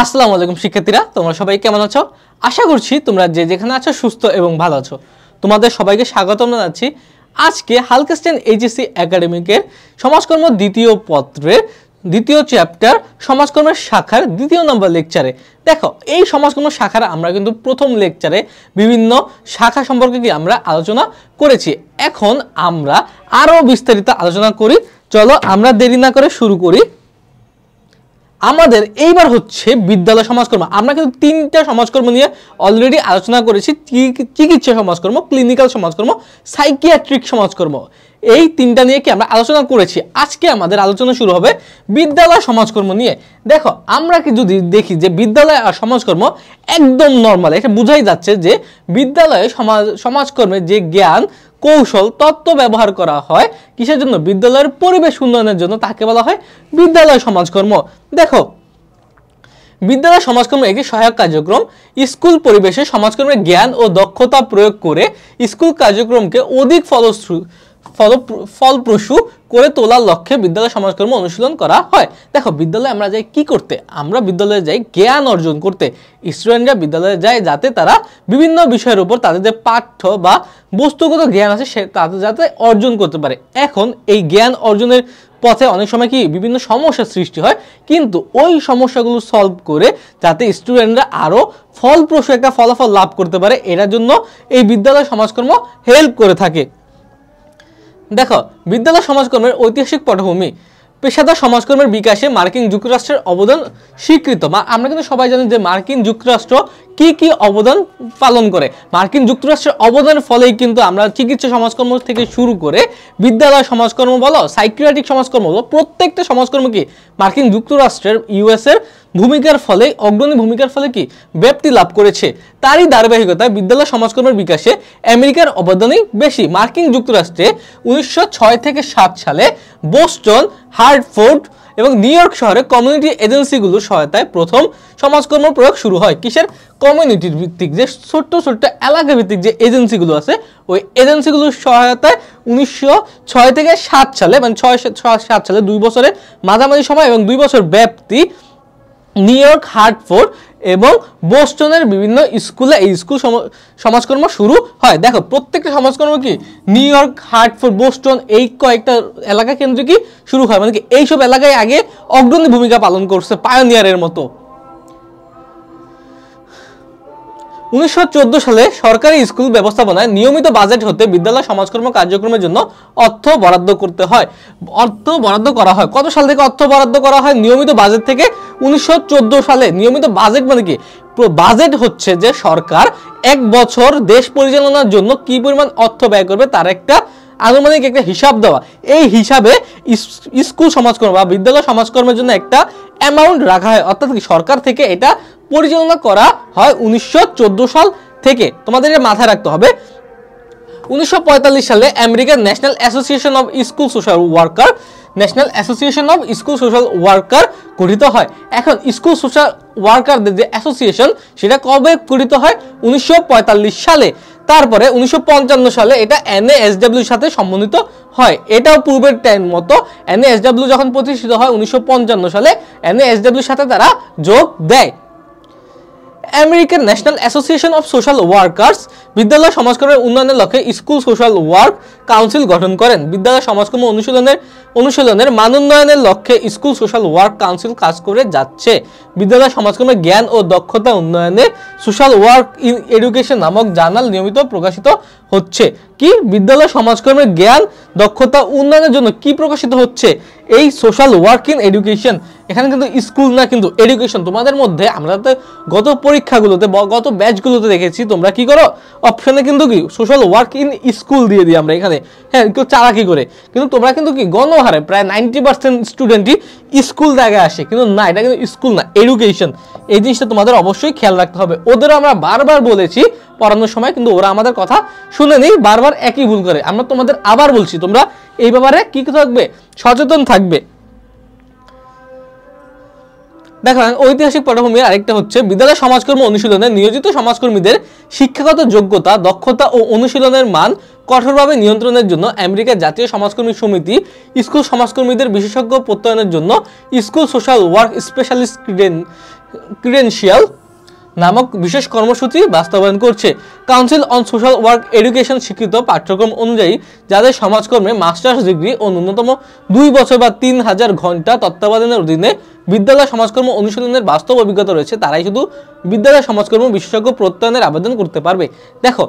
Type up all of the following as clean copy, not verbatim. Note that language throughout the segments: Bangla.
আসসালামু আলাইকুম শিক্ষার্থীরা, তোমরা সবাই কেমন আছো? আশা করছি তোমরা যে যেখানে আছো সুস্থ এবং ভালো আছো। তোমাদের সবাইকে স্বাগতম জানাচ্ছি আজকে হালকেস্টাইন এইচএসসি একাডেমিকের সমাজকর্ম দ্বিতীয় পত্রের দ্বিতীয় চ্যাপ্টার সমাজকর্মের শাখার দ্বিতীয় নম্বর লেকচারে। দেখো, এই সমাজকর্ম শাখার আমরা কিন্তু প্রথম লেকচারে বিভিন্ন শাখা সম্পর্কে কি আমরা আলোচনা করেছি। এখন আমরা আরও বিস্তারিত আলোচনা করি। চলো আমরা দেরি না করে শুরু করি। আমাদের এইবার হচ্ছে বিদ্যালয় সমাজকর্ম। আমরা কিন্তু তিনটা সমাজকর্ম নিয়ে অলরেডি আলোচনা করেছি। চিকিৎসা সমাজকর্ম, ক্লিনিক্যাল সমাজকর্ম, সাইকিয়াট্রিক সমাজকর্ম, এই তিনটা নিয়ে কি আমরা আলোচনা করেছি। আজকে আমাদের আলোচনা শুরু হবে বিদ্যালয় সমাজকর্ম নিয়ে। দেখো, আমরা কি যদি দেখি যে বিদ্যালয় আর সমাজকর্ম একদম নর্মাল, এটা বোঝাই যাচ্ছে যে বিদ্যালয়ে সমাজকর্মের যে জ্ঞান কৌশল তত্ত্ব ব্যবহার করা হয় কিসের জন্য? বিদ্যালয়ের পরিবেশ উন্নয়নের জন্য, তাকে বলা হয় বিদ্যালয় সমাজকর্ম। দেখো, বিদ্যালয় সমাজকর্ম একটি সহায়ক কার্যক্রম। স্কুল পরিবেশে সমাজকর্মের জ্ঞান ও দক্ষতা প্রয়োগ করে স্কুল কার্যক্রমকে অধিক ফলপ্রসূ করে তোলার লক্ষ্যে বিদ্যালয় সমাজকর্ম অনুশীলন করা হয়। দেখো, বিদ্যালয়ে আমরা যাই কি করতে? আমরা বিদ্যালয়ে যাই জ্ঞান অর্জন করতে। স্টুডেন্টরা বিদ্যালয়ে যায় যাতে তারা বিভিন্ন বিষয়ের উপর তাদের যে পাঠ্য বা বস্তুগত জ্ঞান আছে সে তাদের যাতে অর্জন করতে পারে। এখন এই জ্ঞান অর্জনের পথে অনেক সময় কি বিভিন্ন সমস্যার সৃষ্টি হয়, কিন্তু ওই সমস্যাগুলো সলভ করে যাতে স্টুডেন্টরা আরও ফলপ্রসূ একটা ফলাফল লাভ করতে পারে, এটার জন্য এই বিদ্যালয় সমাজকর্ম হেল্প করে থাকে। দেখো, বিদ্যালয় সমাজকর্মের ঐতিহাসিক পটভূমি। পেশাদার সমাজকর্মের বিকাশে মার্কিন যুক্তরাষ্ট্রের অবদান স্বীকৃত। আমরা কিন্তু সবাই জানি যে মার্কিন যুক্তরাষ্ট্র কি কি অবদান পালন করে। মার্কিন যুক্তরাষ্ট্রের অবদানের ফলেই কিন্তু আমরা চিকিৎসা সমাজকর্ম থেকে শুরু করে বিদ্যালয় সমাজকর্ম বলো, সাইকিয়াট্রিক সমাজকর্ম বলো, প্রত্যেকটা সমাজকর্ম কি মার্কিন যুক্তরাষ্ট্রের ইউএসের ভূমিকার ফলে, অগ্রণী ভূমিকার ফলে কি ব্যাপ্তি লাভ করেছে। তারই ধারাবাহিকতায় বিদ্যালয় সমাজকর্মের বিকাশে আমেরিকার অবদানই বেশি। মার্কিন যুক্তরাষ্ট্রে 1906 থেকে 7 সালে বোস্টন, হার্টফোর্ড এবং নিউ ইয়র্ক শহরে কমিউনিটি এজেন্সিগুলোর সহায়তায় প্রথম সমাজকর্ম প্রয়োগ শুরু হয়। কিসের? কমিউনিটির ভিত্তিক, যে ছোট্ট ছোট্ট এলাকা ভিত্তিক যে এজেন্সিগুলো আছে, ওই এজেন্সিগুলোর সহায়তায় 1906 থেকে 7 সালে, মানে 6-7 সালে 2 বছরের মাঝামাঝি সময় এবং 2 বছর ব্যাপ্তি নিউ ইয়র্ক, হার্টফোর্ড এবং বোস্টনের বিভিন্ন স্কুলে এই স্কুল সমাজকর্ম শুরু হয়। দেখো, প্রত্যেকটা সমাজকর্ম কি নিউ ইয়র্ক, হার্টফোর্ড, বোস্টন এই কয়েকটা এলাকা কেন্দ্রে কি শুরু হয়, মানে কি এইসব এলাকায় আগে অগ্রণী ভূমিকা পালন করছে, পায়োনিয়ারের মতো। 1914 সালে সরকারি স্কুল ব্যবস্থাপনায় নিয়মিত বাজেট হতে বিদ্যালয় সমাজকর্ম কার্যক্রমের জন্য অর্থ বরাদ্দ করতে হয়। অর্থ বরাদ্দ করা হয় কত সাল থেকে? অর্থ বরাদ্দ করা হয় নিয়মিত বাজেট থেকে 1914 সালে। নিয়মিত বাজেট মানে কি? বাজেট হচ্ছে যে সরকার এক বছর দেশ পরিচালনার জন্য কি পরিমাণ অর্থ ব্যয় করবে তার একটা আনুমানিক একটা হিসাব দেওয়া। এই হিসাবে স্কুল সমাজকর্ম বা বিদ্যালয় সমাজকর্মের জন্য একটা অ্যামাউন্ট রাখা হয়, অর্থাৎ সরকার থেকে এটা পরিচালনা করা হয় 1914 সাল থেকে। তোমাদের এটা মাথায় রাখতে হবে। 1945 সালে আমেরিকার national association of school social worker, national association of school social worker গঠিত হয়। এখন স্কুল সোশ্যাল ওয়ার্কারদের যে অ্যাসোসিয়েশন সেটা কবে গঠিত হয়? 1945 সালে। তারপরে 1955 সালে এটা NASWর সাথে সম্বন্ধিত হয়। এটাও পূর্বের টাইম মতো NASW যখন প্রতিষ্ঠিত হয় 1955 সালে, NASWর সাথে তারা যোগ দেয়। American national association of social workers বিদ্যালয় সমাজকর্মের উন্নয়নের লক্ষ্যে স্কুল সোশ্যাল ওয়ার্ক কাউন্সিল গঠন করেন। বিদ্যালয় সমাজকর্ম অনুশীলনের মান উন্নয়নের লক্ষ্যে স্কুল সোশ্যাল ওয়ার্ক কাউন্সিল কাজ করে যাচ্ছে। বিদ্যালয় সমাজকর্মের জ্ঞান ও দক্ষতা উন্নয়নে সোশ্যাল ওয়ার্ক ইন এডুকেশন নামক জার্নাল নিয়মিত প্রকাশিত হচ্ছে। কি? বিদ্যালয় সমাজকর্মের জ্ঞান দক্ষতা উন্নয়নের জন্য কি প্রকাশিত হচ্ছে? এই সোশ্যাল ওয়ার্ক ইন এডুকেশন। এখানে কিন্তু স্কুল না, কিন্তু এডুকেশন। তোমাদের মধ্যে আমরা গত পরীক্ষাগুলোতে, গত ব্যাচগুলোতে দেখেছি তোমরা কি করো, অপশনে কিন্তু কি সোশ্যাল ওয়ার্ক ইন স্কুল দিয়ে দিই আমরা এখানে, হ্যাঁ, কেউ চালাকি করে। কিন্তু তোমরা কিন্তু কি গণহারে প্রায় 90% স্টুডেন্টই স্কুল জায়গায় আসে, কিন্তু না, এটা কিন্তু স্কুল না, এডুকেশন। এই জিনিসটা তোমাদের অবশ্যই খেয়াল রাখতে হবে। ওদেরও আমরা বারবার বলেছি পড়ানোর সময়, কিন্তু ওরা আমাদের কথা শুনে নেই, বারবার একই ভুল করে। আমরা তোমাদের আবার বলছি, তোমরা এই ব্যাপারে কি থাকবে? সচেতন থাকবে। দেখো, ঐতিহাসিক পটভূমি আরেকটা হচ্ছে বিদ্যালয় সমাজকর্ম অনুশীলনে নিয়োজিত সমাজকর্মীদের শিক্ষাগত যোগ্যতা, দক্ষতা ও অনুশীলনের মান কঠোরভাবে নিয়ন্ত্রণের জন্য আমেরিকার জাতীয় সমাজকর্মী সমিতি স্কুল সমাজকর্মীদের বিশেষজ্ঞ প্রত্যয়নের জন্য school social work specialist credential নামক বিশেষ কর্মসূচি বাস্তবায়ন করছে। Council on social work education স্বীকৃত পাঠ্যক্রম অনুযায়ী যাদের সমাজকর্মে মাস্টার্স ডিগ্রি ও ন্যূনতম 2 বছর বা 3000 ঘন্টা তত্ত্বাবধানের অধীনে বিদ্যালয় সমাজকর্ম অনুশীলনের বাস্তব অভিজ্ঞতা রয়েছে তারাই শুধু বিদ্যালয় সমাজকর্ম বিশেষজ্ঞ প্রত্যয়নের আবেদন করতে পারবে। দেখো,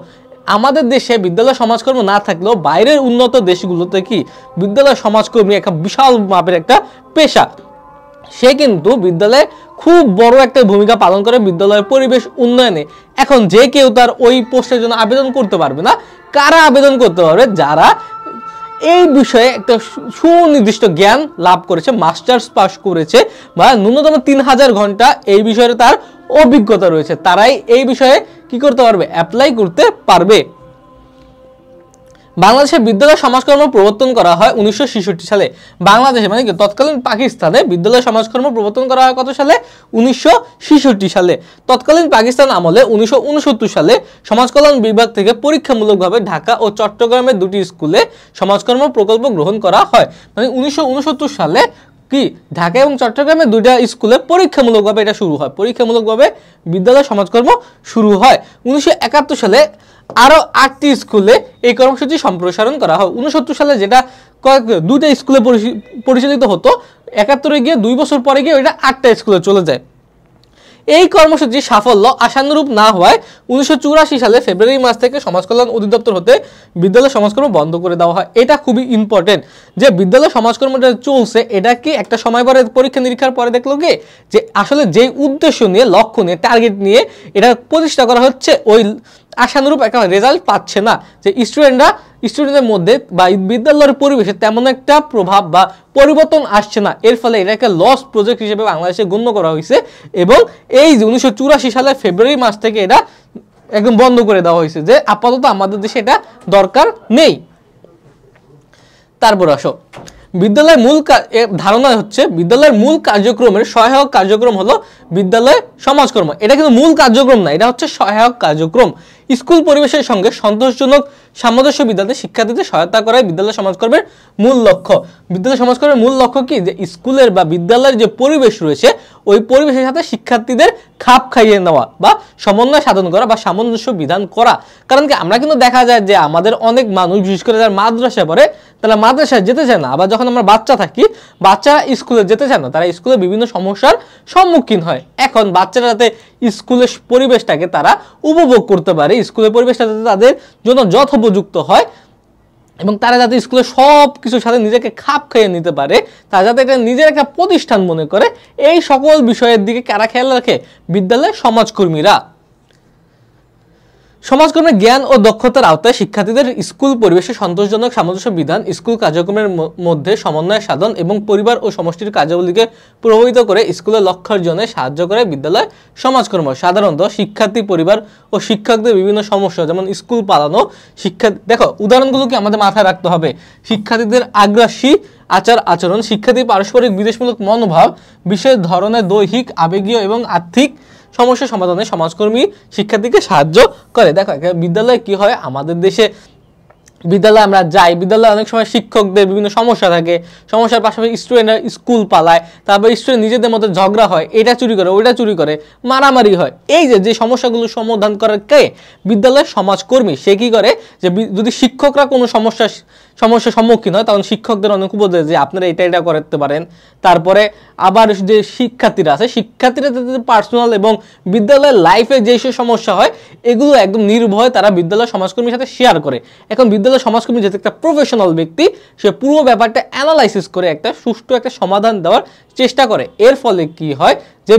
আমাদের দেশে বিদ্যালয় সমাজকর্ম না থাকলেও বাইরের উন্নত দেশগুলোতে কি বিদ্যালয় সমাজকর্মী একটা বিশাল মাপের একটা পেশা। সে কিন্তু বিদ্যালয়ে খুব বড় একটা ভূমিকা পালন করে বিদ্যালয়ের পরিবেশ উন্নয়নে। এখন যে কেউ তার ওই পোস্টের জন্য আবেদন করতে পারবে না। কারা আবেদন করতে পারবে? যারা এই বিষয়ে একটা সুনির্দিষ্ট জ্ঞান লাভ করেছে, মাস্টার্স পাস করেছে বা ন্যূনতম 3000 ঘন্টা এই বিষয়ে তার অভিজ্ঞতা রয়েছে, তারাই এই বিষয়ে কি করতে পারবে? অ্যাপ্লাই করতে পারবে। বাংলাদেশে বিদ্যালয় সমাজকর্ম প্রবর্তন করা হয় 1966 সালে। বাংলাদেশে মানে কি তৎকালীন পাকিস্তানে বিদ্যালয় সমাজকর্ম প্রবর্তন করা হয় কত সালে? 1966 সালে। তৎকালীন পাকিস্তান আমলে 1969 সালে সমাজ কল্যাণ বিভাগ থেকে পরীক্ষামূলকভাবে ঢাকা ও চট্টগ্রামের 2টি স্কুলে সমাজকর্ম প্রকল্প গ্রহণ করা হয়। মানে 1969 সালে কি ঢাকা এবং চট্টগ্রামের 2টা স্কুলে পরীক্ষামূলকভাবে এটা শুরু হয়, পরীক্ষামূলকভাবে বিদ্যালয় সমাজকর্ম শুরু হয়। 1971 সালে আরো 8টি স্কুলে এই কর্মসূচি সম্প্রসারণ করা হয়। 69 সালে যেটা 2টা স্কুলে পরিচালিত হতো, 71-এ গিয়ে 2 বছর পরে গিয়ে ওইটা 8টা স্কুলে চলে যায়। এই কর্মসূচির সাফল্য আশানুরূপ না হওয়ায় 1984 সালে ফেব্রুয়ারি মাস থেকে সমাজ কল্যাণ অধিদপ্তর হতে বিদ্যালয় সমাজকর্ম বন্ধ করে দেওয়া হয়। এটা খুবই ইম্পর্টেন্ট যে বিদ্যালয় সমাজকর্মটা চলছে, এটা কি একটা সময় পরে পরীক্ষা নিরীক্ষার পরে দেখলো কি যে আসলে যেই উদ্দেশ্য নিয়ে, লক্ষ্য নিয়ে, টার্গেট নিয়ে এটা প্রতিষ্ঠা করা হচ্ছে ওই আশানুরূপ একটা রেজাল্ট পাচ্ছে না, যে স্টুডেন্টদের মধ্যে বা বিদ্যালয়ের পরিবেশে তেমন একটা প্রভাব বা পরিবর্তন আসছে না। এর ফলে এটাকে লস প্রজেক্ট হিসেবে বাংলাদেশে গণ্য করা হয়েছে এবং এই যে 1984 সালের ফেব্রুয়ারি মাস থেকে এটা একদম বন্ধ করে দেওয়া হয়েছে যে আপাতত আমাদের দেশে এটা দরকার নেই। তারপর আসো বিদ্যালয়ের মূল ধারণা হচ্ছে বিদ্যালয়ের মূল কার্যক্রমের সহায়ক কার্যক্রম হলো বিদ্যালয় সমাজকর্ম। এটা কিন্তু মূল কার্যক্রম না, এটা হচ্ছে সহায়ক কার্যক্রম। স্কুল পরিবেশের সঙ্গে সন্তোষজনক সামঞ্জস্য বিদ্যালয়ে শিক্ষার্থীদের সহায়তা করাই বিদ্যালয় সমাজকর্মের মূল লক্ষ্য। বিদ্যালয় সমাজকর্মের মূল লক্ষ্য কি? যে স্কুলের বা বিদ্যালয়ের যে পরিবেশ রয়েছে ওই পরিবেশের সাথে শিক্ষার্থীদের খাপ খাইয়ে নেওয়া বা সমন্বয় সাধন করা বা সামঞ্জস্য বিধান করা। কারণ কি আমরা কিন্তু দেখা যায় যে আমাদের অনেক মানুষ বিশেষ করে যারা মাদ্রাসায় পড়ে তারা মাদ্রাসায় যেতে চায় না, আবার যখন আমরা বাচ্চা থাকি বাচ্চারা স্কুলে যেতে চায় না, তারা স্কুলে বিভিন্ন সমস্যার সম্মুখীন হয়। এখন বাচ্চারা যাতে স্কুলের পরিবেশটাকে তারা উপভোগ করতে পারে, স্কুলের পরিবেশটা যাতে তাদের জন্য যথোপযুক্ত হয় এবং তারা যাতে স্কুলের সব কিছুর সাথে নিজেকে খাপ খাইয়ে নিতে পারে, তারা যাতে এটা নিজের একটা প্রতিষ্ঠান মনে করে, এই সকল বিষয়ের দিকে কারা খেয়াল রাখে? বিদ্যালয়ের সমাজকর্মীরা। সমাজকর্মের জ্ঞান ও দক্ষতার আওতায় শিক্ষার্থীদের স্কুল পরিবেশে সন্তোষজনক সামঞ্জস্য বিধান, স্কুল কার্যক্রমের মধ্যে সমন্বয় সাধন এবং পরিবার ও সমষ্টির কার্যাবলীকে প্রভাবিত করে স্কুলের লক্ষ্য অর্জনে সাহায্য করে বিদ্যালয় সমাজকর্ম। সাধারণত শিক্ষার্থী, পরিবার ও শিক্ষকদের বিভিন্ন সমস্যা যেমন স্কুল পালানো, দেখো উদাহরণগুলো কি আমাদের মাথায় রাখতে হবে। শিক্ষার্থীদের আগ্রাসী আচার আচরণ, শিক্ষার্থীর পারস্পরিক বিদ্বেষমূলক মনোভাব, বিশেষ ধরনের দৈহিক, আবেগীয় এবং আর্থিক সমস্যা সমাধানে সমাজকর্মী শিক্ষার্থীকে সাহায্য করে। দেখো বিদ্যালয়ে কি হয়, আমাদের দেশে বিদ্যালয়ে আমরা যাই, বিদ্যালয়ে অনেক সময় শিক্ষকদের বিভিন্ন সমস্যা থাকে, সমস্যার পাশাপাশি স্টুডেন্টরা স্কুল পালায়, তারপর স্টুডেন্ট নিজেদের মধ্যে ঝগড়া হয়, এটা চুরি করে ওইটা চুরি করে, মারামারি হয়। এই যে সমস্যাগুলো সমাধান করার কে? বিদ্যালয়ের সমাজকর্মী। সে কি করে যে যদি শিক্ষকরা কোনো সমস্যার সম্মুখীন হয় তখন শিক্ষকদের অনেক উপদেশ যে আপনারা এটা করতে পারেন। তারপরে আবার যে শিক্ষার্থীরা আছে, শিক্ষার্থীরা পার্সোনাল এবং বিদ্যালয়ের লাইফে যেসব সমস্যা হয় এগুলো একদম নির্ভয় তারা বিদ্যালয় সমাজকর্মীর সাথে শেয়ার করে। এখন বিদ্যালয় সমাজকর্মী যেহেতু একটা প্রফেশনাল ব্যক্তি, সে পুরো ব্যাপারটা অ্যানালাইসিস করে একটা সুষ্ঠু একটা সমাধান দেওয়ার চেষ্টা করে। এর ফলে কি হয় যে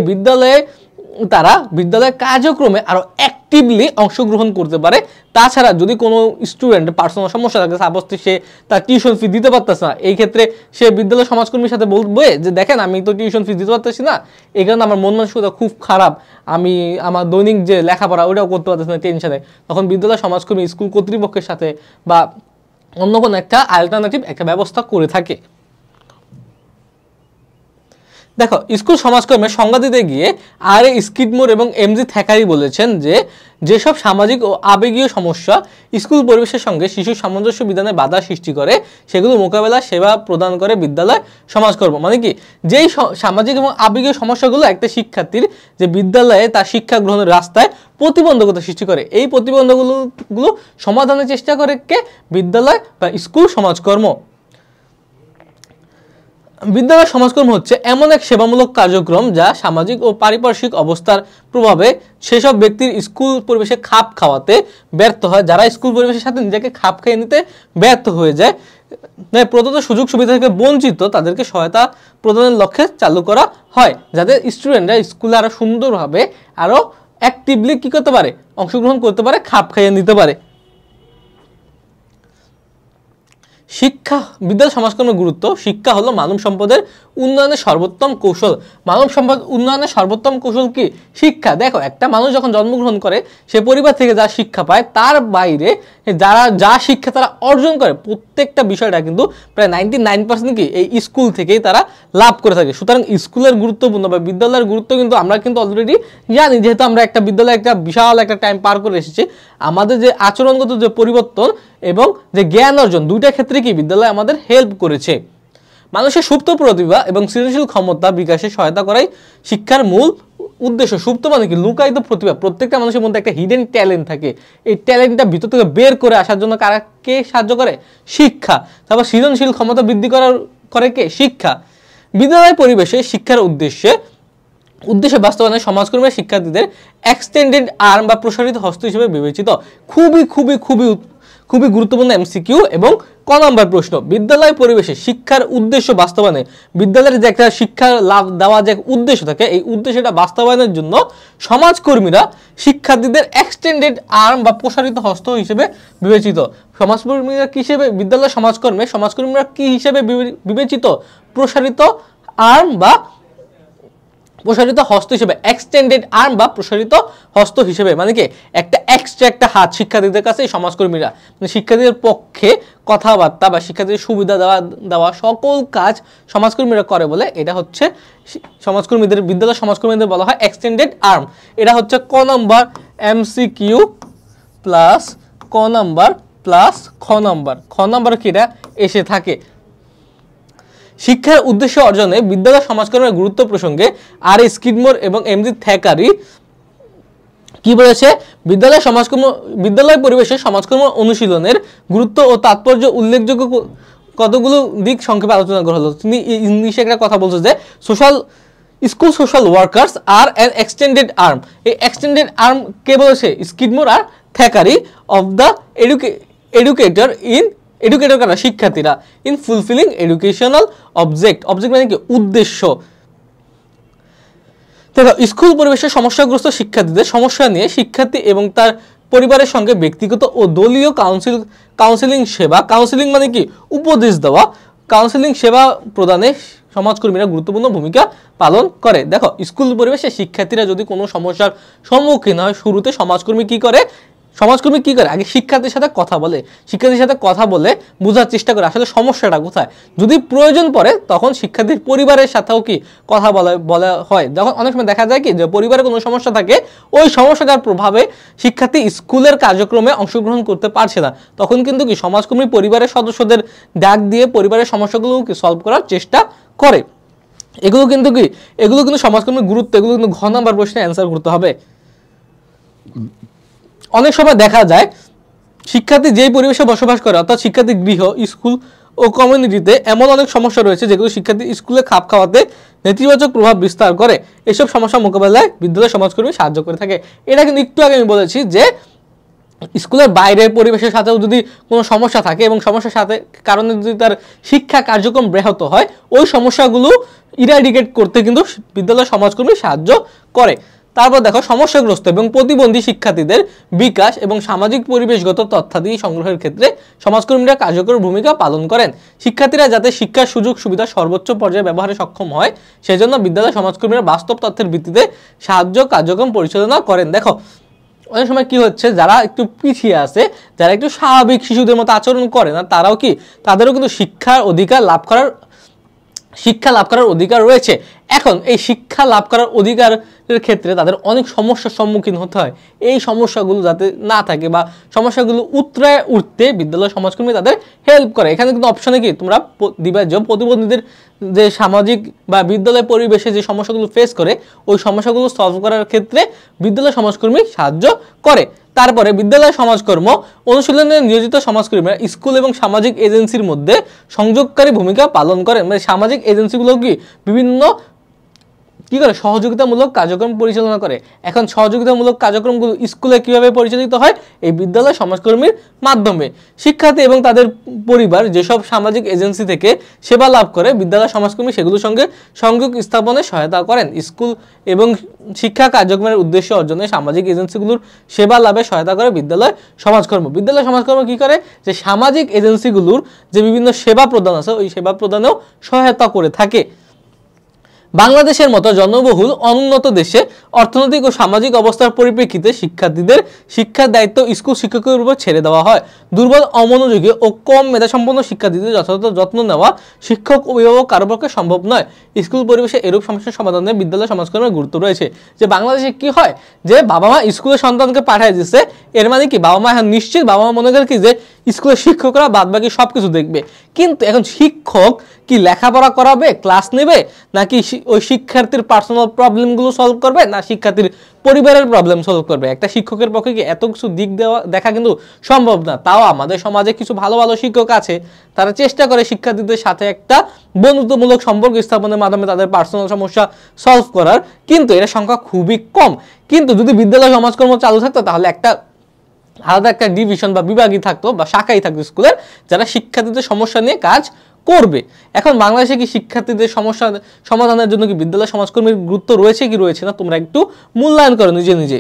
তারা বিদ্যালয়ের কার্যক্রমে আরো অ্যাক্টিভলি অংশগ্রহণ করতে পারে। তাছাড়া যদি কোনো স্টুডেন্ট পার্সোনাল সমস্যা থাকে, সাপোজ সে তার টিউশন ফি দিতে পারতেছে না, এই ক্ষেত্রে সে বিদ্যালয় সমাজকর্মীর সাথে বলবে যে দেখেন আমি তো টিউশন ফি দিতে পারতেছি না, এই কারণে আমার মন মানসিকতা খুব খারাপ, আমি আমার দৈনিক যে লেখাপড়া ওইটাও করতে পারতেছি না টেনশনে। তখন বিদ্যালয় সমাজকর্মী স্কুল কর্তৃপক্ষের সাথে বা অন্য কোনো একটা অল্টারনেটিভ একটা ব্যবস্থা করে থাকে। দেখো স্কুল সমাজকর্মের সংজ্ঞা দিতে গিয়ে আর.এ. স্কিডমোর এবং এম.জি. থ্যাকারি বলেছেন যে যেসব সামাজিক ও আবেগীয় সমস্যা স্কুল পরিবেশের সঙ্গে শিশুর সামঞ্জস্য বিধানে বাধা সৃষ্টি করে সেগুলো মোকাবেলা সেবা প্রদান করে বিদ্যালয় সমাজকর্ম। মানে কি, যেই সামাজিক এবং আবেগীয় সমস্যাগুলো একটা শিক্ষার্থীর যে বিদ্যালয়ে তার শিক্ষা গ্রহণের রাস্তায় প্রতিবন্ধকতা সৃষ্টি করে, এই প্রতিবন্ধকগুলো সমাধানের চেষ্টা করে কে? বিদ্যালয় বা স্কুল সমাজকর্ম। বিদ্যালয় সমাজকর্ম হচ্ছে এমন এক সেবামূলক কার্যক্রম যা সামাজিক ও পারিপার্শ্বিক অবস্থার প্রভাবে সেসব ব্যক্তির স্কুল পরিবেশে খাপ খাওয়াতে ব্যর্থ হয়, যারা স্কুল পরিবেশের সাথে নিজেকে খাপ খাইয়ে নিতে ব্যর্থ হয়ে যায়, প্রদত্ত সুযোগ সুবিধা থেকে বঞ্চিত, তাদেরকে সহায়তা প্রদানের লক্ষ্যে চালু করা হয়, যাতে স্টুডেন্টরা স্কুলে আরো সুন্দরভাবে আরো অ্যাক্টিভলি কি করতে পারে? অংশগ্রহণ করতে পারে, খাপ খাইয়ে নিতে পারে। শিক্ষা, বিদ্যালয় সমাজকর্মের গুরুত্ব। শিক্ষা হলো মানব সম্পদের উন্নয়নের সর্বোত্তম কৌশল। মানব সম্পদ উন্নয়নের সর্বোত্তম কৌশল কি? শিক্ষা। দেখো, একটা মানুষ যখন জন্মগ্রহণ করে সে পরিবার থেকে যা শিক্ষা পায়, তার বাইরে যারা যা শিক্ষা তারা অর্জন করে, প্রত্যেকটা বিষয়টা কিন্তু প্রায় 99% কি এই স্কুল থেকেই তারা লাভ করে থাকে। সুতরাং স্কুলের গুরুত্বপূর্ণ বা বিদ্যালয়ের গুরুত্ব কিন্তু আমরা কিন্তু অলরেডি জানি, যেহেতু আমরা একটা বিদ্যালয়ে একটা বিশাল একটা টাইম পার করে এসেছি। আমাদের যে আচরণগত যে পরিবর্তন এবং যে জ্ঞান অর্জন, দুইটা ক্ষেত্রে কি বিদ্যালয় আমাদের হেল্প করেছে। মানুষের সুপ্ত প্রতিভা এবং সৃজনশীল ক্ষমতা বিকাশে সহায়তা করাই শিক্ষার মূল উদ্দেশ্য। সুপ্ত মানে কি? লুকায়িত প্রতিভা। প্রত্যেকটা মানুষের মধ্যে একটা হিডেন ট্যালেন্ট থাকে, এই ট্যালেন্টটা ভিতর থেকে বের করে আসার জন্য কে সাহায্য করে? শিক্ষা। তারপর সৃজনশীল ক্ষমতা বৃদ্ধি করে কে? শিক্ষা। বিদ্যালয় পরিবেশে শিক্ষার উদ্দেশ্যে বাস্তবায়নে সমাজকর্মের শিক্ষার্থীদের এক্সটেন্ডেড আর্ম বা প্রসারিত হস্ত হিসেবে বিবেচিত। খুবই গুরুত্বপূর্ণ এমসিকিউ এবং ক নম্বর প্রশ্ন। বিদ্যালয় পরিবেশে শিক্ষার উদ্দেশ্য বাস্তবায়নে, বিদ্যালয়ের যে একটা শিক্ষার লাভ দেওয়া যে উদ্দেশ্য থাকে, এই উদ্দেশ্যটা বাস্তবায়নের জন্য সমাজকর্মীরা শিক্ষার্থীদের এক্সটেন্ডেড আর্ম বা প্রসারিত হস্ত হিসেবে বিবেচিত। সমাজকর্মীরা কি হিসেবে? বিদ্যালয় সমাজকর্মীরা কি হিসেবে বিবেচিত? প্রসারিত আর্ম বা প্রসারিত হস্ত হিসেবে, এক্সটেন্ডেড আর্ম বা প্রসারিত হস্ত হিসেবে। মানে কি, একটা এক্সট্রা একটা হাত শিক্ষার্থীদের কাছে সমাজকর্মীরা, মানে শিক্ষার্থীদের পক্ষে কথাবার্তা বা শিক্ষার্থীদের সুবিধা দেওয়া সকল কাজ সমাজকর্মীরা করে বলে এটা হচ্ছে সমাজকর্মীদের, বিদ্যালয় সমাজকর্মীদের বলা হয় এক্সটেন্ডেড আর্ম। এটা হচ্ছে ক নম্বর এমসিকিউ প্লাস ক নম্বর প্লাস খ নম্বর কি এটা এসে থাকে। শিক্ষার উদ্দেশ্য অর্জনে বিদ্যালয় সমাজকর্মের গুরুত্ব প্রসঙ্গে আর.এ. স্কিডমোর এবং এম.জি. থ্যাকারি কি বলেছে? বিদ্যালয় পরিবেশে সমাজকর্ম অনুশীলনের গুরুত্ব ও তাৎপর্য উল্লেখযোগ্য কতগুলো দিক সংক্ষেপে আলোচনা করা হলো। তিনি ইংলিশে একটা কথা বলছে যে school social workers are an extended arm. এই এক্সটেন্ডেড আর্ম কে বলেছে? স্কিডমোর আর থ্যাকারি অফ দ্য এডুকেটর কারা? শিক্ষার্থীরা। ইন ফুলফিলিং এডুকেশনাল অবজেক্ট মানে কি? উদ্দেশ্য। দেখো, স্কুল পরিবেশের সমস্যাগ্রস্ত শিক্ষার্থীদের সমস্যা নিয়ে শিক্ষার্থী এবং তার পরিবারের সঙ্গে ব্যক্তিগত ও দলীয় কাউন্সিলিং সেবা, কাউন্সিলিং মানে কি? উপদেশ দেওয়া, কাউন্সিলিং সেবা প্রদানে সমাজকর্মীরা গুরুত্বপূর্ণ ভূমিকা পালন করে। দেখো, স্কুল পরিবেশে শিক্ষার্থীরা যদি কোনো সমস্যার সম্মুখীন হয়, শুরুতে সমাজকর্মী কি করে? আগে শিক্ষার্থীর সাথে কথা বলে বোঝার চেষ্টা করে আসলে সমস্যাটা কোথায়। যদি প্রয়োজন পড়ে তখন শিক্ষার্থীর পরিবারের সাথেও কি কথা বলা হয়। যখন অনেক সময় দেখা যায় কি যে পরিবারে কোনো সমস্যা থাকে, ওই সমস্যাটার প্রভাবে শিক্ষার্থী স্কুলের কার্যক্রমে অংশগ্রহণ করতে পারছে না, তখন কিন্তু কি সমাজকর্মী পরিবারের সদস্যদের ডাক দিয়ে পরিবারের সমস্যাগুলো সলভ করার চেষ্টা করে। এগুলো কিন্তু সমাজকর্মীর গুরুত্ব, এগুলো কিন্তু ঘ নাম্বার প্রশ্নে অ্যান্সার করতে হবে। অনেক সময় দেখা যায় শিক্ষার্থী যেই পরিবেশে বসবাস করে, অর্থাৎ শিক্ষার্থী গৃহ, স্কুল ও কমিউনিটিতে এমন অনেক সমস্যা রয়েছে যেগুলো শিক্ষার্থী স্কুলে খাপ খাওয়াতে নেতিবাচক প্রভাব বিস্তার করে। এসব সমস্যা মোকাবেলায় বিদ্যালয় সমাজকর্মী সাহায্য করে থাকে। এটা কিন্তু একটু আগে আমি বলেছি যে স্কুলের বাইরের পরিবেশের সাথেও যদি কোনো সমস্যা থাকে এবং সমস্যার সাথে কারণে যদি তার শিক্ষা কার্যক্রম ব্যাহত হয়, ওই সমস্যাগুলো ইরাডিকেট করতে কিন্তু বিদ্যালয় সমাজকর্মী সাহায্য করে। তারপর দেখো, সমস্যাগ্রস্ত এবং প্রতিবন্ধী শিক্ষার্থীদের বিকাশ এবং সামাজিক পরিবেশগত তথ্যাদি সংগ্রহের ক্ষেত্রে সমাজকর্মীরা কার্যকর ভূমিকা পালন করেন। শিক্ষার্থীরা যাতে শিক্ষার সুযোগ সুবিধা সর্বোচ্চ পর্যায়ে ব্যবহারে সক্ষম হয়, সেজন্য বিদ্যালয় সমাজকর্মীরা বাস্তব তথ্যের ভিত্তিতে সাহায্য কার্যক্রম পরিচালনা করেন। দেখো, অনেক সময় কি হচ্ছে, যারা একটু পিছিয়ে আছে, যারা একটু স্বাভাবিক শিশুদের মতো আচরণ করে না, তাদেরও কিন্তু শিক্ষার অধিকার লাভ করার শিক্ষা লাভ করার অধিকার রয়েছে। এখন এই শিক্ষা লাভ করার অধিকারের ক্ষেত্রে তাদের অনেক সমস্যার সম্মুখীন হতে হয়। এই সমস্যাগুলো যাতে না থাকে বা সমস্যাগুলো উতরায় উঠতে বিদ্যালয় সমাজকর্মী তাদের হেল্প করে। এখানে কিন্তু অপশনে কি তোমরা দিবা যে প্রতিবন্ধীদের যে সামাজিক বা বিদ্যালয় পরিবেশে যে সমস্যাগুলো ফেস করে ওই সমস্যাগুলো সলভ করার ক্ষেত্রে বিদ্যালয় সমাজকর্মী সাহায্য করে। তারপরে বিদ্যালয় সমাজকর্ম অনুশীলনে নিয়োজিত সমাজকর্মীরা স্কুল এবং সামাজিক এজেন্সির মধ্যে সংযোগকারী ভূমিকা পালন করেন। মানে সামাজিক এজেন্সিগুলো কি বিভিন্ন কি করে সহযোগিতামূলক কার্যক্রম পরিচালনা করে। এখন সহযোগিতামূলক কার্যক্রমগুলো স্কুলে কিভাবে পরিচালিত হয়? এই বিদ্যালয় সমাজকর্মীর মাধ্যমে। শিক্ষার্থী এবং তাদের পরিবার যেসব সামাজিক এজেন্সি থেকে সেবা লাভ করে বিদ্যালয় সমাজকর্মী সেগুলোর সঙ্গে সংযোগ স্থাপনে সহায়তা করেন। স্কুল এবং শিক্ষা কার্যক্রমের উদ্দেশ্য অর্জনে সামাজিক এজেন্সিগুলোর সেবা লাভে সহায়তা করে বিদ্যালয় সমাজকর্ম। বিদ্যালয় সমাজকর্ম কি করে? যে সামাজিক এজেন্সিগুলোর যে বিভিন্ন সেবা প্রদান আছে ওই সেবা প্রদানেও সহায়তা করে থাকে। বাংলাদেশের মতো জনবহুল অনুন্নত দেশে অর্থনৈতিক ও সামাজিক অবস্থার পরিপ্রেক্ষিতে শিক্ষার্থীদের শিক্ষার দায়িত্ব স্কুল শিক্ষকের উপর ছেড়ে দেওয়া হয়। দুর্বল, অমনোযোগী ও কম মেধাসম্পন্ন শিক্ষার্থীদের যথাযথ যত্ন নেওয়া শিক্ষক, অভিভাবক কারো পক্ষে সম্ভব নয়। স্কুল পরিবেশে এরূপ সমস্যার সমাধানে বিদ্যালয় সমাজকর্মের গুরুত্ব রয়েছে। যে বাংলাদেশে কি হয় যে বাবা মা স্কুলে সন্তানকে পাঠিয়ে দিচ্ছে, এর মানে কি বাবা মা এখন নিশ্চিত বাবা মা মনে করে কি যে স্কুলের শিক্ষকরা বাদ বাকি সবকিছু দেখবে। কিন্তু এখন শিক্ষক কি লেখাপড়া করাবে, ক্লাস নেবে, নাকি ওই শিক্ষার্থীর পার্সোনাল প্রবলেমগুলো সলভ করবে, না শিক্ষার্থীর পরিবারের প্রবলেম সলভ করবে? একটা শিক্ষকের পক্ষে কি এত কিছু দিক দেখা কিন্তু সম্ভব না। তাও আমাদের সমাজে কিছু ভালো ভালো শিক্ষক আছে, তারা চেষ্টা করে শিক্ষার্থীদের সাথে একটা বন্ধুত্বমূলক সম্পর্ক স্থাপনের মাধ্যমে তাদের পার্সোনাল সমস্যা সলভ করার, কিন্তু এর সংখ্যা খুবই কম। কিন্তু যদি বিদ্যালয় সমাজকর্ম চালু থাকতো তাহলে একটা আলাদা একটা ডিভিশন বা বিভাগই থাকতো বা শাখাই থাকতো স্কুলের, যারা শিক্ষার্থীদের সমস্যা নিয়ে কাজ করবে। এখন বাংলাদেশে কি শিক্ষার্থীদের সমস্যা সমাধানের জন্য কি বিদ্যালয় সমাজকর্মীর গুরুত্ব রয়েছে কি রয়েছে না তোমরা একটু মূল্যায়ন করো নিজে নিজে।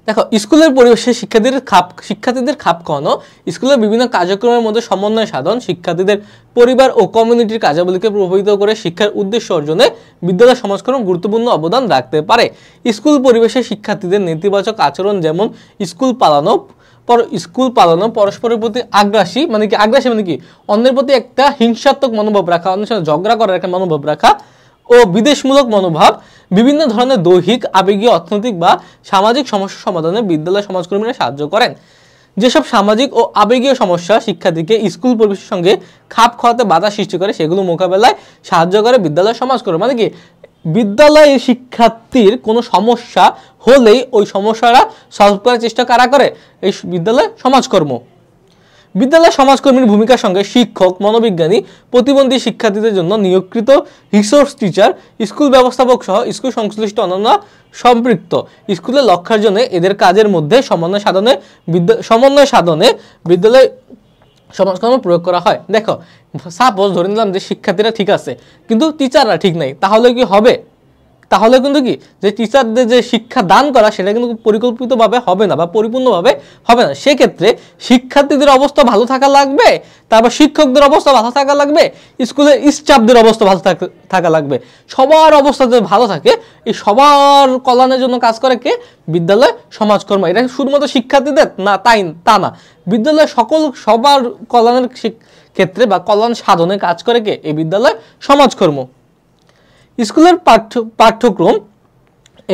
দেখো, স্কুলের পরিবেশে শিক্ষার্থীদের খাপ খাওয়ানো, স্কুলের বিভিন্ন কার্যক্রমের মধ্যে সমন্বয় সাধন, শিক্ষার্থীদের পরিবার ও কমিউনিটির কার্যাবলীকে প্রভাবিত করে শিক্ষার উদ্দেশ্য অর্জনে বিদ্যালয় সমাজকর্ম গুরুত্বপূর্ণ অবদান রাখতে পারে। স্কুল পরিবেশে শিক্ষার্থীদের নেতিবাচক আচরণ যেমন স্কুল পালানো, পরস্পরের প্রতি আগ্রাসী মানে কি অন্যের প্রতি একটা হিংসাত্মক মনোভাব রাখা, অন্যের সাথে ঝগড়া করার একটা মনোভাব রাখা ও বিদ্বেষমূলক মনোভাব, বিভিন্ন ধরনের দৈহিক, আবেগীয়, অর্থনৈতিক বা সামাজিক সমস্যা সমাধানে বিদ্যালয় সমাজকর্মীরা সাহায্য করেন। যেসব সামাজিক ও আবেগীয় সমস্যা শিক্ষার্থীকে স্কুল পরিবেশের সঙ্গে খাপ খাওয়াতে বাধা সৃষ্টি করে সেগুলো মোকাবেলায় সাহায্য করে বিদ্যালয় সমাজকর্ম। মানে কি বিদ্যালয়ে শিক্ষার্থীর কোনো সমস্যা হলেই ওই সমস্যাটা সলভ করার চেষ্টা কারা করে? এই বিদ্যালয় সমাজকর্ম। বিদ্যালয় সমাজকর্মীর ভূমিকার সঙ্গে শিক্ষক, মনোবিজ্ঞানী, প্রতিবন্ধী শিক্ষার্থীদের জন্য নিয়োগকৃত রিসোর্স টিচার, স্কুল ব্যবস্থাপক সহ স্কুল সংশ্লিষ্ট অন্যান্য সম্পৃক্ত স্কুলের লক্ষ্যার্জনে এদের কাজের মধ্যে সমন্বয় সাধনে বিদ্যালয় সমাজকর্ম প্রয়োগ করা হয়। দেখো, সাপোজ ধরে নিলাম যে শিক্ষার্থীরা ঠিক আছে কিন্তু টিচাররা ঠিক নাই, তাহলে কি হবে? তাহলে কিন্তু কি যে টিচারদের যে শিক্ষা দান করা সেটা কিন্তু পরিকল্পিতভাবে হবে না বা পরিপূর্ণভাবে হবে না। সেক্ষেত্রে শিক্ষার্থীদের অবস্থা ভালো থাকা লাগবে, তারপর শিক্ষকদের অবস্থা ভালো থাকা লাগবে, স্কুলের স্টাফদের অবস্থা ভালো থাকা লাগবে। সবার অবস্থা যদি ভালো থাকে, এই সবার কল্যাণের জন্য কাজ করে কে? বিদ্যালয় সমাজকর্ম। এটা শুধুমাত্র শিক্ষার্থীদের না, তা না, বিদ্যালয় সবার কল্যাণের ক্ষেত্রে বা কল্যাণ সাধনে কাজ করে কে? এই বিদ্যালয় সমাজকর্ম। স্কুলের পাঠ্যক্রম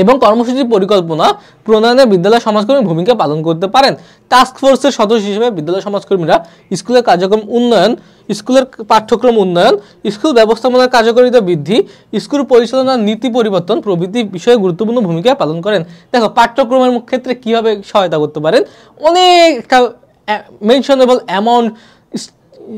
এবং কর্মসূচি পরিকল্পনা প্রণয়নে বিদ্যালয় সমাজকর্মী ভূমিকা পালন করতে পারেন। টাস্ক ফোর্সের সদস্য হিসেবে বিদ্যালয় সমাজকর্মীরা স্কুলের কার্যক্রম উন্নয়ন, স্কুলের পাঠ্যক্রম উন্নয়ন, স্কুল ব্যবস্থাপনার কার্যকারিতা বৃদ্ধি, স্কুল পরিচালনার নীতি পরিবর্তন প্রভৃতি বিষয়ে গুরুত্বপূর্ণ ভূমিকা পালন করেন। দেখো, পাঠ্যক্রমের ক্ষেত্রে কিভাবে সহায়তা করতে পারেন? অনেক একটা মেনশনেবল অ্যামাউন্ট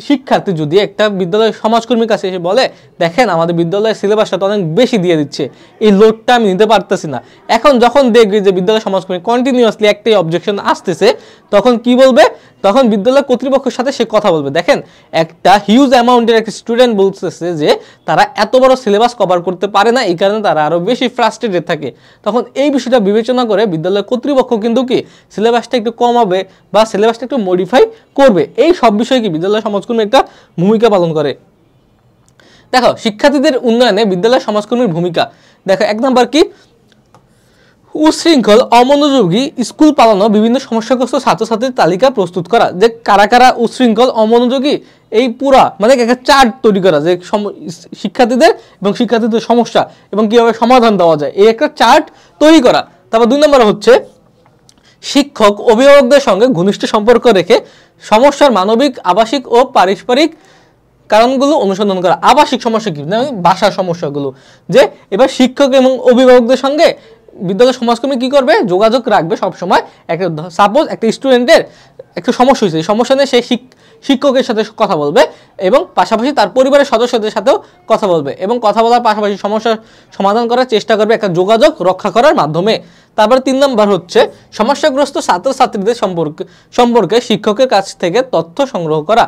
শিক্ষার্থী যদি একটা বিদ্যালয়ের সমাজকর্মীর কাছে এসে বলে, দেখেন আমাদের বিদ্যালয়ের সিলেবাসটা তো অনেক বেশি দিয়ে দিচ্ছে, এই লোডটা আমি নিতে পারতেছি না। এখন যখন দেখবি যে বিদ্যালয় সমাজকর্মী কন্টিনিউয়াসলি একটাই অবজেকশন আসতেছে, তখন কি বলবে? তখন বিদ্যালয় কর্তৃপক্ষের সাথে সে কথা বলবে। দেখেন, একটা হিউজ অ্যামাউন্টের একটা স্টুডেন্ট বলতেছে যে তারা এত বড় সিলেবাস কভার করতে পারে না, এই কারণে তারা আরো বেশি ফ্রাস্ট্রেটেড থাকে। তখন এই বিষয়টা বিবেচনা করে বিদ্যালয় কর্তৃপক্ষ কিন্তু কি সিলেবাসটা একটু কমাবে বা সিলেবাসটা একটু মডিফাই করবে। এই সব বিষয়ে কি বিদ্যালয় সমাজকর্মী একটা ভূমিকা পালন করে। দেখো, শিক্ষার্থীদের উন্নয়নে বিদ্যালয় সমাজকর্মীর ভূমিকা। দেখো, 1 নাম্বার কি উশৃঙ্খল অমনোযোগী স্কুল পালানো, বিভিন্ন সমস্যাগ্রস্ত ছাত্রছাত্রীর তালিকা প্রস্তুত করা, যে কারা কারা উশৃঙ্খল অমনোযোগী এই পুরা মানে একটা চার্ট তৈরি করা, যে শিক্ষার্থীদের এবং শিক্ষার্থীদের সমস্যা এবং কিভাবে সমাধান দেওয়া যায় এই একটা চার্ট তৈরি করা। তারপর 2 নম্বর হচ্ছে শিক্ষক অভিভাবকদের সঙ্গে ঘনিষ্ঠ সম্পর্ক রেখে সমস্যার মানবিক, আবাসিক ও পারস্পরিক কারণগুলো অনুসন্ধান করা। আবাসিক সমস্যা কি, বাসার সমস্যাগুলো, যে এবার শিক্ষক এবং অভিভাবকদের সঙ্গে বিদ্যালয় সমাজকর্মী কি করবে, যোগাযোগ রাখবে সবসময়। একটা সাপোজ একটা স্টুডেন্টের একটা সমস্যা হয়েছে, এই সমস্যা নিয়ে সেই শিক্ষকের সাথে কথা বলবে এবং পাশাপাশি তার পরিবারের সদস্যদের সাথেও কথা বলবে এবং কথা বলার পাশাপাশি সমস্যার সমাধান করার চেষ্টা করবে একটা যোগাযোগ রক্ষা করার মাধ্যমে। তারপর 3 নম্বর হচ্ছে সমস্যাগ্রস্ত ছাত্রছাত্রীদের সম্পর্কে শিক্ষকের কাছ থেকে তথ্য সংগ্রহ করা,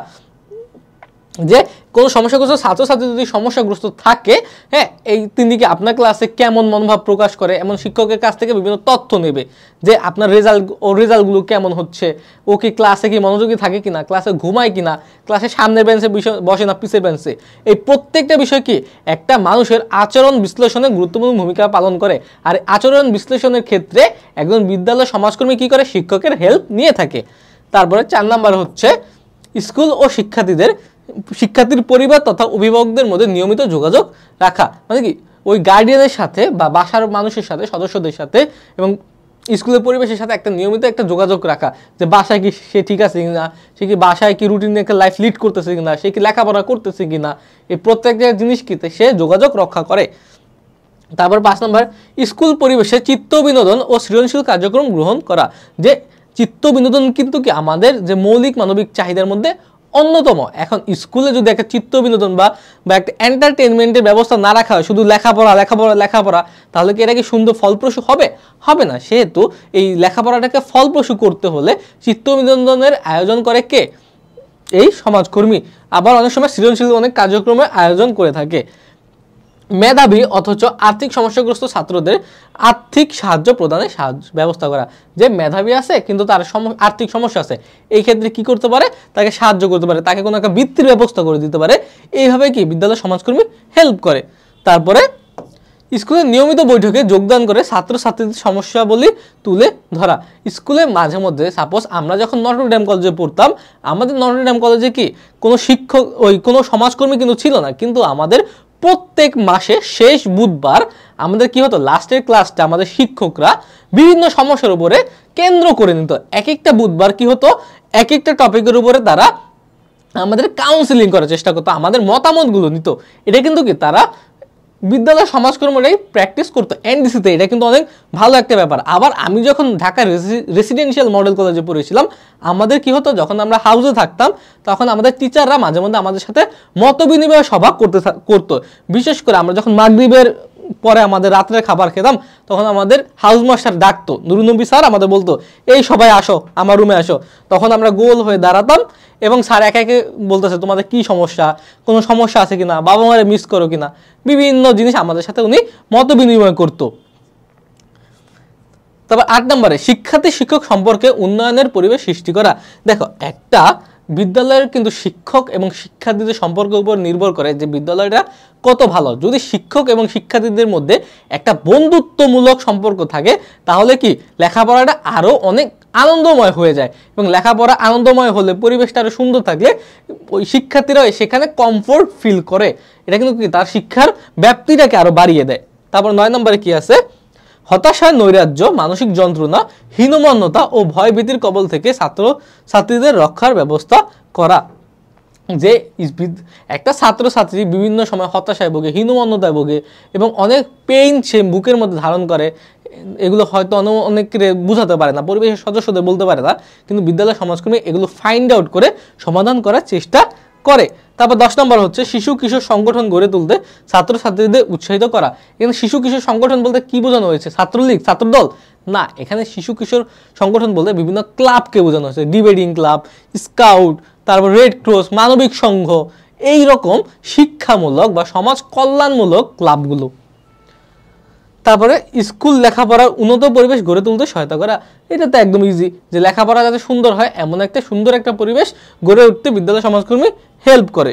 যে কোনো সমস্যাগ্রস্ত ছাত্রছাত্রী যদি সমস্যাগ্রস্ত থাকে, হ্যাঁ, এই তিনি কি আপনার ক্লাসে কেমন মনোভাব প্রকাশ করে এমন শিক্ষকের কাছ থেকে বিভিন্ন তথ্য নেবে, যে আপনার রেজাল্টগুলো কেমন হচ্ছে, ও কি ক্লাসে কি মনোযোগী থাকে কিনা, ক্লাসে ঘুমায় কিনা, ক্লাসে সামনের বেঞ্চে বসে না পিছের বেঞ্চে। এই প্রত্যেকটা বিষয় কি একটা মানুষের আচরণ বিশ্লেষণে গুরুত্বপূর্ণ ভূমিকা পালন করে। আর আচরণ বিশ্লেষণের ক্ষেত্রে একজন বিদ্যালয় সমাজকর্মী কি করে, শিক্ষকের হেল্প নিয়ে থাকে। তারপরে 4 নম্বর হচ্ছে স্কুল ও শিক্ষার্থীর পরিবার তথা অভিভাবকদের মধ্যে নিয়মিত যোগাযোগ রাখা, মানে কি ওই গার্ডিয়ানের সাথে বা বাসার মানুষের সাথে, সদস্যদের সাথে এবং স্কুলের পরিবেশের সাথে একটা নিয়মিত একটা যোগাযোগ রাখা, যে বাসায় কি সে ঠিক আছে কিনা, সে কি বাসায় কি রুটিনে একটা লাইফ লিড করতেছে কিনা, সে কি লেখাপড়া করতেছে কিনা, এই প্রত্যেকটা জিনিস কিতে সে যোগাযোগ রক্ষা করে। তারপর 5 নম্বর স্কুল পরিবেশে চিত্ত বিনোদন ও সৃজনশীল কার্যক্রম গ্রহণ করা, যে চিত্ত বিনোদন কিন্তু কি আমাদের যে মৌলিক মানবিক চাহিদার মধ্যে অন্যতম। এখন স্কুলে যদি একটা চিত্ত বিনোদন বা একটা এন্টারটেনমেন্টের ব্যবস্থা না রাখা হয়, শুধু লেখাপড়া, তাহলে কি এটা কি সুন্দর ফলপ্রসূ হবে না। সেহেতু এই লেখাপড়াটাকে ফলপ্রসূ করতে হলে চিত্ত বিনোদনের আয়োজন করে কে, এই সমাজকর্মী। আবার অনেক সময় সৃজনশীল অনেক কার্যক্রমের আয়োজন করে থাকে। মেধাবী অথচ আর্থিক সমস্যাগ্রস্ত ছাত্রদের আর্থিক সাহায্য প্রদানের ব্যবস্থা করা, যে মেধাবী আছে কিন্তু তার আর্থিক সমস্যা আছে, এই ক্ষেত্রে কি করতে পারে, তাকে সাহায্য করতে পারে, তাকে কোনো একটা বৃত্তির ব্যবস্থা করে দিতে পারে। এইভাবে কি বিদ্যালয় সমাজকর্মী হেল্প করে। তারপরে স্কুলের নিয়মিত বৈঠকে যোগদান করে ছাত্রছাত্রীদের সমস্যাবলী তুলে ধরা। স্কুলে মাঝে মধ্যে সাপোজ আমরা যখন নটরডেম কলেজে পড়তাম, আমাদের নটরডেম কলেজে কি কোনো শিক্ষক কোনো সমাজকর্মী কিন্তু ছিল না, কিন্তু আমাদের প্রত্যেক মাসে শেষ বুধবার আমাদের কি হতো, লাস্টের ক্লাসটা আমাদের শিক্ষকরা বিভিন্ন সমস্যার উপরে কেন্দ্র করে নিত। এক একটা বুধবার কি হতো, এক একটা টপিকের উপরে তারা আমাদের কাউন্সিলিং করার চেষ্টা করতো, আমাদের মতামতগুলো নিত। এটা কিন্তু কি তারা বিদ্যালয় সমাজকর্মটাই প্র্যাকটিস করতো এনডিসিতে, এটা কিন্তু অনেক ভালো একটা ব্যাপার। আবার আমি যখন ঢাকা রেসিডেন্সিয়াল মডেল কলেজে পড়েছিলাম, আমাদের কি হতো, যখন আমরা হাউসে থাকতাম তখন আমাদের টিচাররা মাঝে মধ্যে আমাদের সাথে মত বিনিময় সভা করতো। বিশেষ করে আমরা যখন মাগরিবের পরে আমাদের রাত্রের খাবার খেতাম, তখন আমাদের হাউস মাস্টার ডাকতো, নুরুনবী স্যার আমাদের বলতো, এই সবাই আসো আমার রুমে আসো। তখন আমরা গোল হয়ে দাঁড়াতাম এবং স্যার একে একে বলতেছে তোমাদের কি সমস্যা, কোনো সমস্যা আছে কিনা, বাবা মারে মিস করো কিনা, বিভিন্ন জিনিস আমাদের সাথে উনি মত বিনিময় করতো। তবে 8 নম্বরে শিক্ষার্থী শিক্ষক সম্পর্কে উন্নয়নের পরিবেশ সৃষ্টি করা। দেখো একটা বিদ্যালয়ের কিন্তু শিক্ষক এবং শিক্ষার্থীদের সম্পর্কের উপর নির্ভর করে যে বিদ্যালয়টা কত ভালো। যদি শিক্ষক এবং শিক্ষার্থীদের মধ্যে একটা বন্ধুত্বমূলক সম্পর্ক থাকে, তাহলে কি লেখাপড়াটা আরও অনেক আনন্দময় হয়ে যায় এবং লেখাপড়া আনন্দময় হলে, পরিবেশটা আরও সুন্দর থাকলে ওই শিক্ষার্থীরা সেখানে কমফোর্ট ফিল করে। এটা কিন্তু কি তার শিক্ষার ব্যাপ্তিটাকে আরও বাড়িয়ে দেয়। তারপর 9 নম্বরে কি আছে, হতাশা, নৈরাজ্য, মানসিক যন্ত্রণা, হীনমন্যতা ও ভয়ভীতির কবল থেকে ছাত্রীদের রক্ষার ব্যবস্থা করা। যে একটা ছাত্রছাত্রী বিভিন্ন সময় হতাশায় ভোগে, হীনমন্যতায় ভোগে এবং অনেক পেইন সে বুকের মধ্যে ধারণ করে, এগুলো হয়তো অনেকে বুঝাতে পারে না, পরিবেশের সদস্যদের বলতে পারে না, কিন্তু বিদ্যালয় সমাজকর্মী এগুলো ফাইন্ড আউট করে সমাধান করার চেষ্টা করে। তারপর 10 নম্বর হচ্ছে শিশু কিশোর সংগঠন গড়ে তুলতে ছাত্রছাত্রীদের উৎসাহিত করা। এখানে শিশু কিশোর সংগঠন বলতে কি বোঝানো হয়েছে, ছাত্রলীগ, ছাত্রদল না, এখানে শিশু কিশোর সংগঠন বলতে বিভিন্ন ক্লাবকে বোঝানো হয়েছে, ডিবেটিং ক্লাব, স্কাউট, তারপর রেড ক্রস, মানবিক সংঘ, এই রকম শিক্ষামূলক বা সমাজ কল্যাণমূলক ক্লাবগুলো। তারপরে স্কুল লেখাপড়ার উন্নত পরিবেশ গড়ে তুলতে সহায়তা করা। এটা তো একদম ইজি, যে লেখাপড়া যাতে সুন্দর হয় এমন একটা সুন্দর একটা পরিবেশ গড়ে উঠতে বিদ্যালয় সমাজকর্মী হেল্প করে।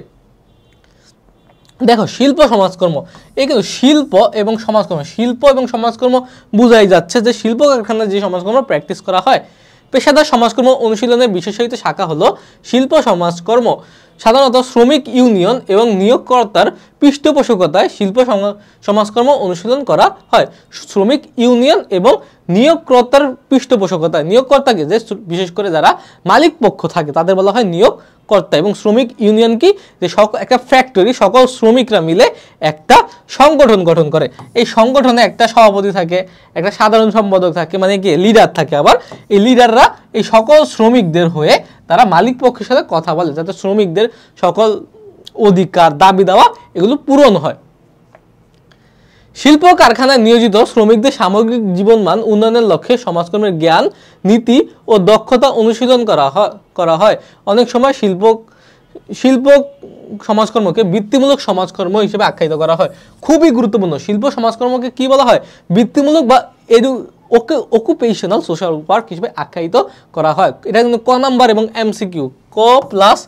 দেখো শিল্প সমাজকর্ম, এই কিন্তু শিল্প এবং সমাজকর্ম, শিল্প এবং সমাজকর্ম বোঝাই যাচ্ছে যে শিল্প কারখানায় যে সমাজকর্ম প্র্যাকটিস করা হয়। পেশাদার সমাজকর্ম অনুশীলনের বিশেষায়িত শাখা হলো শিল্প সমাজকর্ম। সাধারণত শ্রমিক ইউনিয়ন এবং নিয়োগকর্তার পৃষ্ঠপোষকতায় শিল্প সমাজকর্ম অনুশীলন করা হয়। শ্রমিক ইউনিয়ন এবং নিয়োগকর্তার পৃষ্ঠপোষকতায়, নিয়োগকর্তাকে যে বিশেষ করে যারা মালিক পক্ষ থাকে তাদের বলা হয় নিয়োগকর্তা, এবং শ্রমিক ইউনিয়ন কি, যে একটা ফ্যাক্টরি সকল শ্রমিকরা মিলে একটা সংগঠন গঠন করে। এই সংগঠনে একটা সভাপতি থাকে, একটা সাধারণ সম্পাদক থাকে, মানে কি লিডার থাকে। আবার এই লিডাররা এই সকল শ্রমিকদের হয়ে তারা মালিক পক্ষের সাথে কথা বলে যাতে শ্রমিকদের সকল অধিকার দাবি দেওয়া এগুলো পূরণ হয়। শিল্প কারখানায় নিয়োজিত শ্রমিকদের সামগ্রিক জীবনমান উন্নয়নের লক্ষ্যে সমাজকর্মের জ্ঞান, নীতি ও দক্ষতা অনুশীলন করা হয়। অনেক সময় শিল্প সমাজকর্মকে বৃত্তিমূলক সমাজকর্ম হিসেবে আখ্যায়িত করা হয়। খুবই গুরুত্বপূর্ণ, শিল্প সমাজকর্মকে কি বলা হয়? বৃত্তিমূলক বা অকুপেশনাল সোশ্যাল ওয়ার্ক হিসেবে আখ্যায়িত করা হয়। এটা কিন্তু ক নাম্বার এবং এমসিকিউ, ক প্লাস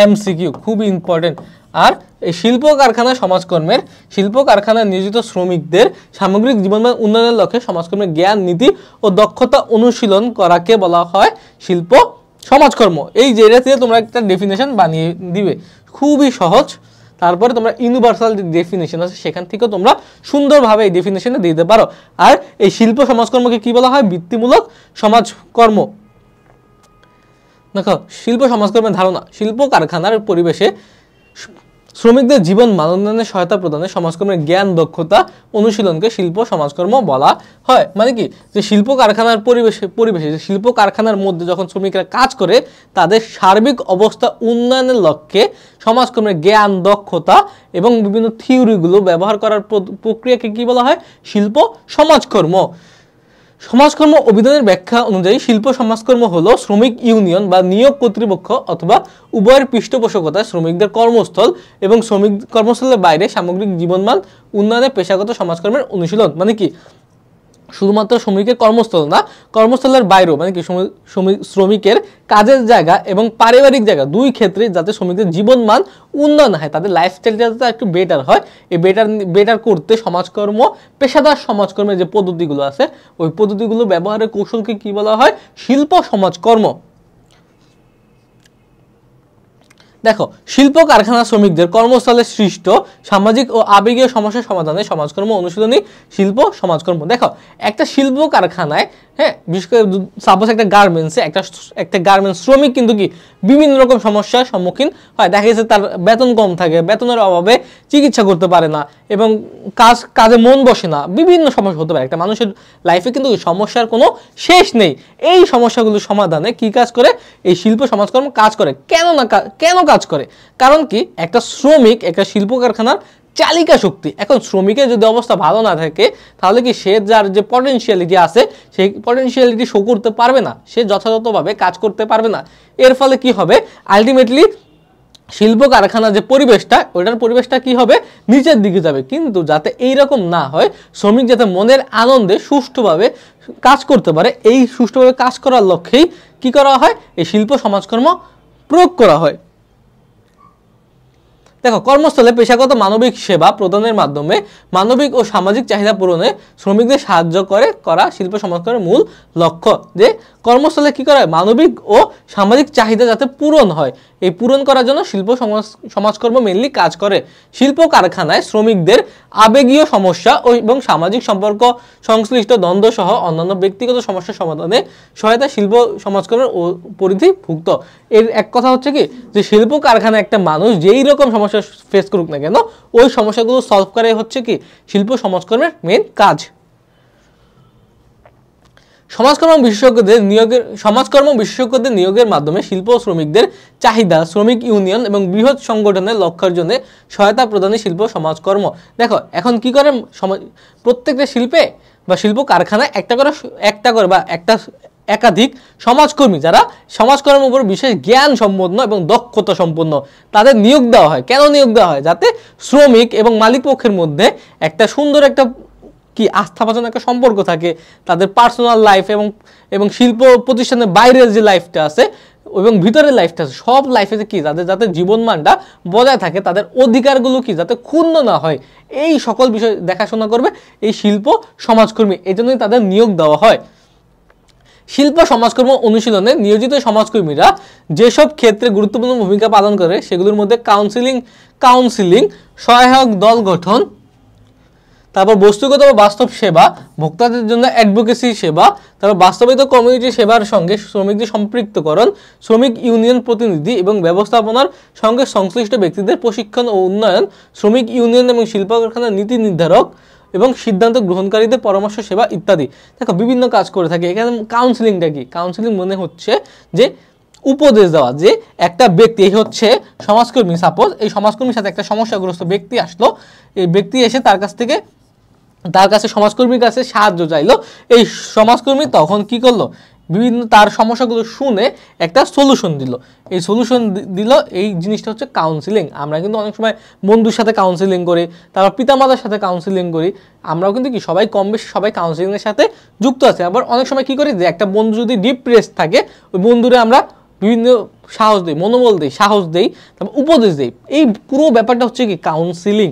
এমসিকিউ, খুবই ইম্পর্টেন্ট। আর এই শিল্প কারখানায় নিয়োজিত শ্রমিকদের সামগ্রিক জীবনমান উন্নয়নের লক্ষ্যে সমাজকর্মের জ্ঞান, নীতি ও দক্ষতা অনুশীলন করাকে বলা হয় শিল্প সমাজকর্ম। এই যে এটা থেকে তোমরা একটা ডেফিনেশন বানিয়ে দিবে, খুবই সহজ। তারপরে তোমরা ইউনিভার্সাল যে ডেফিনেশন আছে সেখান থেকেও তোমরা সুন্দরভাবে এই ডেফিনেশনে দিতে পারো। আর এই শিল্প সমাজকর্মকে কি বলা হয়? বৃত্তিমূলক সমাজকর্ম। দেখো শিল্প সমাজকর্মের ধারণা, শিল্প কারখানার পরিবেশে শ্রমিকদের জীবন মান উন্নয়নের সহায়তা প্রদানে সমাজকর্মের জ্ঞান, দক্ষতা অনুশীলনকে শিল্প সমাজকর্ম বলা হয়। মানে কি, যে শিল্প কারখানার পরিবেশে যে শিল্প কারখানার মধ্যে যখন শ্রমিকরা কাজ করে তাদের সার্বিক অবস্থা উন্নয়নের লক্ষ্যে সমাজকর্মের জ্ঞান, দক্ষতা এবং বিভিন্ন থিওরিগুলো ব্যবহার করার প্রক্রিয়াকে কি বলা হয়? শিল্প সমাজকর্ম। সমাজকর্ম অভিধানের ব্যাখ্যা অনুযায়ী শিল্প সমাজকর্ম হলো শ্রমিক ইউনিয়ন বা নিয়োগ কর্তৃপক্ষ অথবা উভয়ের পৃষ্ঠপোষকতায় শ্রমিকদের কর্মস্থল এবং শ্রমিক কর্মস্থলের বাইরে সামগ্রিক জীবনমান উন্নয়নে পেশাগত সমাজকর্মের অনুশীলন। মানে কি, শুধুমাত্র শ্রমিকের কর্মস্থল না, কর্মস্থলের বাইরেও, মানে কি শ্রমিকের কাজের জায়গা এবং পারিবারিক জায়গা দুই ক্ষেত্রে যাতে শ্রমিকদের জীবনমান উন্নয়ন হয়, তাদের লাইফস্টাইলটা যাতে একটু বেটার হয়, এই বেটার করতে সমাজকর্ম, পেশাদার সমাজকর্মের যে পদ্ধতিগুলো আছে ওই পদ্ধতিগুলো ব্যবহারের কৌশলকে কি বলা হয়? শিল্প সমাজকর্ম। দেখো শিল্প কারখানা শ্রমিকদের কর্মস্থলে সৃষ্ট সামাজিক ও আবেগীয় সমস্যা সমাধানে সমাজকর্ম অনুশীলনী শিল্প সমাজকর্ম। দেখো একটা শিল্প কারখানায়, হ্যাঁ, বিশেষ করে সাপোজ একটা গার্মেন্টসে একটা গার্মেন্টস শ্রমিক কিন্তু কি বিভিন্ন রকম সমস্যার সম্মুখীন হয়। দেখা গেছে তার বেতন কম থাকে, বেতনের অভাবে চিকিৎসা করতে পারে না এবং কাজে মন বসে না, বিভিন্ন সমস্যা হতে পারে। একটা মানুষের লাইফে কিন্তু সমস্যার কোনো শেষ নেই। এই সমস্যাগুলো সমাধানে কি কাজ করে? এই শিল্প সমাজকর্ম কাজ করে। কেন কাজ করে? কারণ কি, একটা শ্রমিক একটা শিল্প কারখানার চালিকা শক্তি। এখন শ্রমিকের যদি অবস্থা ভালো না থাকে তাহলে কি সে যার যে পটেনশিয়ালিটি আছে সেই পটেনশিয়ালিটি শো করতে পারবে না, সে যথাযথভাবে কাজ করতে পারবে না। এর ফলে কি হবে? আলটিমেটলি শিল্প কারখানা যে পরিবেশটা, ওইটার পরিবেশটা কি হবে? নিচের দিকে যাবে। কিন্তু যাতে এইরকম না হয়, শ্রমিক যাতে মনের আনন্দে সুষ্ঠুভাবে কাজ করতে পারে, এই সুষ্ঠুভাবে কাজ করার লক্ষ্যেই কি করা হয়? এই শিল্প সমাজকর্ম প্রয়োগ করা হয়। দেখো কর্মস্থলে পেশাগত মানবিক সেবা প্রদানের মাধ্যমে মানবিক ও সামাজিক চাহিদা পূরণে শ্রমিকদের সাহায্য করা শিল্প সমাজকর্মের মূল লক্ষ্য। যে কর্মস্থলে কি করা হয়? মানবিক ও সামাজিক চাহিদা যাতে পূরণ হয়, এই পূরণ করার জন্য শিল্প সমাজকর্ম মেইনলি কাজ করে। শিল্প কারখানায় শ্রমিকদের আবেগীয় সমস্যা এবং সামাজিক সম্পর্ক সংশ্লিষ্ট দ্বন্দ্ব সহ অন্যান্য ব্যক্তিগত সমস্যার সমাধানে সহায়তা শিল্প সমাজকর্মের পরিধিভুক্ত। এর এক কথা হচ্ছে কি, যে শিল্প কারখানায় একটা মানুষ যেই রকম সমস্যা ফেস করুক না কেন, ওই সমস্যাগুলো সলভ করাই হচ্ছে কি শিল্প সমাজকর্মের মেইন কাজ। সমাজকর্ম বিশেষজ্ঞদের নিয়োগের মাধ্যমে শিল্প শ্রমিকদের চাহিদা, শ্রমিক ইউনিয়ন এবং বৃহৎ সংগঠনের লক্ষ্যের জন্য সহায়তা প্রদানে শিল্প সমাজকর্ম। দেখো এখন কি করে, প্রত্যেকটা শিল্পে বা শিল্প কারখানায় একটা করে বা একাধিক সমাজকর্মী যারা সমাজকর্মের উপর বিশেষ জ্ঞান সম্পন্ন এবং দক্ষতা সম্পন্ন তাদের নিয়োগ দেওয়া হয়। কেন নিয়োগ দেওয়া হয়? যাতে শ্রমিক এবং মালিক পক্ষের মধ্যে একটা সুন্দর একটা কি আস্থাভাজন একটা সম্পর্ক থাকে, তাদের পার্সোনাল লাইফ এবং শিল্প প্রতিষ্ঠানের বাইরের যে লাইফটা আছে এবং ভিতরের লাইফটা আছে, সব লাইফে কি তাদের যাতে জীবনমানটা বজায় থাকে, তাদের অধিকারগুলো কি যাতে ক্ষুণ্ণ না হয়, এই সকল বিষয় দেখাশোনা করবে এই শিল্প সমাজকর্মী। এই জন্যই তাদের নিয়োগ দেওয়া হয়। শিল্প সমাজকর্ম অনুশীলনে নিয়োজিত সমাজকর্মীরা যেসব ক্ষেত্রে গুরুত্বপূর্ণ ভূমিকা পালন করে সেগুলোর মধ্যে কাউন্সিলিং, সহায়ক দল গঠন, তারপর বস্তুগত বা বাস্তব সেবা, ভোক্তাদের জন্য অ্যাডভোকেসি সেবা, তারপর বাস্তবিত কমিউনিটি সেবার সঙ্গে শ্রমিকদের সম্পৃক্তকরণ, শ্রমিক ইউনিয়ন প্রতিনিধি এবং ব্যবস্থাপনার সঙ্গে সংশ্লিষ্ট ব্যক্তিদের প্রশিক্ষণ ও উন্নয়ন, শ্রমিক ইউনিয়ন এবং শিল্প কারখানার নীতি নির্ধারক এবং সিদ্ধান্ত গ্রহণকারীদের পরামর্শ সেবা ইত্যাদি। দেখো বিভিন্ন কাজ করে থাকে। এখানে কাউন্সিলিংটা কি? কাউন্সিলিং মনে হচ্ছে যে উপদেশ দেওয়া, যে একটা ব্যক্তি হচ্ছে সমাজকর্মী, সাপোজ এই সমাজকর্মীর সাথে একটা সমস্যাগ্রস্ত ব্যক্তি আসলো, এই ব্যক্তি এসে তার কাছে সমাজকর্মীর কাছে সাহায্য চাইলো, এই সমাজকর্মী তখন কি করলো, বিভিন্ন তার সমস্যাগুলো শুনে একটা সলিউশন দিল। এই সলিউশন দিল, এই জিনিসটা হচ্ছে কাউন্সিলিং। আমরা কিন্তু অনেক সময় বন্ধুর সাথে কাউন্সিলিং করি, তারপর পিতামাতার সাথে কাউন্সিলিং করি, আমরাও কিন্তু কি সবাই কম বেশি সবাই কাউন্সিলিংয়ের সাথে যুক্ত আছে। আবার অনেক সময় কি করি, যে একটা বন্ধু যদি ডিপ্রেস থাকে, ওই বন্ধুরে আমরা বিভিন্ন সাহস দিই, মনোবল দিই, সাহস দিই, তারপর উপদেশ দিই। এই পুরো ব্যাপারটা হচ্ছে কি কাউন্সিলিং।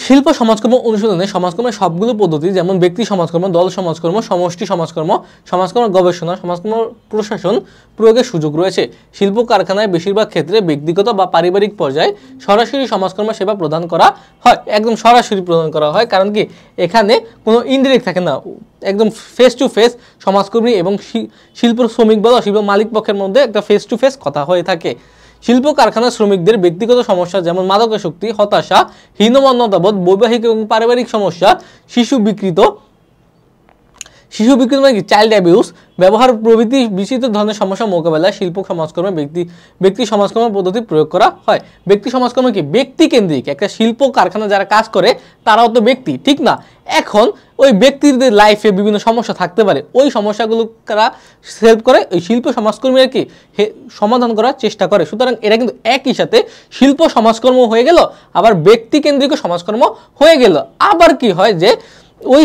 শিল্প সমাজকর্ম অনুশীলনে সমাজকর্মের সবগুলো পদ্ধতি, যেমন ব্যক্তি সমাজকর্ম, দল সমাজকর্ম, সমষ্টি সমাজকর্ম, সমাজকর্ম গবেষণা, সমাজকর্ম প্রশাসন প্রয়োগের সুযোগ রয়েছে। শিল্প কারখানায় বেশিরভাগ ক্ষেত্রে ব্যক্তিগত বা পারিবারিক পর্যায়ে সরাসরি সমাজকর্ম সেবা প্রদান করা হয়, একদম সরাসরি প্রদান করা হয়। কারণ কি, এখানে কোনো ইনডিরেক্ট থাকে না, একদম ফেস টু ফেস সমাজকর্মী এবং শিল্প শ্রমিক বা শিল্প মালিক পক্ষের মধ্যে একটা ফেস টু ফেস কথা হয়ে থাকে। শিল্প কারখানার শ্রমিকদের ব্যক্তিগত সমস্যা যেমন মাদকাসক্তি, হতাশা, হীনমন্যতাবোধ, বৈবাহিক এবং পারিবারিক সমস্যা, শিশু বিকৃত মানে কি চাইল্ড অ্যাবিউজ ব্যবহার প্রভৃতি বিচিত্র ধরনের সমস্যা মোকাবেলায় শিল্প সমাজকর্মে ব্যক্তি সমাজকর্ম পদ্ধতি প্রয়োগ করা হয়। ব্যক্তি সমাজকর্ম কি ব্যক্তি কেন্দ্রিক। একটা শিল্প কারখানা যারা কাজ করে তারাও তো ব্যক্তি, ঠিক না? এখন ওই ব্যক্তিদের লাইফে বিভিন্ন সমস্যা থাকতে পারে, ওই সমস্যাগুলো তারা হেল্প করে ওই শিল্প সমাজকর্মীরা কি সমাধান করার চেষ্টা করে। সুতরাং এরা কিন্তু একই সাথে শিল্প সমাজকর্ম হয়ে গেল, আবার ব্যক্তি কেন্দ্রিক সমাজকর্ম হয়ে গেল। আবার কি হয় যে ওই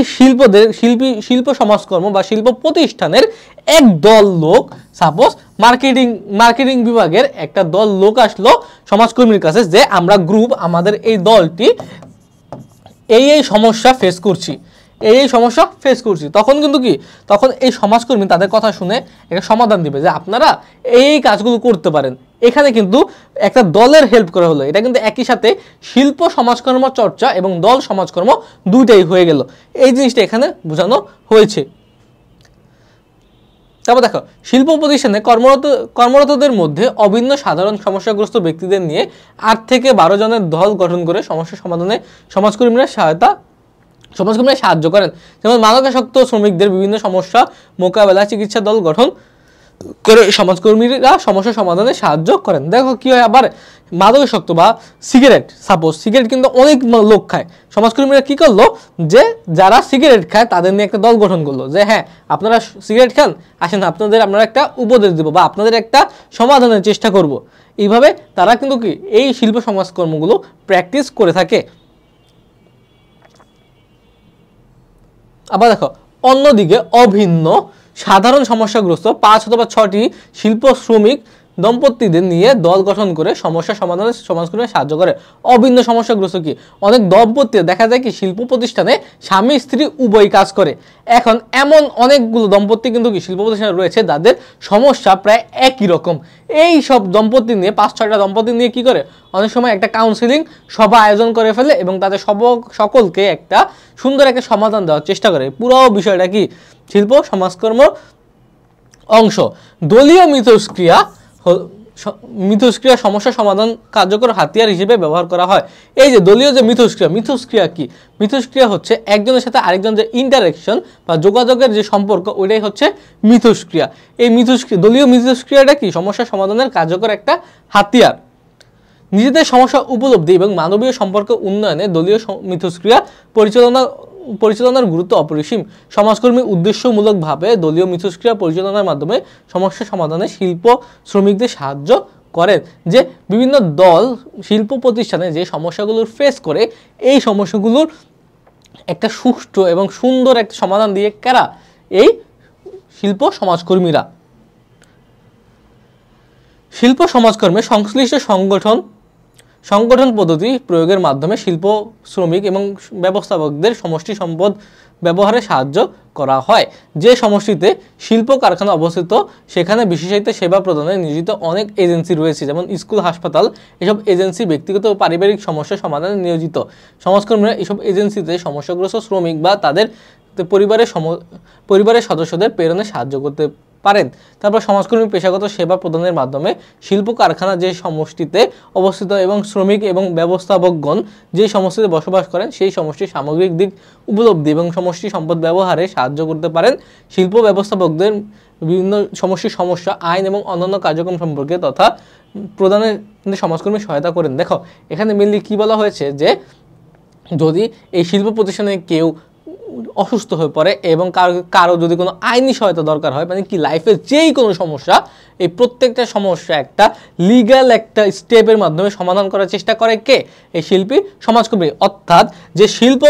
শিল্প সমাজকর্ম বা শিল্প প্রতিষ্ঠানের এক দল লোক, সাপোজ মার্কেটিং বিভাগের একটা দল লোক আসলো সমাজকর্মীর কাছে, যে আমরা গ্রুপ, আমাদের এই দলটি এই সমস্যা ফেস করছি, তখন কিন্তু কি, তখন এই সমাজকর্মী তাদের কথা শুনে একটা সমাধান দিবে যে আপনারা এই কাজগুলো করতে পারেন। এখানে কিন্তু একটা দলের হেল্প করা হলো। এটা কিন্তু একই সাথে শিল্প সমাজকর্ম চর্চা এবং দল সমাজকর্ম দুইটাই হয়ে গেল। এই জিনিসটা এখানে বোঝানো হয়েছে। তারপর দেখো, শিল্প প্রতিষ্ঠানে কর্মরতদের মধ্যে অভিন্ন সাধারণ সমস্যাগ্রস্ত ব্যক্তিদের নিয়ে 8 থেকে 12 জনের দল গঠন করে সমস্যা সমাধানে সমাজকর্মীরা সাহায্য করেন। যেমন মাদকাসক্ত শ্রমিকদের বিভিন্ন সমস্যা মোকাবেলায় চিকিৎসা দল গঠন করে সমাজকর্মীরা সমস্যা সমাধানে সাহায্য করেন। দেখো কি হয়, আবার মাদকাসক্ত বা সিগারেট কিন্তু অনেক লোক খায়। সমাজকর্মীরা কি করলো, যে যারা সিগারেট খায় তাদের নিয়ে একটা দল গঠন করলো, যে হ্যাঁ আপনারা সিগারেট খান, আসেন আমরা একটা উপদেশ দেবো বা আপনাদের একটা সমাধানের চেষ্টা করব। এইভাবে তারা কিন্তু কি এই শিল্প সমাজকর্মগুলো প্র্যাকটিস করে থাকে। আবার দেখো, অন্যদিকে অভিন্ন সাধারণ সমস্যাগ্রস্ত 5 অথবা 6টি শিল্প শ্রমিক দম্পতিদের নিয়ে দল গঠন করে সমস্যা সমাধানে সমাজকর্মীরা সাহায্য করে। অভিন্ন সমস্যাগ্রস্ত কি, অনেক দম্পতি দেখা যায় কি শিল্প প্রতিষ্ঠানে স্বামী স্ত্রী উভয় কাজ করে। এখন এমন অনেকগুলো দম্পতি কিন্তু কি শিল্প প্রতিষ্ঠানে রয়েছে যাদের সমস্যা প্রায় একই রকম। এই সব দম্পতি নিয়ে 5-6টা দম্পতি নিয়ে কি করে, অনেক সময় একটা কাউন্সিলিং সভা আয়োজন করে ফেলে এবং তাদের সকলকে একটা সুন্দর একটা সমাধান দেওয়ার চেষ্টা করে। পুরো বিষয়টা কি শিল্প সমাজকর্ম অংশ। দলীয় মিথস্ক্রিয়া সমস্যা সমাধান কার্যকর হাতিয়ার হিসেবে ব্যবহার করা হয়। এই যে দলীয় যে মিথস্ক্রিয়া কি, মিথস্ক্রিয়া হচ্ছে একজনের সাথে আরেকজন যে ইন্টারেকশন বা যোগাযোগের যে সম্পর্ক, ওইটাই হচ্ছে মিথস্ক্রিয়া। এই দলীয় মিথস্ক্রিয়াটা কি সমস্যা সমাধানের কার্যকর একটা হাতিয়ার। নিজেদের সমস্যা উপলব্ধি এবং মানবীয় সম্পর্ক উন্নয়নে দলীয় মিথস্ক্রিয়া পরিচালনার গুরুত্ব অপরিসীম। সমাজকর্মী উদ্দেশ্যমূলকভাবে দলীয় মিথস্ক্রিয়া পরিচালনার মাধ্যমে সমস্যা সমাধানে শিল্প শ্রমিকদের সাহায্য করেন যে বিভিন্ন দল শিল্প প্রতিষ্ঠানে যে সমস্যাগুলো ফেস করে এই সমস্যাগুলোর একটা সুষ্ঠু এবং সুন্দর একটা সমাধান দিয়ে কারা? এই শিল্প সমাজকর্মীরা। শিল্প সমাজকর্মে সংশ্লিষ্ট সংগঠন পদ্ধতি প্রয়োগের মাধ্যমে শিল্প শ্রমিক এবং ব্যবস্থাপকদের সমষ্টি সম্পদ ব্যবহারে সাহায্য করা হয়। যে সমষ্টিতে শিল্প কারখানা অবস্থিত সেখানে বিশেষায়িত সেবা প্রদানে নিয়োজিত অনেক এজেন্সি রয়েছে, যেমন স্কুল, হাসপাতাল। এসব এজেন্সি ব্যক্তিগত ও পারিবারিক সমস্যা সমাধানে নিয়োজিত। সমাজকর্মীরা এসব এজেন্সিতে সমস্যাগ্রস্ত শ্রমিক বা তাদের পরিবারের সদস্যদের প্রেরণে সাহায্য করতে পারেন। তারপর সমাজকর্মী পেশাগত সেবা প্রদানের মাধ্যমে শিল্প কারখানা যে সমষ্টিতে অবস্থিত এবং শ্রমিক এবং ব্যবস্থাপকগণ যে সমষ্টিতে বসবাস করেন সেই সমষ্টির সামগ্রিক দিক উপলব্ধি এবং সমষ্টি সম্পদ ব্যবহারে সাহায্য করতে পারেন। শিল্প ব্যবস্থাপকদের বিভিন্ন সমষ্টির সমস্যা, আইন এবং অন্যান্য কার্যক্রম সম্পর্কে তথা প্রদানে সমাজকর্মী সহায়তা করেন। দেখো এখানে মেনলি কি বলা হয়েছে যে যদি এই শিল্প প্রতিষ্ঠানে কেউ অসুস্থ হয়ে পড়ে এবং কারো যদি কোনো আইনি সহায়তা দরকার হয়, মানে কি লাইফের যেই কোনো সমস্যা, এই প্রত্যেকটা সমস্যা একটা লিগ্যাল একটা স্টেপের মাধ্যমে সমাধান করার চেষ্টা করে কে? এই শিল্পী সমাজকর্মী। অর্থাৎ যে শিল্প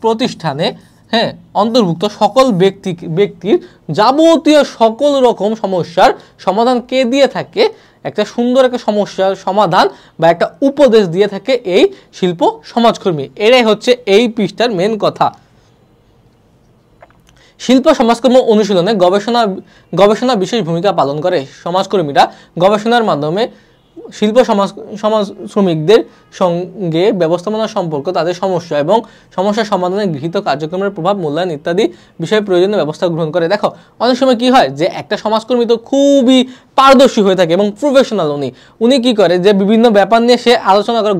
প্রতিষ্ঠানে অন্তর্ভুক্ত সকল ব্যক্তির যাবতীয় সকল রকম সমস্যার সমাধান কে দিয়ে থাকে? একটা সুন্দর একটা সমস্যার সমাধান বা একটা উপদেশ দিয়ে থাকে এই শিল্প সমাজকর্মী। এটাই হচ্ছে এই পৃষ্ঠার মেন কথা। শিল্প সমাজকর্ম অনুশীলনে গবেষণা বিশেষ ভূমিকা পালন করে। সমাজকর্মীরা গবেষণার মাধ্যমে শিল্প সমাজ শ্রমিকদের সঙ্গে ব্যবস্থাপনা সম্পর্ক, তাদের সমস্যা এবং সমস্যা সমাধানে গৃহীত কার্যক্রমের প্রভাব মূল্যায়ন ইত্যাদি বিষয়ে প্রয়োজনীয় ব্যবস্থা গ্রহণ করে। দেখো অনেক সময় কি হয় যে একটা সমাজকর্মী তো খুবই পারদর্শী হয়ে থাকে এবং প্রফেশনাল। উনি কি করে যে বিভিন্ন ব্যাপার নিয়ে সে আলোচনা করে,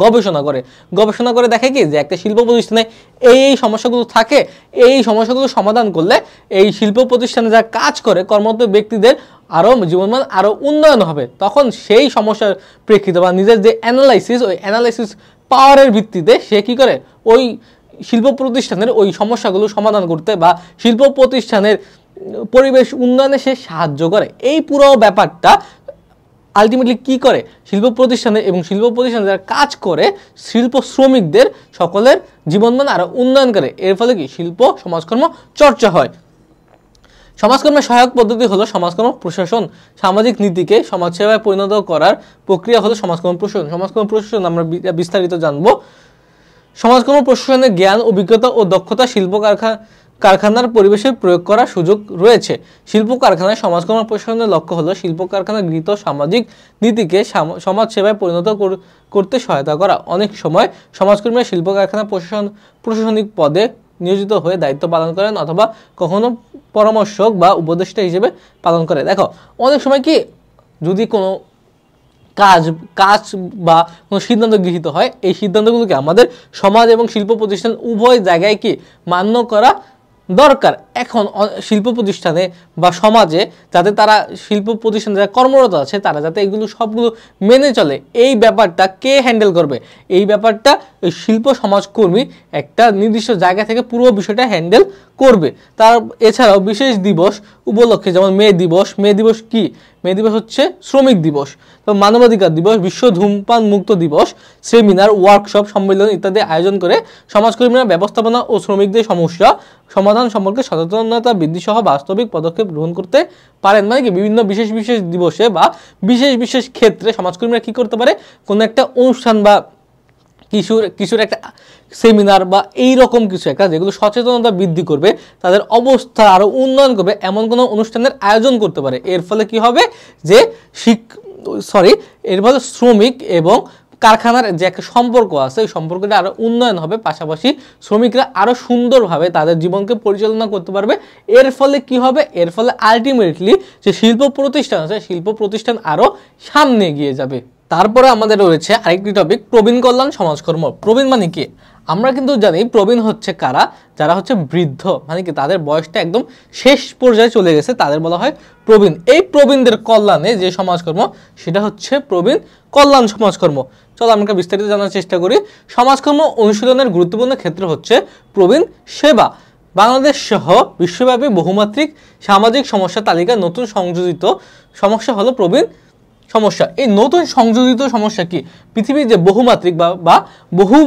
গবেষণা করে দেখে কি যে একটা শিল্প প্রতিষ্ঠানে এই সমস্যাগুলো থাকে, এই সমস্যাগুলো সমাধান করলে এই শিল্প প্রতিষ্ঠানে যারা কাজ করে কর্মরত ব্যক্তিদের আরও জীবনমান আরও উন্নয়ন হবে। তখন সেই সমস্যার প্রেক্ষিতে বা নিজের যে অ্যানালাইসিস পাওয়ারের ভিত্তিতে সে কি করে ওই শিল্প প্রতিষ্ঠানের ওই সমস্যাগুলো সমাধান করতে বা শিল্প প্রতিষ্ঠানের পরিবেশ উন্নয়নে সে সাহায্য করে। এই পুরো ব্যাপারটা আলটিমেটলি কি করে? শিল্প প্রতিষ্ঠানে এবং শিল্প প্রতিষ্ঠানে যারা কাজ করে শিল্প শ্রমিকদের সকলের জীবনমান আরও উন্নয়ন করে। এর ফলে কি শিল্প সমাজকর্ম চর্চা হয়। সমাজকর্মের সহায়ক পদ্ধতি হলো সমাজকর্ম প্রশাসন। সামাজিক নীতিকে সমাজসেবায় পরিণত করার প্রক্রিয়া হলো সমাজকর্ম প্রশাসন। সমাজকর্ম প্রশাসন আমরা বিস্তারিত জানবো। সমাজকর্ম প্রশাসনের জ্ঞান, অভিজ্ঞতা ও দক্ষতা শিল্প কারখানার পরিবেশে প্রয়োগ করার সুযোগ রয়েছে। শিল্প কারখানায় সমাজকর্ম প্রশাসনের লক্ষ্য হলো শিল্প কারখানায় গৃহীত সামাজিক নীতিকে সমাজ সেবায় পরিণত করতে সহায়তা করা। অনেক সময় সমাজকর্মীরা শিল্প কারখানা প্রশাসনিক পদে নিয়োজিত হয়ে দায়িত্ব পালন করেন অথবা কখনো পরামর্শক বা উপদেষ্টা হিসেবে পালন করে। দেখো অনেক সময় কি যদি কোনো কাজ বা কোনো সিদ্ধান্ত গৃহীত হয়, এই সিদ্ধান্তগুলোকে আমাদের সমাজ এবং শিল্প প্রতিষ্ঠান উভয় জায়গায় কি মান্য করা দরকার। এখন শিল্প প্রতিষ্ঠানে বা সমাজে যাতে তারা শিল্প প্রতিষ্ঠানে যারা কর্মরত আছে তারা যাতে এগুলো সবগুলো মেনে চলে, এই ব্যাপারটা কে হ্যান্ডেল করবে? এই ব্যাপারটা ওই শিল্প সমাজকর্মী একটা নির্দিষ্ট জায়গা থেকে পুরো বিষয়টা হ্যান্ডেল করবে। তার এছাড়াও বিশেষ দিবস উপলক্ষে, যেমন মে দিবস কি? মে দিবস হচ্ছে শ্রমিক দিবস, তো মানবাধিকার দিবস, বিশ্ব ধূমপান মুক্ত দিবস, সেমিনার, ওয়ার্কশপ, সম্মেলন ইত্যাদি আয়োজন করে সমাজকর্মীরা ব্যবস্থাপনা ও শ্রমিকদের সমস্যা সমাধান সম্পর্কে সচেতনতা বৃদ্ধি সহ বাস্তবিক পদক্ষেপ গ্রহণ করতে পারেন। মানে কি বিভিন্ন বিশেষ দিবসে বা বিশেষ ক্ষেত্রে সমাজকর্মীরা কি করতে পারে? কোনো একটা অনুষ্ঠান বা কিছুর একটা সেমিনার বা এই রকম কিছু একটা যেগুলো সচেতনতা বৃদ্ধি করবে, তাদের অবস্থা আরও উন্নয়ন করবে, এমন কোনো অনুষ্ঠানের আয়োজন করতে পারে। এর ফলে কি হবে যে এর ফলে শ্রমিক এবং কারখানার যে একটা সম্পর্ক আছে ওই সম্পর্কটা আরও উন্নয়ন হবে, পাশাপাশি শ্রমিকরা আরও সুন্দরভাবে তাদের জীবনকে পরিচালনা করতে পারবে। এর ফলে কি হবে? এর ফলে আলটিমেটলি যে শিল্প প্রতিষ্ঠান আছে শিল্প প্রতিষ্ঠান আরও সামনে এগিয়ে যাবে। তারপরে আমাদের রয়েছে আরেকটি টপিক, প্রবীণ কল্যাণ সমাজকর্ম। প্রবীণ মানে কি? আমরা কিন্তু জানি প্রবীণ হচ্ছে কারা? যারা হচ্ছে বৃদ্ধ, মানে কি তাদের বয়সটা একদম শেষ পর্যায়ে চলে গেছে, তাদের বলা হয় প্রবীণ। এই প্রবীণদের কল্যাণে যে সমাজকর্ম সেটা হচ্ছে প্রবীণ কল্যাণ সমাজকর্ম। চলো আমরা বিস্তারিত জানার চেষ্টা করি। সমাজকর্ম অনুশীলনের গুরুত্বপূর্ণ ক্ষেত্র হচ্ছে প্রবীণ সেবা। বাংলাদেশ সহ বিশ্বব্যাপী বহুমাত্রিক সামাজিক সমস্যা তালিকায় নতুন সংযোজিত সমস্যা হলো প্রবীণ সমস্যা। এই নতুন সংযোজিত সমস্যা কি? পৃথিবীর যে বহুমাত্রিক বা বহু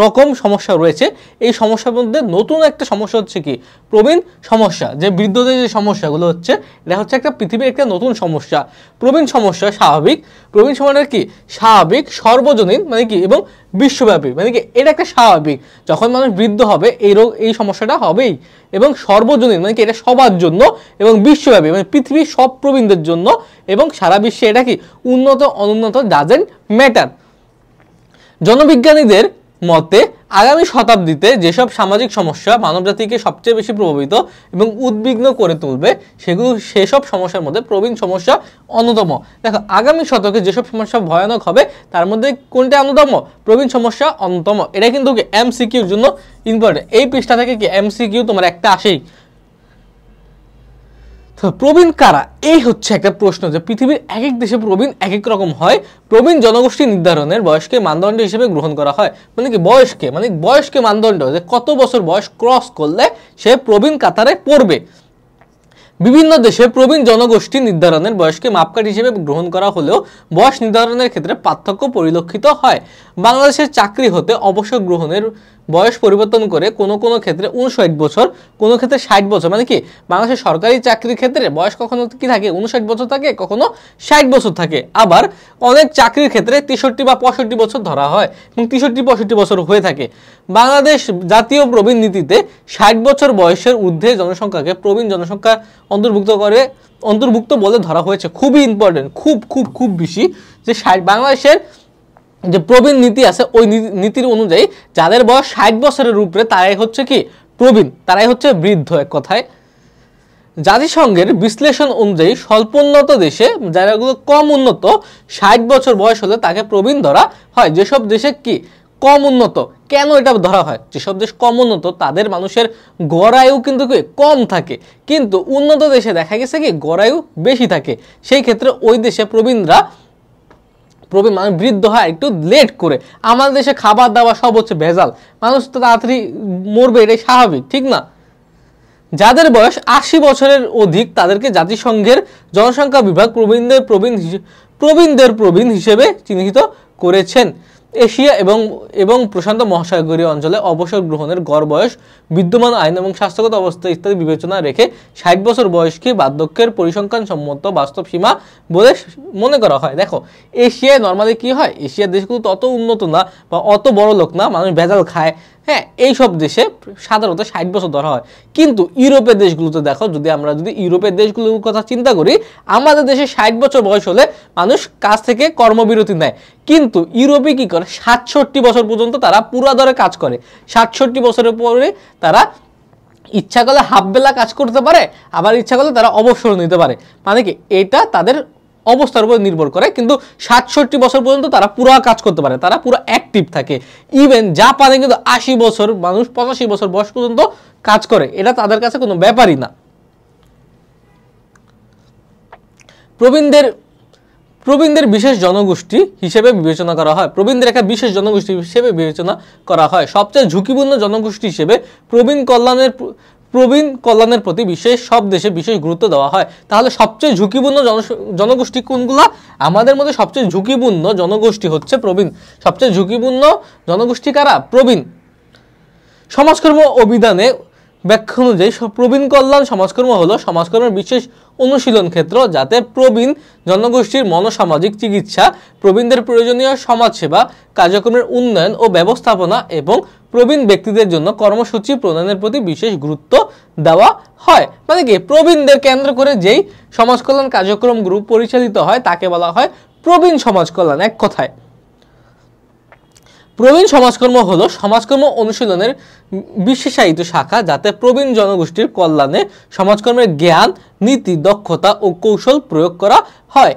রকম সমস্যা রয়েছে, এই সমস্যার মধ্যে নতুন একটা সমস্যা হচ্ছে কি প্রবীণ সমস্যা। যে বৃদ্ধদের যে সমস্যাগুলো হচ্ছে, এটা হচ্ছে একটা পৃথিবীর একটা নতুন সমস্যা। প্রবীণ সমস্যা স্বাভাবিক, প্রবীণ সমস্যা কি স্বাভাবিক, সর্বজনীন মানে কি এবং বিশ্বব্যাপী মানে কি এটা একটা স্বাভাবিক। যখন মানুষ বৃদ্ধ হবে এই সমস্যাটা হবেই, এবং সর্বজনীন মানে কি এটা সবার জন্য, এবং বিশ্বব্যাপী মানে পৃথিবীর সব প্রবীণদের জন্য, এবং সারা বিশ্বে এটা কি উন্নত অনুন্নত ডাজেন্ট ম্যাটার। জনবিজ্ঞানীদের মতে আগামী শতাব্দীতে যেসব সামাজিক সমস্যা মানবজাতিকে সবচেয়ে বেশি প্রভাবিত এবং উদ্বিগ্ন করে তুলবে সেসব সমস্যার মধ্যে প্রবীণ সমস্যা অন্যতম। দেখো, আগামী শতকে যেসব সমস্যা ভয়ানক হবে তার মধ্যে কোনটা অন্যতম? প্রবীণ সমস্যা অন্যতম। এটা কিন্তু এমসিকিউর জন্য ইম্পর্টেন্ট। এই পৃষ্ঠা থেকে কি এমসিকিউ তোমার একটা আসেই। প্রবীণ কারা? এই হচ্ছে একটা প্রশ্ন, যে পৃথিবীর এক এক দেশে প্রবীণ এক এক রকম হয়। প্রবীণ জনগোষ্ঠী নির্ধারণের বয়সকে মানদণ্ড হিসেবে গ্রহণ করা হয়। মানে কি বয়সকে মানদণ্ড, যে কত বছর বয়স ক্রস করলে সে প্রবীণ কাতারে পড়বে। বিভিন্ন দেশে প্রবীণ জনগোষ্ঠী নির্ধারণের বয়সকে মাপকাঠি হিসেবে গ্রহণ করা হলেও বয়স নির্ধারণের ক্ষেত্রে পার্থক্য পরিলক্ষিত হয়। বাংলাদেশের চাকরি হতে অবসর গ্রহণের বয়স পরিবর্তন করে কোনো কোনো ক্ষেত্রে 59 বছর, কোনো ক্ষেত্রে 60 বছর। মানে কি বাংলাদেশের সরকারি চাকরির ক্ষেত্রে বয়স কখনো কি থাকে 59 বছর থাকে, কখনো 60 বছর থাকে। আবার অনেক চাকরির ক্ষেত্রে 63 বা 65 বছর ধরা হয় এবং 63-65 বছর হয়ে থাকে। বাংলাদেশ জাতীয় প্রবীণ নীতিতে 60 বছর বয়সের ঊর্ধ্বে জনসংখ্যাকে প্রবীণ জনসংখ্যা অন্তর্ভুক্ত বলে ধরা হয়েছে। খুবই ইম্পর্টেন্ট, খুব বেশি, যে বাংলাদেশের যে প্রবীণ নীতি আছে ওই নীতির অনুযায়ী যাদের বয়স 60 বছরের উপরে তারাই হচ্ছে কি প্রবীণ, তারাই হচ্ছে বৃদ্ধ। এক কথায় জাতিসংঘের বিশ্লেষণ অনুযায়ী স্বল্পোন্নত দেশে যারাগুলো কম উন্নত 60 বছর বয়স হলে তাকে প্রবীণ ধরা হয়। যেসব দেশে কি কম উন্নত, কেন এটা ধরা হয়? যেসব দেশ কম উন্নত তাদের মানুষের গড় আয়ু কিন্তু কম থাকে, কিন্তু উন্নত দেশে দেখা গেছে কি গড় আয়ু বেশি থাকে। সেই ক্ষেত্রে ওই দেশে প্রবীণ মানে বৃদ্ধ হয় একটু লেট করে। আমাদের দেশে খাবার দাবার সব হচ্ছে ভেজাল, মানুষ তো তাড়াতাড়ি মরবে, এটাই স্বাভাবিক, ঠিক না? যাদের বয়স 80 বছরের অধিক তাদেরকে জাতিসংঘের জনসংখ্যা বিভাগ প্রবীণদের প্রবীণ হিসেবে চিহ্নিত করেছেন। এশিয়া এবং প্রশান্ত মহাসাগরীয় অঞ্চলে অবসর গ্রহণের গড় বয়স বিদ্যমান আইন এবং স্বাস্থ্যগত অবস্থা ইত্যাদি বিবেচনা রেখে 60 বছর বয়সকে বার্ধক্যের পরিসংখ্যান সম্মত বাস্তব সীমা বলে মনে করা হয়। দেখো, এশিয়ায় নর্মালি কি হয়, এশিয়ার দেশগুলো তত উন্নত না বা অত বড় লোক না, মানুষ ভেজাল খায়, হ্যাঁ, এইসব দেশে সাধারণত 60 বছর ধরা হয়। কিন্তু ইউরোপের দেশগুলোতে দেখো, যদি ইউরোপের দেশগুলোর কথা চিন্তা করি, আমাদের দেশে 60 বছর বয়স হলে মানুষ কাজ থেকে কর্মবিরতি নেয়, কিন্তু ইউরোপে কি করে 67 বছর পর্যন্ত তারা পুরাদরে কাজ করে। 67 বছরের পরে তারা ইচ্ছা করলে হাফ বেলা কাজ করতে পারে, আবার ইচ্ছা করলে তারা অবসর নিতে পারে। মানে কি এটা তাদের অবস্থার উপর নির্ভর করে, কিন্তু 67 বছর পর্যন্ত তারা পুরো কাজ করতে পারে, তারা পুরো অ্যাক্টিভ থাকে। ইভেন জাপানে কিন্তু 80 বছর মানুষ 85 বছর বয়স পর্যন্ত কাজ করে, এটা তাদের কাছে কোনো ব্যাপারই না। প্রবীণদের বিশেষ জনগোষ্ঠী হিসেবে বিবেচনা করা হয়। প্রবীণদের একটা বিশেষ জনগোষ্ঠী হিসেবে বিবেচনা করা হয়। সবচেয়ে ঝুঁকিপূর্ণ জনগোষ্ঠী হিসেবে প্রবীণ কল্যাণের প্রতি সব দেশে বিশেষ গুরুত্ব দেওয়া হয়। তাহলে সবচেয়ে ঝুঁকিপূর্ণ জনগোষ্ঠী কোনগুলা? আমাদের মধ্যে সবচেয়ে ঝুঁকিপূর্ণ জনগোষ্ঠী হচ্ছে প্রবীণ। সবচেয়ে ঝুঁকিপূর্ণ জনগোষ্ঠী কারা? প্রবীণ। সমাজকর্ম অভিধানে ব্যাখ্যা অনুযায়ী প্রবীণ কল্যাণ সমাজকর্ম হলো সমাজকর্মের বিশেষ অনুশীলন ক্ষেত্র, যাতে প্রবীণ জনগোষ্ঠীর মনোসামাজিক চিকিৎসা, প্রবীণদের প্রয়োজনীয় সমাজসেবা কার্যক্রমের উন্নয়ন ও ব্যবস্থাপনা এবং প্রবীণ ব্যক্তিদের জন্য কর্মসূচি প্রণয়নের প্রতি বিশেষ গুরুত্ব দেওয়া হয়। মানে কি প্রবীণদের কেন্দ্র করে যেই সমাজ কল্যাণ কার্যক্রমগুলো পরিচালিত হয় তাকে বলা হয় প্রবীণ সমাজ কল্যাণ। এক কথায় প্রবীণ সমাজকর্ম হলো সমাজকর্ম অনুশীলনের বিশেষায়িত শাখা, যাতে প্রবীণ জনগোষ্ঠীর কল্যাণে সমাজকর্মের জ্ঞান, নীতি, দক্ষতা ও কৌশল প্রয়োগ করা হয়।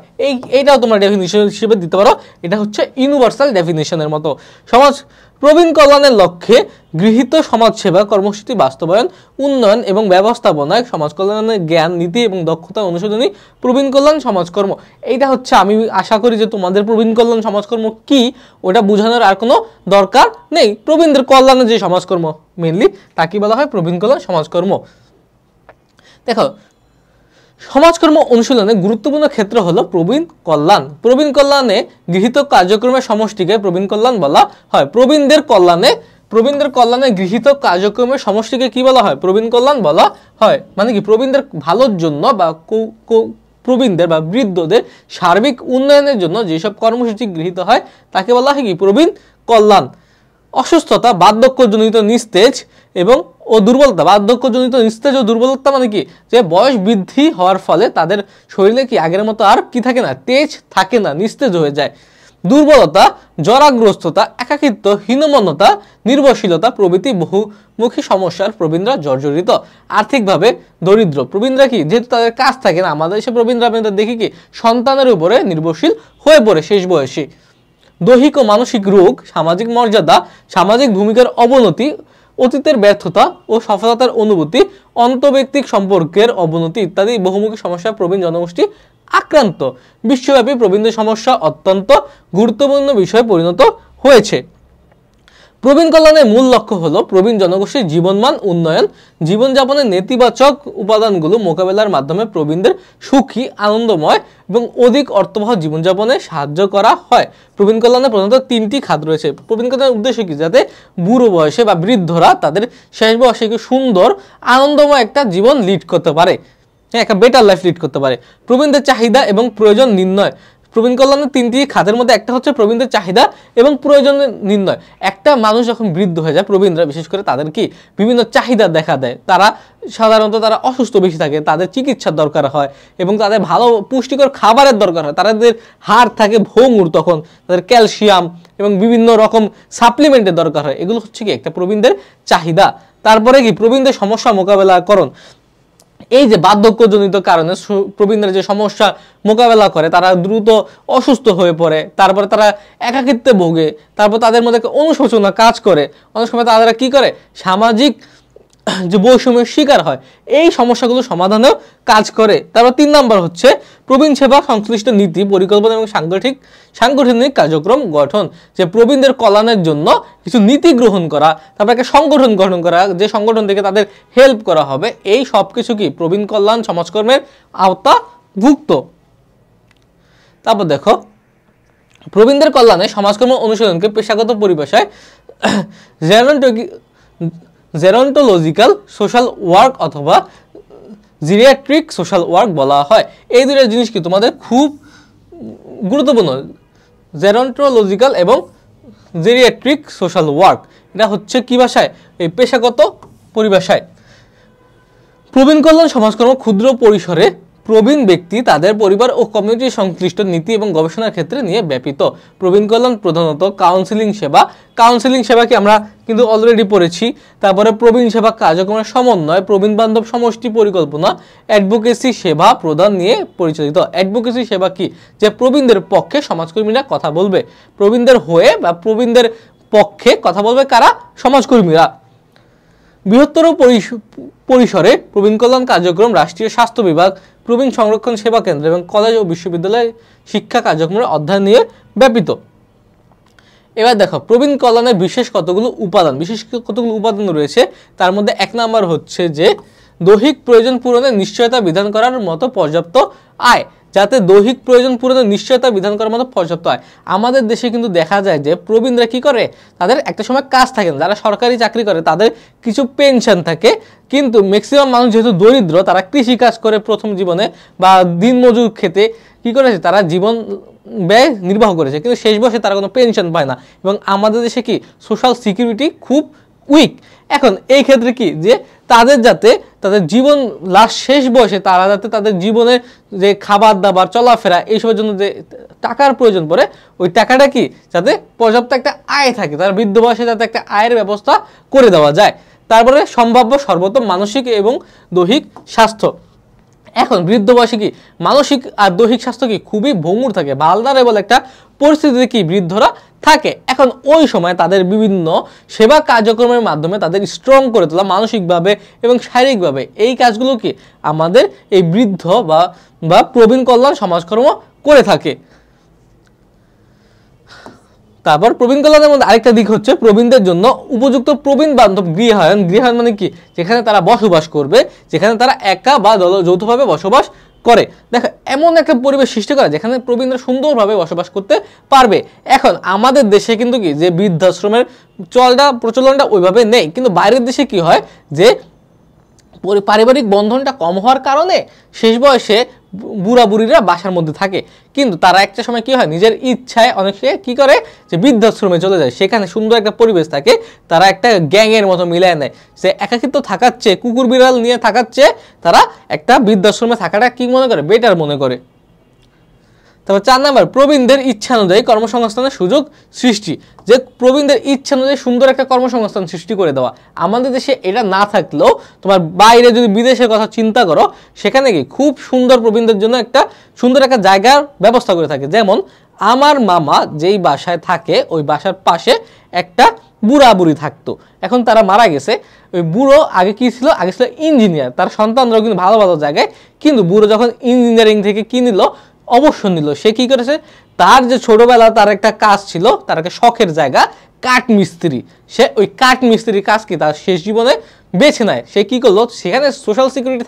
এইটাও তোমরা ডেফিনিশন হিসেবে দিতে পারো। এটা হচ্ছে ইউনিভার্সাল ডেফিনিশনের মতো। সমাজ প্রবীণ কল্যাণের লক্ষ্যে গৃহীত সমাজসেবা কর্মসূচি বাস্তবায়ন, উন্নয়ন এবং ব্যবস্থাপনায় সমাজ কল্যাণের জ্ঞান, নীতি এবং দক্ষতা অনুশীলনী প্রবীণ কল্যাণ সমাজকর্ম। এইটা হচ্ছে, আমি আশা করি যে তোমাদের প্রবীণ কল্যাণ সমাজকর্ম কি ওটা বোঝানোর আর কোনো দরকার নেই। প্রবীণদের কল্যাণের যে সমাজকর্ম মেনলি তাকে বলা হয় প্রবীণ কল্যাণ সমাজকর্ম। দেখো, সমাজকর্ম অনুশীলনে গুরুত্বপূর্ণ ক্ষেত্র হলো প্রবীণ কল্যাণ। প্রবীণ কল্যাণে গৃহীত কার্যক্রমের সমষ্টিকে প্রবীণ কল্যাণ বলা হয়। প্রবীণদের কল্যাণে গৃহীত কার্যক্রমের সমষ্টিকে কি বলা হয়? প্রবীণ কল্যাণ বলা হয়। মানে কি, প্রবীণদের ভালোর জন্য বা প্রবীণদের বা বৃদ্ধদের সার্বিক উন্নয়নের জন্য যেসব কর্মসূচি গৃহীত হয় তাকে বলা হয় কি? প্রবীণ কল্যাণ। অসুস্থতা, বার্ধক্যজনিত নিস্তেজ এবং দুর্বলতা, বার্ধক্যজনিত নিস্তেজ ও দুর্বলতা মানে কি, যে বয়স বৃদ্ধি হওয়ার ফলে তাদের শরীরে কি আগের মতো আর কি থাকে না, তেজ থাকে না, নিস্তেজ হয়ে যায়। দুর্বলতা, জরাগ্রস্ততা, একাকিত্ব, হীনমন্যতা, নির্ভরশীলতা প্রভৃতি বহুমুখী সমস্যার প্রবীণরা জর্জরিত। আর্থিকভাবে দরিদ্র প্রবীণরা কি, যেহেতু তাদের কাজ থাকে না, আমাদের এসে প্রবীণরা দেখি কি সন্তানের উপরে নির্ভরশীল হয়ে পড়ে শেষ বয়সে। দৈহিক ও মানসিক রোগ, সামাজিক মর্যাদা, সামাজিক ভূমিকার অবনতি, অতীতের ব্যর্থতা ও সফলতার অনুভূতি, আন্তঃব্যক্তিক সম্পর্কের অবনতি ইত্যাদি বহুমুখী সমস্যা প্রবীণ জনগোষ্ঠী আক্রান্ত। বিশ্বব্যাপী প্রবীণদের সমস্যা অত্যন্ত গুরুত্বপূর্ণ বিষয়ে পরিণত হয়েছে। প্রবীণ কল্যাণের মূল লক্ষ্য হলো প্রবীণ জনগোষ্ঠীর জীবনমান উন্নয়ন। জীবনযাপনের নেতিবাচক উপাদানগুলো মোকাবেলার মাধ্যমে প্রবীণদের সুখী, আনন্দময় এবং অধিক অর্থবহ জীবনযাপনে সাহায্য করা হয়। প্রবীণ কল্যাণে প্রধানত 3টি খাত রয়েছে। প্রবীণ কল্যাণের উদ্দেশ্য কি, যাতে বুড়ো বয়সে বা বৃদ্ধরা তাদের শেষ বয়সে সুন্দর, আনন্দময় একটা জীবন লিড করতে পারে, একটা বেটার লাইফ লিড করতে পারে। প্রবীণদের চাহিদা এবং প্রয়োজন নির্ণয়। প্রবীণ কল্যাণের 3টি খাতের মধ্যে একটা হচ্ছে প্রবীণদের চাহিদা এবং প্রয়োজন নির্ণয়। একটা মানুষ যখন বৃদ্ধ হয়ে যায়, প্রবীণরা বিশেষ করে তাদের কি বিভিন্ন চাহিদা দেখা দেয়। সাধারণত তারা অসুস্থ বেশি থাকে, তাদের চিকিৎসার দরকার হয় এবং তাদের ভালো পুষ্টিকর খাবারের দরকার হয়। তাদের হাড় থাকে ভঙ্গুর, তখন তাদের ক্যালসিয়াম এবং বিভিন্ন রকম সাপ্লিমেন্টের দরকার হয়। এগুলো হচ্ছে কি একটা প্রবীণদের চাহিদা। তারপরে কি প্রবীণদের সমস্যা মোকাবেলাকরণ। এই যে বার্ধক্যজনিত কারণে প্রবীণরা যে সমস্যা মোকাবেলা করে, তারা দ্রুত অসুস্থ হয়ে পড়ে, তারপরে তারা একাকিত্বে ভোগে, তারপর তাদের মধ্যে অনুশোচনা কাজ করে, অনেক সময় তারা কি করে, সামাজিক যে বৈষম্যের শিকার হয়। এই সমস্যাগুলো সমাধানেও কাজ করে। তারপর 3 নম্বর হচ্ছে প্রবীণ সেবা সংশ্লিষ্ট নীতি, পরিকল্পনা এবং সাংগঠনিক কার্যক্রম গঠন। যে প্রবীণদের কল্যাণের জন্য কিছু নীতি গ্রহণ করা, তারপর একটা সংগঠন গঠন করা, যে সংগঠন থেকে তাদের হেল্প করা হবে। এই সব কিছু কি প্রবীণ কল্যাণ সমাজকর্মের আওতাভুক্ত। তারপর দেখো, প্রবীণদের কল্যাণে সমাজকর্ম অনুশীলনকে পেশাগত পরিভাষায় জেরন্টোলজিক্যাল সোশ্যাল ওয়ার্ক অথবা জিরিয়াট্রিক সোশ্যাল ওয়ার্ক বলা হয়। এই দুটো জিনিস কি তোমাদের খুব গুরুত্বপূর্ণ, জেরন্টোলজিক্যাল এবং জিরিয়াট্রিক সোশ্যাল ওয়ার্ক। এটা হচ্ছে কি ভাষায়, এই পেশাগত পরিভাষায়। প্রবীণ কল্যাণ সমাজকর্ম ক্ষুদ্র পরিসরে প্রবীণ ব্যক্তি, তাদের পরিবার ও কমিউনিটি সংশ্লিষ্ট নীতি এবং গবেষণার ক্ষেত্রে নিয়ে ব্যাপিত। প্রবীণ কল্যাণ প্রধানত কাউন্সিলিং সেবাকে আমরা কিন্তু অলরেডি পড়েছি। তারপরে প্রবীণ সেবা কার্যক্রমের সমন্বয়, প্রবীণ বান্ধব সমষ্টি পরিকল্পনা, অ্যাডভোকেসি সেবা প্রদান নিয়ে পরিচালিত। অ্যাডভোকেসি সেবা কি, যে প্রবীণদের পক্ষে সমাজকর্মীরা কথা বলবে, প্রবীণদের হয়ে বা প্রবীণদের পক্ষে কথা বলবে কারা, সমাজকর্মীরা। বৃহত্তর পরিসরে প্রবীণ কল্যাণ কার্যক্রম রাষ্ট্রীয় স্বাস্থ্য বিভাগ, প্রবীণ সংরক্ষণ সেবা কেন্দ্র এবং কলেজ ও বিশ্ববিদ্যালয় শিক্ষা কার্যক্রমের অধ্যয়ন নিয়ে ব্যাপিত। এবার দেখো, প্রবীণ কল্যাণের বিশেষ কতগুলো উপাদান রয়েছে। তার মধ্যে 1 নম্বর হচ্ছে যে দৈহিক প্রয়োজন পূরণের নিশ্চয়তা বিধান করার মতো পর্যাপ্ত আয়। যাতে দৈহিক প্রয়োজন পূরণের নিশ্চয়তা বিধান করার মতো পর্যাপ্ত আয়। আমাদের দেশে কিন্তু দেখা যায় যে প্রবীণরা কি করে, তাদের একটা সময় কাজ থাকে না, যারা সরকারি চাকরি করে তাদের কিছু পেনশন থাকে, কিন্তু ম্যাক্সিমাম মানুষ যেহেতু দরিদ্র, তারা কৃষি কাজ করে প্রথম জীবনে বা দিনমজুর খেতে কি করেছে, তারা জীবন ব্যয় নির্বাহ করেছে, কিন্তু শেষ বয়সে তারা কোনো পেনশন পায় না। এবং আমাদের দেশে কি সোশ্যাল সিকিউরিটি খুব উইক। এখন এই ক্ষেত্রে কি, যে তাদের যাতে তাদের জীবন শেষ বয়সে তারা যাতে তাদের জীবনের যে খাবার দাবার, চলাফেরা, এইসবের জন্য যে টাকার প্রয়োজন পড়ে, ওই টাকাটা কি যাতে পর্যাপ্ত একটা আয় থাকে, তার বৃদ্ধ বয়সে যাতে একটা আয়ের ব্যবস্থা করে দেওয়া যায়। তারপরে সম্ভাব্য সর্বোত্তম মানসিক এবং দৈহিক স্বাস্থ্য। এখন বৃদ্ধ বয়সে কি মানসিক আর দৈহিক স্বাস্থ্য কি খুবই ভঙ্গুর থাকে, ভালনারেবল একটা পরিস্থিতিতে কি বৃদ্ধরা থাকে। এখন ওই সময় তাদের বিভিন্ন সেবা কার্যক্রমের মাধ্যমে তাদের স্ট্রং করে তোলা মানসিকভাবে এবং শারীরিকভাবে, এই কাজগুলো কি আমাদের এই বৃদ্ধ বা প্রবীণ কল্যাণ সমাজকর্ম করে থাকে। তারপর প্রবীণ কল্যাণের মধ্যে আরেকটা দিক হচ্ছে প্রবীণদের জন্য উপযুক্ত প্রবীণ বান্ধব গৃহায়ন। গৃহায়ন মানে কি, যেখানে তারা বসবাস করবে, যেখানে তারা একা বা যৌথভাবে বসবাস করে। দেখো এমন একটা পরিবেশ সৃষ্টি করা যেখানে প্রবীণরা সুন্দরভাবে বসবাস করতে পারবে। এখন আমাদের দেশে কিন্তু কি যে বৃদ্ধাশ্রমের প্রচলনটা ওইভাবে নেই, কিন্তু বাইরের দেশে কি হয় যে পারিবারিক বন্ধনটা কম হওয়ার কারণে শেষ বয়সে বুড়া বুড়িরা বাসার মধ্যে থাকে, কিন্তু তারা একটা সময় কি হয় নিজের ইচ্ছায় অনেকে কি করে যে বৃদ্ধাশ্রমে চলে যায়, সেখানে সুন্দর একটা পরিবেশ থাকে, তারা একটা গ্যাংয়ের মতো মিলায় নেয়। সে একাকিত্ব থাকার চেয়ে, কুকুর বিড়াল নিয়ে থাকার চেয়ে তারা একটা বৃদ্ধাশ্রমে থাকাটা কি মনে করে, বেটার মনে করে। তারপর 4 নাম্বার প্রবীণদের ইচ্ছা অনুযায়ী কর্মসংস্থানের সুযোগ সৃষ্টি। যে প্রবীণদের ইচ্ছা অনুযায়ী সুন্দর একটা কর্মসংস্থান সৃষ্টি করে দেওয়া। আমাদের দেশে এটা না থাকলেও তোমার বাইরে যদি বিদেশের কথা চিন্তা করো, সেখানে কি খুব সুন্দর প্রবীণদের জন্য একটা সুন্দর একটা জায়গার ব্যবস্থা করে থাকে। যেমন আমার মামা যেই বাসায় থাকে ওই বাসার পাশে একটা বুড়া বুড়ি থাকতো, এখন তারা মারা গেছে। ওই বুড়ো আগে কি ছিল, আগে ছিল ইঞ্জিনিয়ার, তার সন্তানরাও কিন্তু ভালো ভালো জায়গায়, কিন্তু বুড়ো যখন ইঞ্জিনিয়ারিং থেকে কি নিল, অবসর নিল, সে কি করেছে, তার যে ছোটবেলা তার একটা কাজ ছিল, তার একটা শখের জায়গা কাঠ মিস্ত্রি, সে ওই কাঠ মিস্ত্রির কাজ কি তার শেষ জীবনে বেছে নেয়। সে কি করলো, সেখানে সোশ্যাল সিকিউরিটি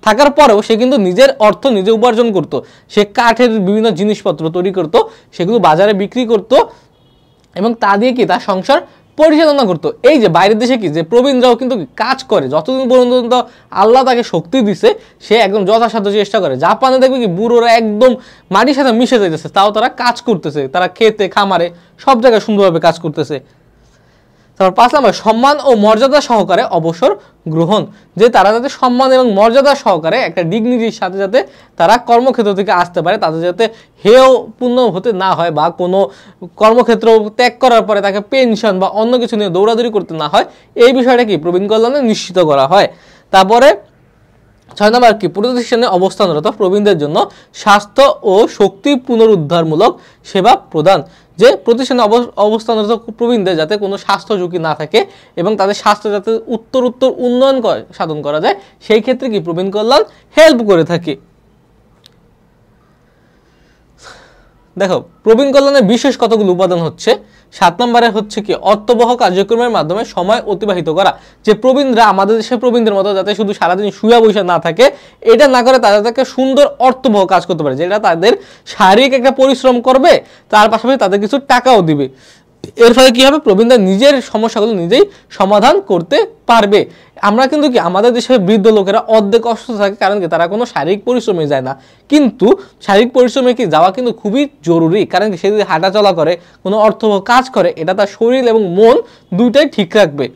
থাকার পরেও সে কিন্তু নিজের অর্থ নিজে উপার্জন করতো। সে কাঠের বিভিন্ন জিনিসপত্র তৈরি করতো, সেগুলো বাজারে বিক্রি করতো এবং তা দিয়ে কি তার সংসার পরিচালনা করতো। এই যে বাইরের দেশে কি যে প্রবীণরাও কিন্তু কাজ করে, যতদিন পর্যন্ত আল্লাহ তাকে শক্তি দিছে সে একদম যথাসাধ্য চেষ্টা করে। জাপানে দেখবে কি বুড়োরা একদম মাটির সাথে মিশে যাইতেছে, তাও তারা কাজ করতেছে, তারা খেতে খামারে সব জায়গায় সুন্দরভাবে কাজ করতেছে। তারপর 5 নাম্বার সম্মান ও মর্যাদা সহকারে অবসর গ্রহণ। যে তারা যাতে সম্মান এবং মর্যাদা সহকারে একটা ডিগনিটির সাথে যাতে তারা কর্মক্ষেত্র থেকে আসতে পারে, তাদের যাতে হেয়পূর্ণ হতে না হয় বা কোনো কর্মক্ষেত্র ত্যাগ করার পরে তাকে পেনশন বা অন্য কিছু নিয়ে দৌড়াদৌড়ি করতে না হয়, এই বিষয়টা কি প্রবীণ কল্যাণে নিশ্চিত করা হয়। তারপরে 6 নাম্বার কি প্রতিষ্ঠানে অবস্থানরত প্রবীণদের জন্য স্বাস্থ্য ও শক্তি পুনরুদ্ধারমূলক সেবা প্রদান। যে প্রতিষ্ঠানে অবস্থানরত প্রবীণদের যাতে কোনো স্বাস্থ্য ঝুঁকি না থাকে এবং তাদের স্বাস্থ্য যাতে উত্তর উন্নয়ন সাধন করা যায়, সেই ক্ষেত্রে কি প্রবীণ কল্যাণ হেল্প করে থাকে। দেখো প্রবীণ কল্যাণের বিশেষ কতগুলো উপাদান হচ্ছে। 7 নম্বরে হচ্ছে কি অর্থবহ কার্যক্রমের মাধ্যমে সময় অতিবাহিত করা। যে প্রবীণরা আমাদের দেশের প্রবীণদের মতো যাতে শুধু সারাদিন শুয়া বসে না থাকে, এটা না করে তাদেরকে সুন্দর অর্থবহ কাজ করতে পারে, যেটা তাদের শারীরিক একটা পরিশ্রম করবে, তার পাশাপাশি তাদের কিছু টাকাও দিবে। এর ফলে কি হবে, প্রবীণরা নিজের সমস্যাগুলো নিজেই সমাধান করতে পারবে। আমরা কিন্তু কি আমাদের দেশের বৃদ্ধ লোকেরা অর্ধেক অসুস্থ থাকে, কারণ কি তারা কোনো শারীরিক পরিশ্রমে যায় না, কিন্তু শারীরিক পরিশ্রমে কি যাওয়া কিন্তু খুবই জরুরি, কারণ কি সে যদি হাঁটা চলা করে, কোনো অর্থবহ কাজ করে, এটা তার শরীর এবং মন দুইটাই ঠিক রাখবে।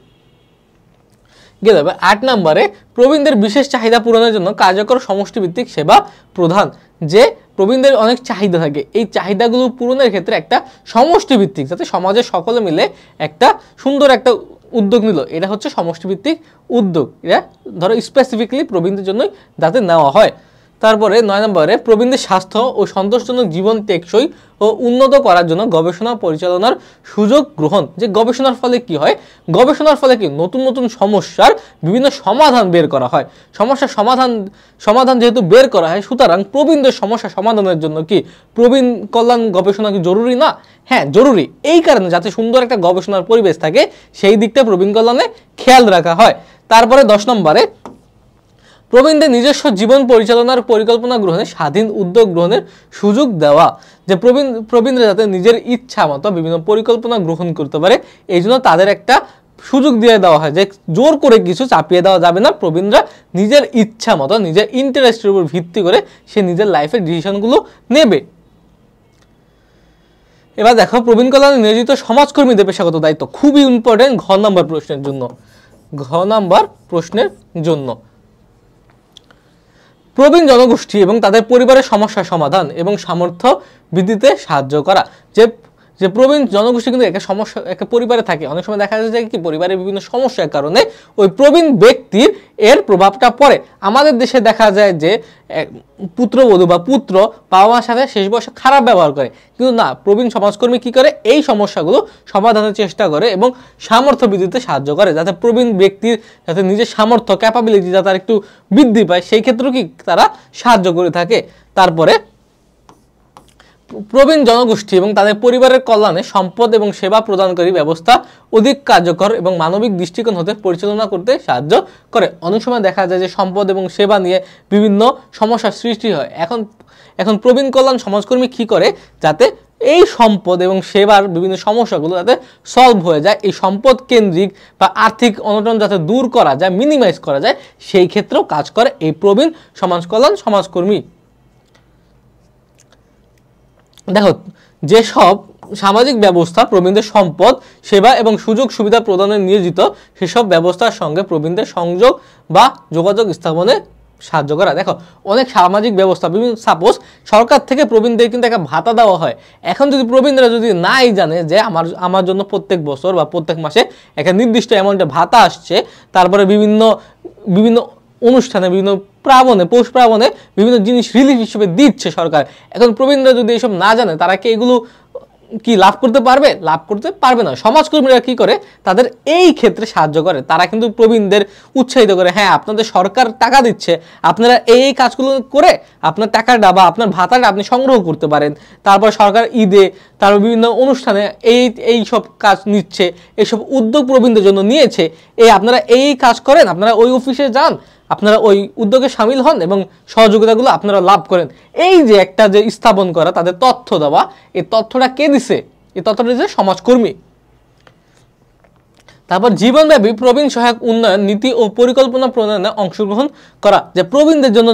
গেল 8 নম্বরে প্রবীণদের বিশেষ চাহিদা পূরণের জন্য কার্যকর সমষ্টিভিত্তিক সেবা প্রদান। যে প্রবীণদের অনেক চাহিদা থাকে, এই চাহিদাগুলো পূরণের ক্ষেত্রে একটা সমষ্টিভিত্তিক, যাতে সমাজের সকলে মিলে একটা সুন্দর একটা উদ্যোগ নিল, এটা হচ্ছে সমষ্টিভিত্তিক উদ্যোগ। এটা ধরো স্পেসিফিকলি প্রবীণদের জন্যই যাতে নেওয়া হয়। তারপরে 9 নম্বরে প্রবীণদের স্বাস্থ্য ও সন্তোষজনক জীবন টেকসই ও উন্নত করার জন্য গবেষণা পরিচালনার সুযোগ গ্রহণ। যে গবেষণার ফলে কি হয়, গবেষণার ফলে কি নতুন নতুন সমস্যার বিভিন্ন সমাধান বের করা হয়। সমস্যার সমাধান যেহেতু বের করা হয়, সুতরাং প্রবীণদের সমস্যা সমাধানের জন্য কি প্রবীণ কল্যাণ গবেষণা কি জরুরি না? হ্যাঁ জরুরি। এই কারণে যাতে সুন্দর একটা গবেষণার পরিবেশ থাকে, সেই দিকটা প্রবীণ কল্যাণে খেয়াল রাখা হয়। তারপরে 10 নম্বরে প্রবীণদের নিজস্ব জীবন পরিচালনার পরিকল্পনা গ্রহণে স্বাধীন উদ্যোগ গ্রহণের সুযোগ দেওয়া। যে প্রবীণরা যাতে নিজের ইচ্ছা মতো বিভিন্ন পরিকল্পনা গ্রহণ করতে পারে, এই জন্য তাদের একটা সুযোগ দিয়ে দেওয়া হয়, যে জোর করে কিছু চাপিয়ে দেওয়া যাবে না। প্রবীণরা নিজের ইচ্ছা মতো নিজের ইন্টারেস্টের উপর ভিত্তি করে সে নিজের লাইফের ডিসিশনগুলো নেবে। এবার দেখো প্রবীণ কল্যাণে নিয়োজিত সমাজকর্মীদের পেশাগত দায়িত্ব, খুবই ইম্পর্টেন্ট ঘ নম্বর প্রশ্নের জন্য। প্রবীণ জনগোষ্ঠী এবং তাদের পরিবারের সমস্যা সমাধান এবং সামর্থ্য বৃদ্ধিতে সাহায্য করা। যে যে প্রবীণ জনগোষ্ঠী কিন্তু একটা সমস্যা, একটা পরিবারে থাকে, অনেক সময় দেখা যায় কি পরিবারের বিভিন্ন সমস্যার কারণে ওই প্রবীণ ব্যক্তির এর প্রভাবটা পড়ে। আমাদের দেশে দেখা যায় যে পুত্রবধূ বা পুত্র বাবা মার সাথে শেষ বয়সে খারাপ ব্যবহার করে, কিন্তু না, প্রবীণ সমাজকর্মী কি করে, এই সমস্যাগুলো সমাধানের চেষ্টা করে এবং সামর্থ্য বৃদ্ধিতে সাহায্য করে, যাতে প্রবীণ ব্যক্তির যাতে নিজের সামর্থ্য ক্যাপাবিলিটি যাতে একটু বৃদ্ধি পায়, সেই ক্ষেত্রেও কি তারা সাহায্য করে থাকে। তারপরে প্রবীণ জনগোষ্ঠী এবং তাদের পরিবারের কল্যাণে সম্পদ এবং সেবা প্রদানকারী ব্যবস্থা অধিক কার্যকর এবং মানবিক দৃষ্টিকোণ হতে পরিচালনা করতে সাহায্য করে। অনেক সময় দেখা যায় যে সম্পদ এবং সেবা নিয়ে বিভিন্ন সমস্যার সৃষ্টি হয়। এখন প্রবীণ কল্যাণ সমাজকর্মী কি করে, যাতে এই সম্পদ এবং সেবার বিভিন্ন সমস্যাগুলো যাতে সলভ হয়ে যায়, এই সম্পদ কেন্দ্রিক বা আর্থিক অনটন যাতে দূর করা যায়, মিনিমাইজ করা যায়, সেই ক্ষেত্রেও কাজ করে এই প্রবীণ সমাজ কল্যাণ সমাজকর্মী। দেখো, যেসব সামাজিক ব্যবস্থা প্রবীণদের সম্পদ সেবা এবং সুযোগ সুবিধা প্রদানে নিয়োজিত, সেসব ব্যবস্থার সঙ্গে প্রবীণদের সংযোগ বা যোগাযোগ স্থাপনে সাহায্য করা। দেখো, অনেক সামাজিক ব্যবস্থা বিভিন্ন, সাপোজ সরকার থেকে প্রবীণদের কিন্তু একটা ভাতা দেওয়া হয়। এখন যদি প্রবীণরা যদি নাই জানে যে আমার জন্য প্রত্যেক বছর বা প্রত্যেক মাসে একটা নির্দিষ্ট অ্যামাউন্টে ভাতা আসছে, তারপরে বিভিন্ন অনুষ্ঠানে, বিভিন্ন প্রাবণে, পৌষ প্রাবণে বিভিন্ন জিনিস রিলিফ হিসেবে দিচ্ছে সরকার, এখন প্রবীণরা যদি এসব না জানে, তারা কি এগুলো কি লাভ করতে পারবে? লাভ করতে পারবে না। সমাজকর্মীরা কি করে, তাদের এই ক্ষেত্রে সাহায্য করে, তারা কিন্তু প্রবীণদের উৎসাহিত করে, হ্যাঁ আপনাদের সরকার টাকা দিচ্ছে, আপনারা এই কাজগুলো করে আপনার টাকাটা বা আপনার ভাতাটা আপনি সংগ্রহ করতে পারেন। তারপর সরকার ঈদে, তারপর বিভিন্ন অনুষ্ঠানে এই সব কাজ নিচ্ছে, এইসব উদ্যোগ প্রবীণদের জন্য নিয়েছে, আপনারা এই কাজ করেন, আপনারা ওই অফিসে যান, আপনারা ওই উদ্যোগে সামিল হন এবং সহযোগিতাগুলো আপনারা লাভ করেন। এই যে একটা যে স্থাপন করা, তাদের তথ্য দেওয়া, এই তথ্যটা কে দিছে? এই তথ্যটা দিচ্ছে সমাজকর্মী। তারপর জীবনব্যাপী প্রবীণ সহায়ক উন্নয়ন নীতি ও পরিকল্পনা প্রণয়নে অংশগ্রহণ করা, যে প্রবীণদের জন্য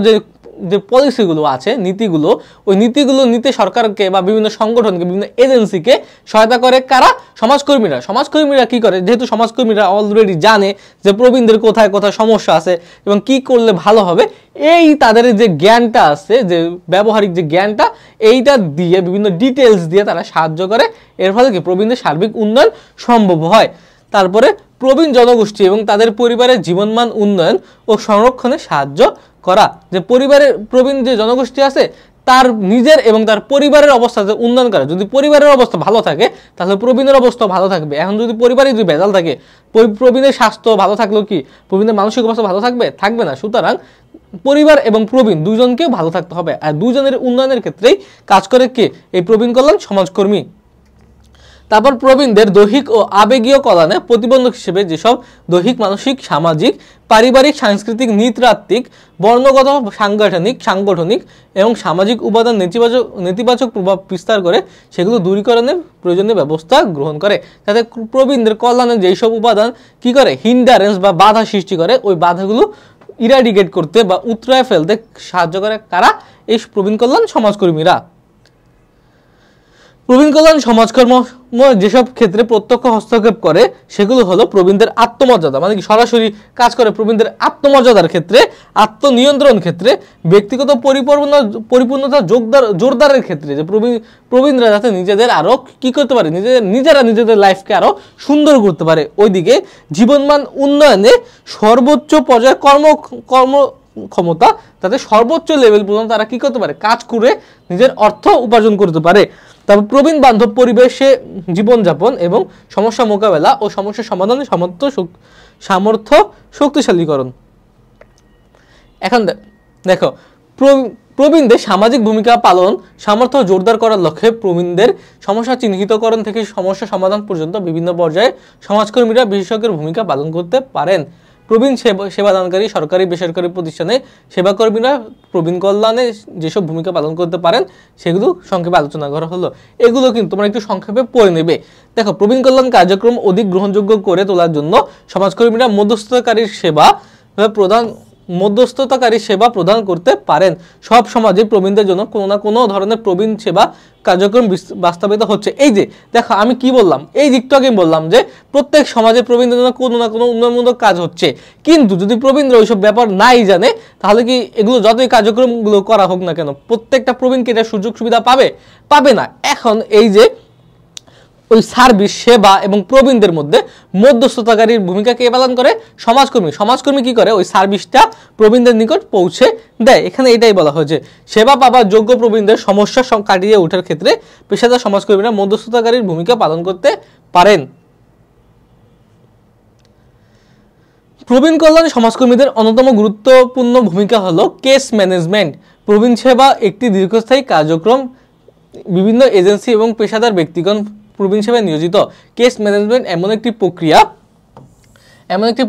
যে পলিসিগুলো আছে, নীতিগুলো, ওই নীতিগুলো নিতে সরকারকে বা বিভিন্ন সংগঠনকে, বিভিন্ন এজেন্সিকে সহায়তা করে কারা? সমাজকর্মীরা। সমাজকর্মীরা কি করে, যেহেতু সমাজকর্মীরা অলরেডি জানে যে প্রবীণদের কোথায় কোথায় সমস্যা আছে এবং কি করলে ভালো হবে, এই তাদের যে জ্ঞানটা আছে, যে ব্যবহারিক যে জ্ঞানটা, এইটা দিয়ে বিভিন্ন ডিটেলস দিয়ে তারা সাহায্য করে, এর ফলে কি প্রবীণদের সার্বিক উন্নয়ন সম্ভব হয়। তারপরে প্রবীণ জনগোষ্ঠী এবং তাদের পরিবারের জীবনমান উন্নয়ন ও সংরক্ষণে সাহায্য করা, যে পরিবারের প্রবীণ যে জনগোষ্ঠী আছে তার নিজের এবং তার পরিবারের অবস্থা উন্নয়ন করা। যদি পরিবারের অবস্থা ভালো থাকে তাহলে প্রবীণের অবস্থা ভালো থাকবে। এখন যদি পরিবারে যদি ভেজাল থাকে, প্রবীণের স্বাস্থ্য ভালো থাকলেও কি প্রবীণের মানসিক অবস্থা ভালো থাকবে? থাকবে না। সুতরাং পরিবার এবং প্রবীণ দুজনকেও ভালো থাকতে হবে, আর দুজনের উন্নয়নের ক্ষেত্রেই কাজ করে কে? এই প্রবীণ কল্যাণ সমাজকর্মী। তারপর প্রবীণদের দৈহিক ও আবেগীয় কল্যাণে প্রতিবন্ধক হিসেবে যেসব দৈহিক, মানসিক, সামাজিক, পারিবারিক, সাংস্কৃতিক, নৃতাত্ত্বিক, বর্ণগত, সাংগঠনিক এবং সামাজিক উপাদান নেতিবাচক প্রভাব বিস্তার করে, সেগুলো দূরীকরণের প্রয়োজনীয় ব্যবস্থা গ্রহণ করে, যাতে প্রবীণদের কল্যাণে যেসব উপাদান কি করে, হিন্ডারেন্স বা বাধা সৃষ্টি করে, ওই বাধাগুলো ইরাডিকেট করতে বা উতরায় ফেলতে সাহায্য করে কারা? এই প্রবীণ কল্যাণ সমাজকর্মীরা। প্রবীণ কল্যাণ সমাজকর্ম যেসব ক্ষেত্রে প্রত্যক্ষ হস্তক্ষেপ করে, সেগুলো হলো প্রবীণদের আত্মমর্যাদা, মানে কি সরাসরি কাজ করে প্রবীণদের আত্মমর্যাদার ক্ষেত্রে, আত্মনিয়ন্ত্রণ ক্ষেত্রে, ব্যক্তিগত পরিপূর্ণতা জোরদারের ক্ষেত্রে, যে প্রবীণরা যাতে নিজেদের আরো কি করতে পারে, নিজেরা নিজেদের লাইফকে আরো সুন্দর করতে পারে, ওইদিকে জীবনমান উন্নয়নে সর্বোচ্চ পর্যায়ে কর্ম ক্ষমতা, তাতে সর্বোচ্চ লেভেল পর্যন্ত তারা কি করতে পারে, কাজ করে নিজের অর্থ উপার্জন করতে পারে। তারপর প্রবীণ বান্ধব পরিবেশে জীবনযাপন এবং সমস্যা মোকাবেলা ও সমস্যা সমাধানে সামর্থ্য শক্তিশালীকরণ। এখন দেখো, প্রবীণদের সামাজিক ভূমিকা পালন সামর্থ্য জোরদার করার লক্ষ্যে প্রবীণদের সমস্যা চিহ্নিতকরণ থেকে সমস্যা সমাধান পর্যন্ত বিভিন্ন পর্যায়ে সমাজকর্মীরা বিশেষজ্ঞের ভূমিকা পালন করতে পারেন। প্রবীণ সেবাদানকারী সরকারি বেসরকারি প্রতিষ্ঠানে সেবাকর্মীরা প্রবীণ কল্যাণে যেসব ভূমিকা পালন করতে পারেন, সেগুলো সংক্ষেপে আলোচনা করা হলো। এগুলো কিন্তু তোমরা একটু সংক্ষেপে পড়ে নেবে। দেখো, প্রবীণ কল্যাণ কার্যক্রম অধিক গ্রহণযোগ্য করে তোলার জন্য সমাজকর্মীরা মধ্যস্থতাকারী সেবা প্রদান করতে পারেন। সব সমাজে প্রবীণদের জন্য কোনো না কোনো ধরনের প্রবীণ সেবা কার্যক্রম বাস্তবায়িত হচ্ছে। এই যে দেখো, আমি কি বললাম, এই দিকটা আমি বললাম যে প্রত্যেক সমাজে প্রবীণদের জন্য কোনো না কোনো উন্নয়নমূলক কাজ হচ্ছে, কিন্তু যদি প্রবীণরা ওইসব ব্যাপার নাই জানে, তাহলে কি এগুলো যতই কার্যক্রমগুলো করা হোক না কেন, প্রত্যেকটা প্রবীণকে এটা সুযোগ সুবিধা পাবে না। এখন এই যে ওই সার্ভিস সেবা এবং প্রবীণদের মধ্যে মধ্যস্থতাকারীর ভূমিকা কে পালন করে? সমাজকর্মী। সমাজকর্মী কি করে? ওই সার্ভিসটা প্রবীণদের নিকট পৌঁছে দেয়। এখানে এটাই বলা হয়েছে, সেবা পাবার যোগ্য প্রবীণদের সমস্যা কাটিয়ে ওঠার ক্ষেত্রে পেশাদার সমাজকর্মীরা মধ্যস্থতাকারীর ভূমিকা পালন করতে পারেন। প্রবীণ কল্যাণ সমাজকর্মীদের অন্যতম গুরুত্বপূর্ণ ভূমিকা হলো কেস ম্যানেজমেন্ট। প্রবীণ সেবা একটি দীর্ঘস্থায়ী কার্যক্রম। বিভিন্ন এজেন্সি এবং পেশাদার ব্যক্তিগণ প্রবীণ সেবায় নিয়োজিত। কেস ম্যানেজমেন্ট এমন একটি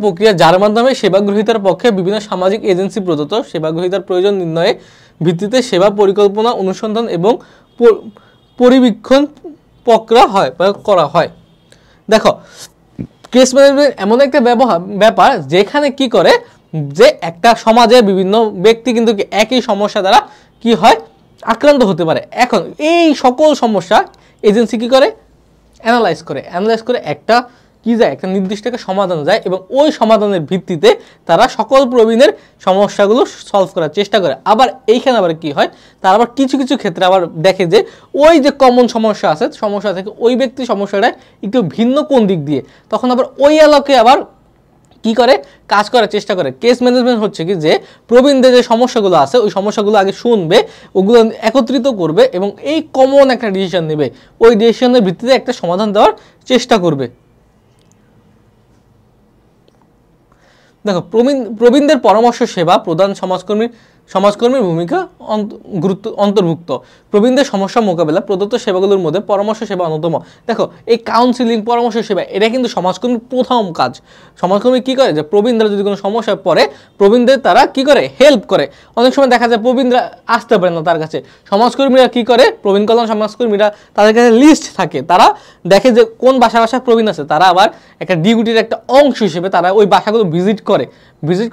প্রক্রিয়া যার মাধ্যমে সেবা গ্রহীতার পক্ষে বিভিন্ন সামাজিক এজেন্সি প্রদত্ত সেবা গ্রহীতার প্রয়োজন নির্ণয়ের ভিত্তিতে সেবা পরিকল্পনা, অনুসন্ধান এবং পরিবীক্ষণ করা হয়। দেখো, কেস ম্যানেজমেন্ট এমন একটা ব্যাপার যেখানে কি করে, যে একটা সমাজে বিভিন্ন ব্যক্তি কিন্তু একই সমস্যা দ্বারা কি হয়, আক্রান্ত হতে পারে। এখন এই সকল সমস্যা এজেন্সি কি করে? অ্যানালাইজ করে একটা নির্দিষ্ট একটা সমাধান যায়, এবং ওই সমাধানের ভিত্তিতে তারা সকল প্রবীণের সমস্যাগুলো সলভ করার চেষ্টা করে। আবার এইখানে আবার কি হয়, তারা আবার কিছু কিছু ক্ষেত্রে আবার দেখে যে ওই যে কমন সমস্যা থেকে ওই ব্যক্তির সমস্যাটা একটু ভিন্ন কোন দিক দিয়ে, তখন আবার ওই আলোকে আবার কি করে, কাজ করার চেষ্টা করে। কেস ম্যানেজমেন্ট হচ্ছে কি, যে প্রবীণদের যে সমস্যাগুলো আছে ওই সমস্যাগুলো আগে শুনবে, ওগুলো একত্রিত করবে এবং এই কমন একটা ডিসিশন নেবে, ওই ডিসিশনের ভিত্তিতে একটা সমাধান দেওয়ার চেষ্টা করবে। দেখো, প্রবীণদের পরামর্শ সেবা প্রদান সমাজকর্মীর ভূমিকা অন্তর্ভুক্ত। প্রবীণদের সমস্যা মোকাবেলা প্রদত্ত সেবাগুলোর মধ্যে পরামর্শ সেবা অন্যতম। দেখো, এই কাউন্সিলিং, পরামর্শ সেবা, এটা কিন্তু সমাজকর্মীর প্রথম কাজ। সমাজকর্মী কি করে, যে প্রবীণরা যদি কোনো সমস্যায় পড়ে, প্রবীণদের তারা কি করে, হেল্প করে। অনেক সময় দেখা যায় প্রবীণরা আসতে পারে না তার কাছে, সমাজকর্মীরা কি করে, প্রবীণ কল্যাণ সমাজকর্মীরা তাদের কাছে লিস্ট থাকে, তারা দেখে যে কোন বাসায় প্রবীণ আছে, তারা আবার একটা ডিউটির একটা অংশ হিসেবে তারা ওই বাসাগুলো ভিজিট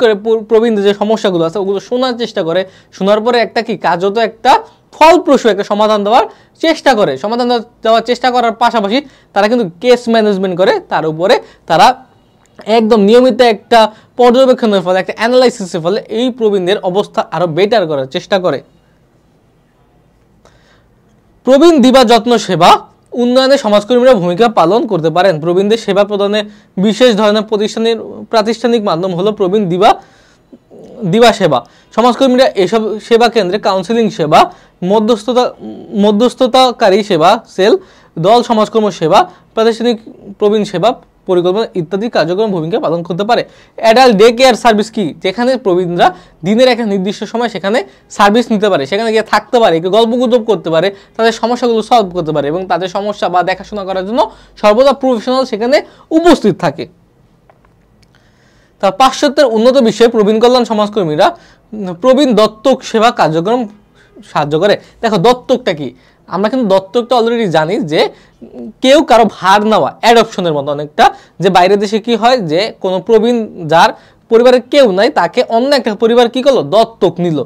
করে প্রবীণদের যে সমস্যাগুলো আছে ওগুলো শোনার চেষ্টা করে। শোনার পরে একটা কি কাজ হতো, একটা ফলপ্রসূ একটা সমাধান দেওয়ার চেষ্টা করার পাশাপাশি তারা কিন্তু কেস ম্যানেজমেন্ট করে। তার উপরে তারা একদম নিয়মিত একটা পর্যবেক্ষণের ফলে, একটা অ্যানালাইসিসের ফলে এই প্রবীণদের অবস্থা আরো বেটার করার চেষ্টা করে। প্রবীণ দিবা যত্ন সেবা উন্নয়নে সমাজকর্মীরা ভূমিকা পালন করতে পারেন। প্রবীণদের সেবা প্রদানে বিশেষ ধরনের প্রাতিষ্ঠানিক মাধ্যম হলো প্রবীণ দিবা সেবা। সমাজকর্মীরা এসব সেবা কেন্দ্রে কাউন্সিলিং সেবা, মধ্যস্থতাকারী সেবা সেল, দল সমাজকর্ম সেবা, প্রাতিষ্ঠানিক প্রবীণ সেবা পরিকল্পনা ইত্যাদি কার্যক্রম ভূমিকা পালন করতে পারে। অ্যাডাল্ট ডে কেয়ার সার্ভিস কি, যেখানে প্রবীণরা দিনের একটা নির্দিষ্ট সময় সেখানে সার্ভিস নিতে পারে, সেখানে গিয়ে থাকতে পারে, গল্প গুজব করতে পারে, তাদের সমস্যাগুলো সলভ করতে পারে এবং তাদের সমস্যা বা দেখাশোনা করার জন্য সর্বদা প্রফেশনাল সেখানে উপস্থিত থাকে। তার পাশ্চাত্যের উন্নত বিশ্বে প্রবীণ কল্যাণ সমাজকর্মীরা প্রবীণ দত্তক সেবা কার্যক্রম সাহায্য করে। দেখো, দত্তকটা কি, আমরা কিন্তু দত্তকটা অলরেডি জানি, যে কেউ কারো ভার নেওয়া, অ্যাডপশনের মতো অনেকটা। যে বাইরের দেশে কি হয়, যে কোনো প্রবীণ যার পরিবারের কেউ নাই, তাকে অন্য একটা পরিবার কি করলো, দত্তক নিল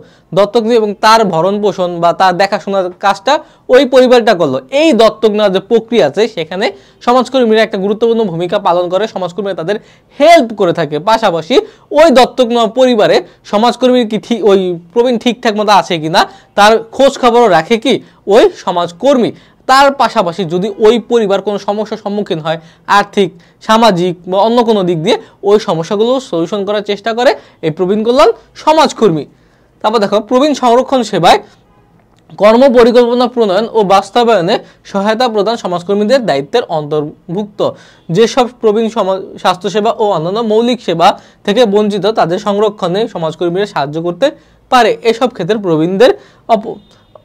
এবং তার ভরণ পোষণ বা তার দেখাশোনার কাজটা ওই পরিবারটা করলো। এই দত্তক নেওয়ার যে প্রক্রিয়া আছে, সেখানে সমাজকর্মীরা একটা গুরুত্বপূর্ণ ভূমিকা পালন করে, সমাজকর্মীরা তাদের হেল্প করে থাকে। পাশাপাশি ওই দত্তক নেওয়া পরিবারে সমাজকর্মীর কি ওই প্রবীণ ঠিকঠাক মতো আছে কিনা তার খোঁজ খবরও রাখে কি ওই সমাজকর্মী। তার পাশাপাশি যদি ওই পরিবার কোনো সমস্যার সম্মুখীন হয়, আর্থিক, সামাজিক বা অন্য কোনো দিক দিয়ে, ওই সমস্যাগুলো সলিউশন করার চেষ্টা করে এই প্রবীণ কল্যাণ সমাজকর্মী। তারপর দেখো, প্রবীণ সংরক্ষণ সেবায় কর্ম পরিকল্পনা প্রণয়ন ও বাস্তবায়নে সহায়তা প্রদান সমাজকর্মীদের দায়িত্বের অন্তর্ভুক্ত। যেসব প্রবীণ স্বাস্থ্যসেবা ও অন্যান্য মৌলিক সেবা থেকে বঞ্চিত, তাদের সংরক্ষণে সমাজকর্মীরা সাহায্য করতে পারে। এসব ক্ষেত্রে প্রবীণদের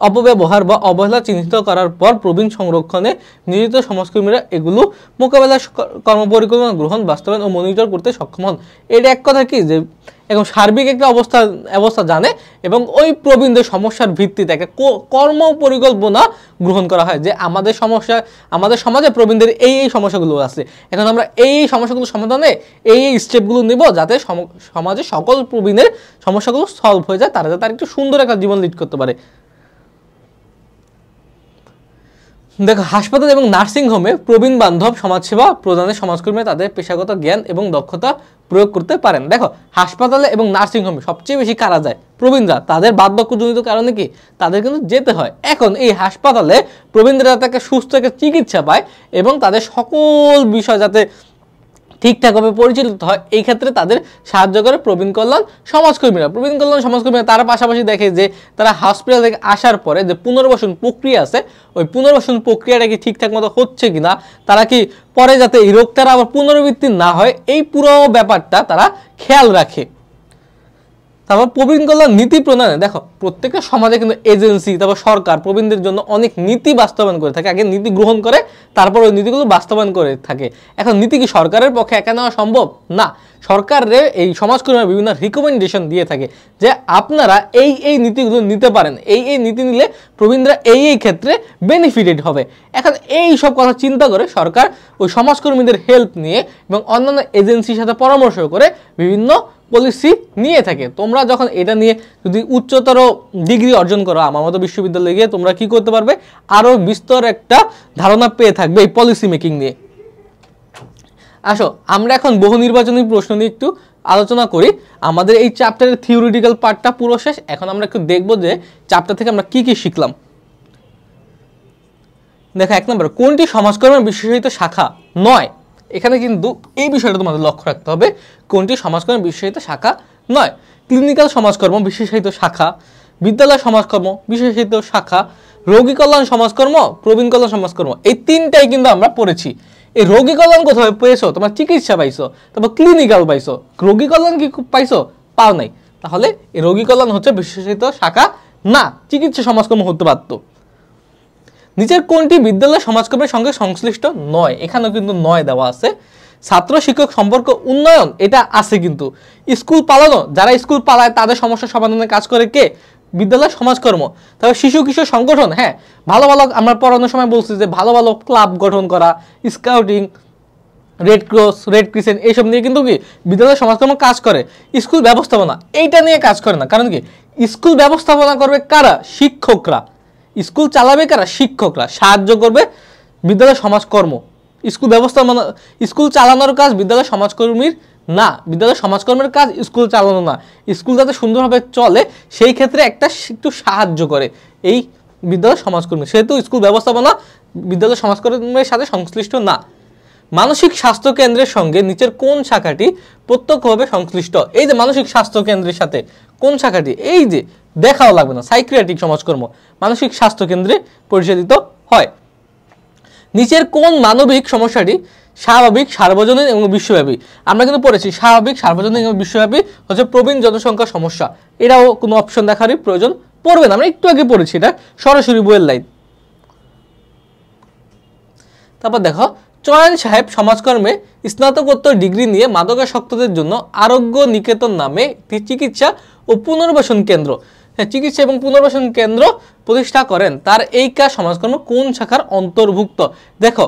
অপব্যবহার বা অবহেলা চিহ্নিত করার পর প্রবীণ সংরক্ষণে নিয়োজিত সমাজকর্মীরা এগুলো মোকাবেলা, কর্মপরিকল্পনা গ্রহণ, বাস্তবায়ন ও মনিটর করতে সক্ষম হন। এটা এক কথা কি, যে এখন সার্বিক একটা অবস্থা জানে এবং ওই প্রবীণদের সমস্যার ভিত্তিতে একটা কর্ম পরিকল্পনা গ্রহণ করা হয়, যে আমাদের সমাজে প্রবীণদের এই সমস্যাগুলো আছে, এখন আমরা এই সমস্যাগুলো সমাধানে এই স্টেপগুলো নেব, যাতে সমাজে সকল প্রবীণের সমস্যাগুলো সলভ হয়ে যায়, তারা যাতে একটু সুন্দর একটা জীবন লিড করতে পারে। দেখো, হাসপাতাল এবং নার্সিং হোমে প্রবীণ বান্ধব সমাজসেবা প্রদানের সমাজকর্মী তাদের পেশাগত জ্ঞান এবং দক্ষতা প্রয়োগ করতে পারেন। দেখো, হাসপাতালে এবং নার্সিং হোমে সবচেয়ে বেশি কারা যায়? প্রবীণরা। তাদের বার্ধক্যজনিত কারণে কি তাদের কিন্তু যেতে হয়। এখন এই হাসপাতালে প্রবীণরা তাকে সুস্থ একটা চিকিৎসা পায় এবং তাদের সকল বিষয় যাতে ঠিকঠাকভাবে পরিচালিত হয়, এই ক্ষেত্রে তাদের সাহায্য করে প্রবীণ কল্যাণ সমাজকর্মীরা। প্রবীণ কল্যাণ সমাজকর্মীরা তারা পাশাপাশি দেখে যে তারা হসপিটাল থেকে আসার পরে যে পুনর্বাসন প্রক্রিয়া আছে, ওই পুনর্বাসন প্রক্রিয়াটা কি ঠিকঠাক মতো হচ্ছে কিনা, তারা কি পরে যাতে এই রোগটার আবার পুনরাবৃত্তি না হয়, এই পুরো ব্যাপারটা তারা খেয়াল রাখে। তারপর প্রবীণ কল্যাণ নীতি প্রণয়নে দেখো, প্রত্যেকটা সমাজে কিন্তু এজেন্সি, তারপর সরকার প্রবীণদের জন্য অনেক নীতি বাস্তবায়ন করে থাকে। আগে নীতি গ্রহণ করে, তারপর ওই নীতিগুলো বাস্তবায়ন করে থাকে। এখন নীতি কি সরকারের পক্ষে একা নেওয়া সম্ভব না? সরকারের এই সমাজকর্মীরা বিভিন্ন রিকমেন্ডেশন দিয়ে থাকে যে আপনারা এই এই নীতিগুলো নিতে পারেন, এই এই নীতি নিলে প্রবীণরা এই এই ক্ষেত্রে বেনিফিটেড হবে। এখন এই সব কথা চিন্তা করে সরকার ওই সমাজকর্মীদের হেল্প নিয়ে এবং অন্যান্য এজেন্সির সাথে পরামর্শ করে বিভিন্ন পলিসি নিয়ে থাকে। তোমরা যখন এটা নিয়ে যদি উচ্চতর ডিগ্রি অর্জন করো আমার মতো বিশ্ববিদ্যালয়ে গিয়ে, তোমরা কি করতে পারবে? আরো বিস্তর একটা ধারণা পেয়ে থাকবে এই পলিসি মেকিং নিয়ে। আসো আমরা এখন বহু নির্বাচনী প্রশ্ন নিয়ে একটু আলোচনা করি। আমাদের এই চ্যাপ্টারের থিওরিটিক্যাল পার্টটা পুরো শেষ। এখন আমরা একটু দেখবো যে চ্যাপ্টার থেকে আমরা কি কি শিখলাম। দেখো, 1 নম্বর, কোনটি সমাজকর্মের বিশেষায়িত শাখা নয়? এখানে কিন্তু এই বিষয়টা তোমাদের লক্ষ্য রাখতে হবে, কোনটি সমাজকর্মের বিশেষায়িত শাখা নয়। ক্লিনিক্যাল সমাজকর্ম বিশেষায়িত শাখা, বিদ্যালয় সমাজকর্ম বিশেষায়িত শাখা, রোগী কল্যাণ সমাজকর্ম, প্রবীণ কল্যাণ সমাজকর্ম, এই তিনটাই কিন্তু আমরা পড়েছি। এই রোগী কল্যাণ কোথায় পেয়েছো? তোমার চিকিৎসা পাইছো, তারপর ক্লিনিক্যাল পাইছো, রোগী কল্যাণ কি পাইছো? পাও নাই। তাহলে এই রোগী কল্যাণ হচ্ছে বিশেষায়িত শাখা না, চিকিৎসা সমাজকর্ম হতে পারতো। নিচের কোনটি বিদ্যালয় সমাজকর্মের সঙ্গে সংশ্লিষ্ট নয়? এখানেও কিন্তু নয় দেওয়া আছে। ছাত্র শিক্ষক সম্পর্ক উন্নয়ন, এটা আছে কিন্তু। স্কুল পালানো, যারা স্কুল পালায় তাদের সমস্যা সমাধানের কাজ করে কে? বিদ্যালয় সমাজকর্ম। তবে শিশু কিশোর সংগঠন, হ্যাঁ ভালো ভালো, আমরা পড়ানোর সময় বলছি যে ভালো ভালো ক্লাব গঠন করা, scouting, red cross, red crescent, এইসব নিয়ে কিন্তু কি বিদ্যালয় সমাজকর্ম কাজ করে। স্কুল ব্যবস্থাপনা এইটা নিয়ে কাজ করে না, কারণ কি স্কুল ব্যবস্থাপনা করবে কারা? শিক্ষকরা। স্কুল চালাবে কারা? শিক্ষকরা। সাহায্য করবে বিদ্যালয় সমাজকর্ম। স্কুল ব্যবস্থাপনা, স্কুল চালানোর কাজ বিদ্যালয় সমাজকর্মীর না। বিদ্যালয় সমাজকর্মের কাজ স্কুল চালানো না। স্কুল যাতে সুন্দরভাবে চলে সেই ক্ষেত্রে একটু সাহায্য করে এই বিদ্যালয় সমাজকর্মী, সেহেতু স্কুল ব্যবস্থাপনা বিদ্যালয় সমাজকর্মের সাথে সংশ্লিষ্ট না। মানসিক স্বাস্থ্য কেন্দ্রের সঙ্গে নিচের কোন শাখাটি প্রত্যক্ষভাবে সংশ্লিষ্ট? এই যে মানসিক স্বাস্থ্য কেন্দ্রের সাথে কোন শাখাটি, এই যে দেখাও লাগবে না, সাইকিয়াট্রিক সমাজকর্ম মানসিক স্বাস্থ্য কেন্দ্রে পরিচালিত হয়। নিচের কোন মানবিক সমস্যাটি স্বাভাবিক, সার্বজনীন এবং বিশ্বব্যাপী? আমরা কিন্তু পড়েছি স্বাভাবিক, সার্বজনীন এবং বিশ্বব্যাপী হচ্ছে প্রবীণ জনসংখ্যা সমস্যা। এটাও কোনো অপশন দেখারই প্রয়োজন পড়বে না, আমরা একটু আগে পড়েছি, এটা সরাসরি বইয়ের লাইন। তারপর দেখো, চয়ন সাহেব সমাজকর্মে স্নাতকোত্তর ডিগ্রি নিয়ে মাদকাসক্তদের জন্য আরোগ্য নিকেতন নামে একটি চিকিৎসা ও পুনর্বাসন কেন্দ্র, চিকিৎসা এবং পুনর্বাসন কেন্দ্র প্রতিষ্ঠা করেন। তার এই কাজ সমাজকর্ম কোন শাখার অন্তর্ভুক্ত? দেখো,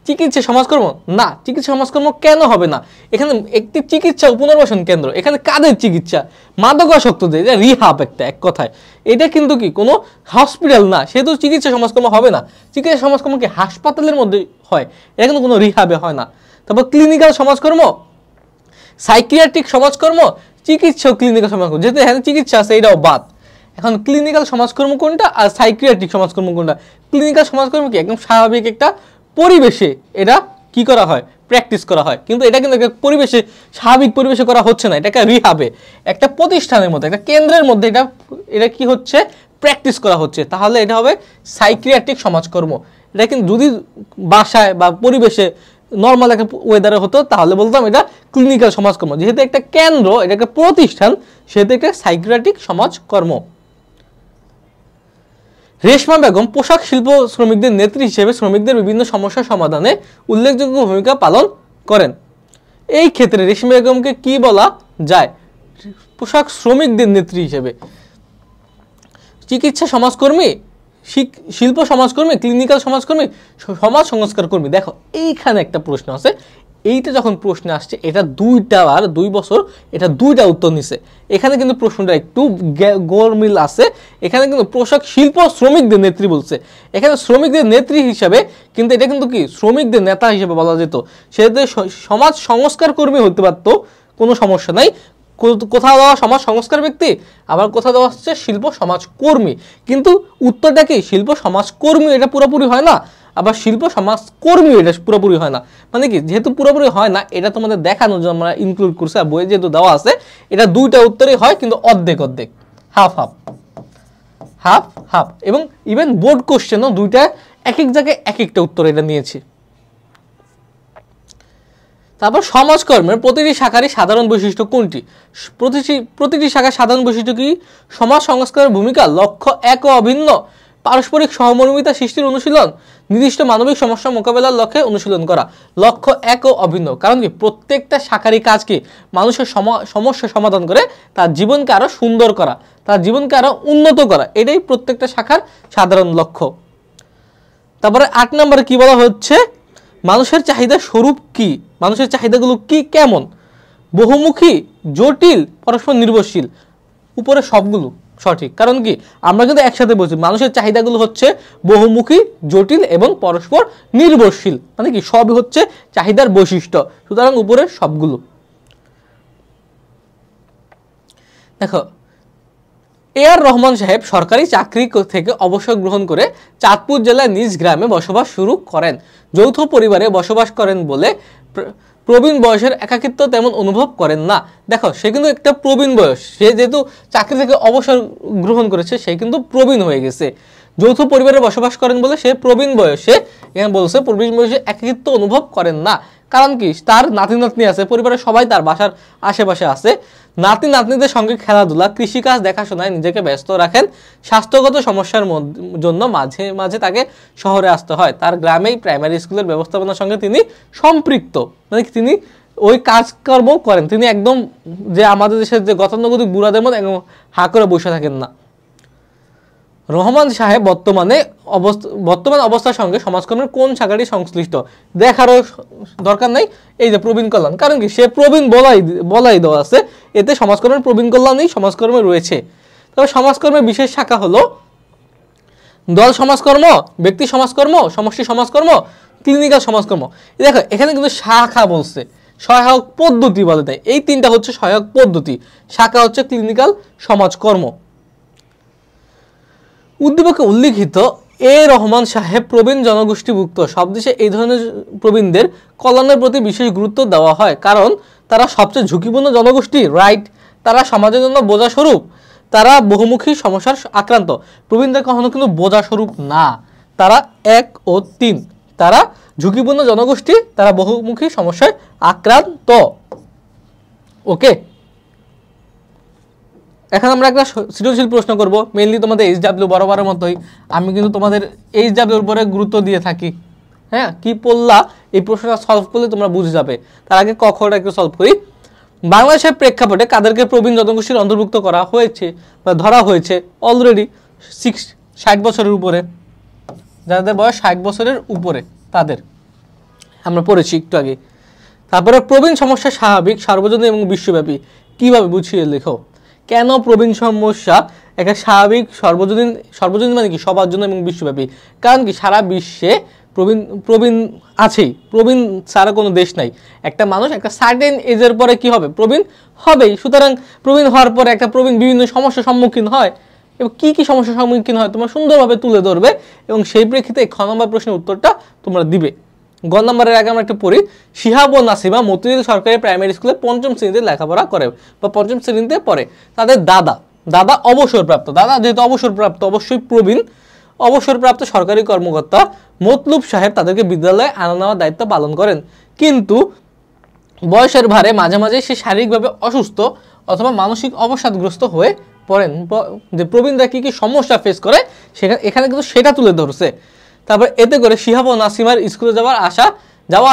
চিকিৎসা সমাজকর্ম না। চিকিৎসা সমাজকর্ম কেন হবে না? এখানে একটি চিকিৎসা ও পুনর্বাসন কেন্দ্র, এখানে কাদের চিকিৎসা? মাদকাসক্তদের, এটা রিহাব এক কথায়। এটা কিন্তু কি কোনো হসপিটাল না, সেহেতু চিকিৎসা সমাজকর্ম হবে না। চিকিৎসা সমাজকর্ম কি হাসপাতালের মধ্যে হয়, এটা কিন্তু কোনো রিহাবে হয় না। তারপর ক্লিনিক্যাল সমাজকর্ম, সাইকিয়াট্রিক সমাজকর্ম, চিকিৎসা ও ক্লিনিক্যাল সমাজকর্ম, যেহেতু এখানে চিকিৎসা আছে এটাও বাদ। এখন ক্লিনিক্যাল সমাজকর্ম কোনটা আর সাইকিয়াট্রিক সমাজকর্ম কোনটা? ক্লিনিক্যাল সমাজকর্ম কি একদম স্বাভাবিক একটা পরিবেশে এটা কি করা হয়? প্র্যাকটিস করা হয়, কিন্তু এটা কিন্তু একটা পরিবেশে, স্বাভাবিক পরিবেশে করা হচ্ছে না, এটা একটা রিহাবে, একটা প্রতিষ্ঠানের মধ্যে, একটা কেন্দ্রের মধ্যে এটা কি হচ্ছে? প্র্যাকটিস করা হচ্ছে। তাহলে এটা হবে সাইকিয়াট্রিক সমাজকর্ম। এটা কিন্তু যদি বাসায় বা পরিবেশে নর্মাল একটা ওয়েদারে হতো তাহলে বলতাম এটা ক্লিনিক্যাল সমাজকর্ম। যেহেতু একটা কেন্দ্র, এটা একটা প্রতিষ্ঠান, সেহেতু একটা সাইকিয়াট্রিক সমাজকর্ম। রেশমা বেগম পোশাক শিল্প শ্রমিকদের নেত্রী হিসেবে শ্রমিকদের বিভিন্ন সমস্যা সমাধানে উল্লেখযোগ্য ভূমিকা পালন করেন। এই ক্ষেত্রে রেশমা বেগমকে কি বলা যায়? পোশাক শ্রমিকদের নেত্রী হিসেবে। চিকিৎসা সমাজকর্মী, শিল্প সমাজকর্মী, ক্লিনিক্যাল সমাজকর্মী, সমাজ সংস্কার কর্মী। দেখো এইখানে একটা প্রশ্ন আছে, এইটা যখন প্রশ্নে আসছে, এটা 2 বছর এটা 2টা উত্তর নিছে। এখানে কিন্তু প্রশ্নটা একটু গোলমিল আছে। এখানে কিন্তু পোশাক শিল্প শ্রমিকদের নেত্রী বলছে, এখানে শ্রমিকদের নেত্রী হিসাবে কিন্তু এটা কিন্তু কি শ্রমিকদের নেতা হিসেবে বলা যেত। সে সমাজ সংস্কার কর্মী হতে পারতো, কোনো সমস্যা নাই। কোথাও দেওয়া সমাজ সংস্কার ব্যক্তি, আবার কোথাও দেওয়া হচ্ছে শিল্প সমাজ কর্মী। কিন্তু উত্তরটা কি শিল্প সমাজ কর্মী এটা পুরোপুরি হয় না, আবার শিল্প সমাজ কর্মী এটা পুরোপুরি হয় না। মানে কি যেহেতু পুরোপুরি হয় না, এটা তোমাদের দেখানোর জন্য আমরা ইনক্লুড করছি। আর বইয়ে যেহেতু দেওয়া আছে, এটা 2টা উত্তরই হয়, কিন্তু অর্ধেক অর্ধেক, হাফ হাফ হাফ হাফ। এবং ইভেন বোর্ড কোশ্চেনও 2টা এক এক জায়গায় এক একটা উত্তর এটা নিয়েছি। তারপর সমাজকর্মের প্রতিটি শাখারই সাধারণ বৈশিষ্ট্য কোনটি? প্রতিটি শাখার সাধারণ বৈশিষ্ট্য কি? সমাজ সংস্কারের ভূমিকা, লক্ষ্য এক ও অভিন্ন, পারস্পরিক সহমর্মিতা সৃষ্টির অনুশীলন, নির্দিষ্ট মানবিক সমস্যা মোকাবেলার লক্ষ্যে অনুশীলন করা। লক্ষ্য এক ও অভিন্ন, কারণ কি প্রত্যেকটা শাখারই কাজ কি মানুষের সমস্যা সমাধান করে তার জীবনকে আরো সুন্দর করা, তার জীবনকে আরো উন্নত করা, এটাই প্রত্যেকটা শাখার সাধারণ লক্ষ্য। তারপরে 8 নম্বরে কি বলা হচ্ছে? মানুষের চাহিদা স্বরূপ কি? মানুষের চাহিদাগুলো কি কেমন? বহুমুখী, জটিল, পরস্পর নির্ভরশীল। উপরে সবগুলো সঠিক, কারণ কি আমরা কিন্তু একসাথে বলছি মানুষের চাহিদাগুলো হচ্ছে বহুমুখী, জটিল এবং পরস্পর নির্ভরশীল। মানে কি সবই হচ্ছে চাহিদার বৈশিষ্ট্য, সুতরাং উপরে সবগুলো। দেখো, এআর রহমান সাহেব সরকারি চাকরি থেকে অবসর গ্রহণ করে চাঁদপুর জেলার নিজ গ্রামে বসবাস শুরু করেন। যৌথ পরিবারে বসবাস করেন বলে প্রবীণ বয়সের একাকিত্ব তেমন অনুভব করেন না। দেখো, সে কিন্তু একটা প্রবীণ বয়স, সে যেহেতু চাকরি থেকে অবসর গ্রহণ করেছে সে কিন্তু প্রবীণ হয়ে গেছে। যৌথ পরিবারে বসবাস করেন বলে সে প্রবীণ বয়সে, এখানে বলছে প্রবীণ বয়সে একাকিত্ব অনুভব করেন না। কারণ কি তার নাতি নাতনি আছে, পরিবারের সবাই তার বাসার আশেপাশে আছে। নাতি নাতনিদের সঙ্গে খেলাধুলা, কৃষিকাজ দেখাশোনায় নিজেকে ব্যস্ত রাখেন। স্বাস্থ্যগত সমস্যার জন্য মাঝে মাঝে তাকে শহরে আসতে হয়। তার গ্রামেই প্রাইমারি স্কুলের ব্যবস্থাপনার সঙ্গে তিনি সম্পৃক্ত, মানে তিনি ওই কাজকর্ম করেন। তিনি একদম যে আমাদের দেশের যে গতানুগতিক বুড়াদের মধ্যে একদম হা করে বসে থাকেন না। রহমান সাহেব বর্তমান অবস্থার সঙ্গে সমাজকর্মের কোন শাখাটি সংশ্লিষ্ট? দেখারও দরকার নাই, এই যে প্রবীণ কল্যাণ, কারণ কি সে প্রবীণ বলাই দেওয়া আছে, এতে সমাজকর্মের প্রবীণ কল্যাণই সমাজকর্মে রয়েছে। তবে সমাজকর্মের বিশেষ শাখা হলো দল সমাজকর্ম, ব্যক্তি সমাজকর্ম, সমষ্টি সমাজকর্ম, ক্লিনিক্যাল সমাজকর্ম। দেখো এখানে কিন্তু শাখা বলছে, সহায়ক পদ্ধতি বলে দেয়। এই 3টা হচ্ছে সহায়ক পদ্ধতি, শাখা হচ্ছে ক্লিনিক্যাল সমাজকর্ম। উদ্দীপকে উল্লিখিত এ রহমান সাহেব প্রবীণ জনগোষ্ঠীভুক্ত সব দেশে এই ধরনের প্রবীণদের কল্যাণের প্রতি বিশেষ গুরুত্ব দেওয়া হয়, কারণ তারা সবচেয়ে ঝুঁকিপূর্ণ জনগোষ্ঠী, রাইট? তারা সমাজের জন্য বোঝা স্বরূপ, তারা বহুমুখী সমস্যার আক্রান্ত। প্রবীণদের কখনো কিন্তু বোঝা স্বরূপ না, তারা 1 ও 3, তারা ঝুঁকিপূর্ণ জনগোষ্ঠী, তারা বহুমুখী সমস্যায় আক্রান্ত। ওকে, এখন আমরা একটা সৃজনশীল প্রশ্ন করব, মেইনলি তোমাদের HW বরাবরের মতোই আমি কিন্তু তোমাদের HW এর উপরে গুরুত্ব দিয়ে থাকি। হ্যাঁ, কি পড়লা এই প্রশ্নটা সলভ করলে তোমরা বুঝে যাবে। তার আগে ক খটা একটু সলভ করি। বাংলাদেশের প্রেক্ষাপটে কাদেরকে প্রবীণ জনগোষ্ঠীর অন্তর্ভুক্ত করা হয়েছে বা ধরা হয়েছে? অলরেডি 60 বছরের উপরে, যাদের বয়স 60 বছরের উপরে তাদের আমরা পড়েছি একটু আগে। তারপরে প্রবীণ সমস্যা স্বাভাবিক, সার্বজনীন এবং বিশ্বব্যাপী, কিভাবে বুঝিয়ে লেখো। কেন প্রবীণ সমস্যা একটা স্বাভাবিক, সর্বজনীন মানে কি সবার জন্য এবং বিশ্বব্যাপী? কারণ কি সারা বিশ্বে প্রবীণ আছেই, প্রবীণ ছাড়া কোনো দেশ নাই। একটা মানুষ একটা সার্টেন এজের পরে কি হবে? প্রবীণ হবেই। সুতরাং প্রবীণ হওয়ার পরে একটা প্রবীণ বিভিন্ন সমস্যার সম্মুখীন হয়, এবং কি কি সমস্যার সম্মুখীন হয় তোমরা সুন্দরভাবে তুলে ধরবে, এবং সেই প্রেক্ষিতে খ নম্বর প্রশ্নের উত্তরটা তোমরা দিবে। গ নম্বরের আগে আমরা একটু পড়ি। শিহাব ও নাসিমা মতিঝিল সরকারি প্রাইমারি স্কুলে 5ম শ্রেণীতে লেখাপড়া করে বা 5ম শ্রেণীতে পড়ে। তাদের দাদা অবসরপ্রাপ্ত, দাদা যেহেতু অবসরপ্রাপ্ত অবশ্যই প্রবীণ, অবসরপ্রাপ্ত সরকারি কর্মকর্তা মতলুব সাহেব তাদেরকে বিদ্যালয়ে আনা নেওয়ার দায়িত্ব পালন করেন। কিন্তু বয়সের ভারে মাঝে মাঝে সে শারীরিকভাবে অসুস্থ অথবা মানসিক অবসাদগ্রস্ত হয়ে পড়েন। যে প্রবীণরা কি কি সমস্যা ফেস করে এখানে কিন্তু সেটা তুলে ধরছে। তারপর এতে করে শিহাব ও নাসিমার স্কুলে যাওয়া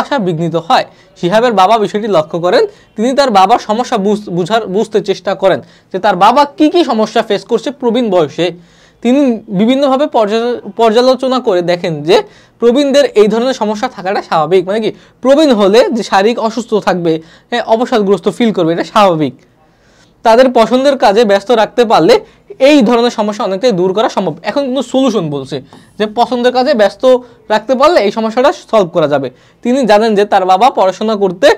আসা বিঘ্নিত হয়। শিহাবের বাবা বিষয়টি লক্ষ্য করেন, তিনি তার বাবার সমস্যা বুঝতে চেষ্টা করেন যে তার বাবা কি কি সমস্যা ফেস করছে প্রবীণ বয়সে। তিনি বিভিন্নভাবে পর্যালোচনা করে দেখেন যে প্রবীণদের এই ধরনের সমস্যা থাকাটা স্বাভাবিক। মানে কি, প্রবীণ হলে যে শারীরিক অসুস্থ থাকবে, অবসাদগ্রস্ত ফিল করবে, এটা স্বাভাবিক। তাদের পছন্দের কাজে ব্যস্ত রাখতে পারলে এই ধরনের সমস্যা অনেকটাই দূর করা সম্ভব। এখন কিন্তু সলিউশন বলছে যে পছন্দের কাজে ব্যস্ত রাখতে পারলে এই সমস্যাটা সলভ করা যাবে। তিনি জানেন যে তার বাবা পড়াশোনা করতে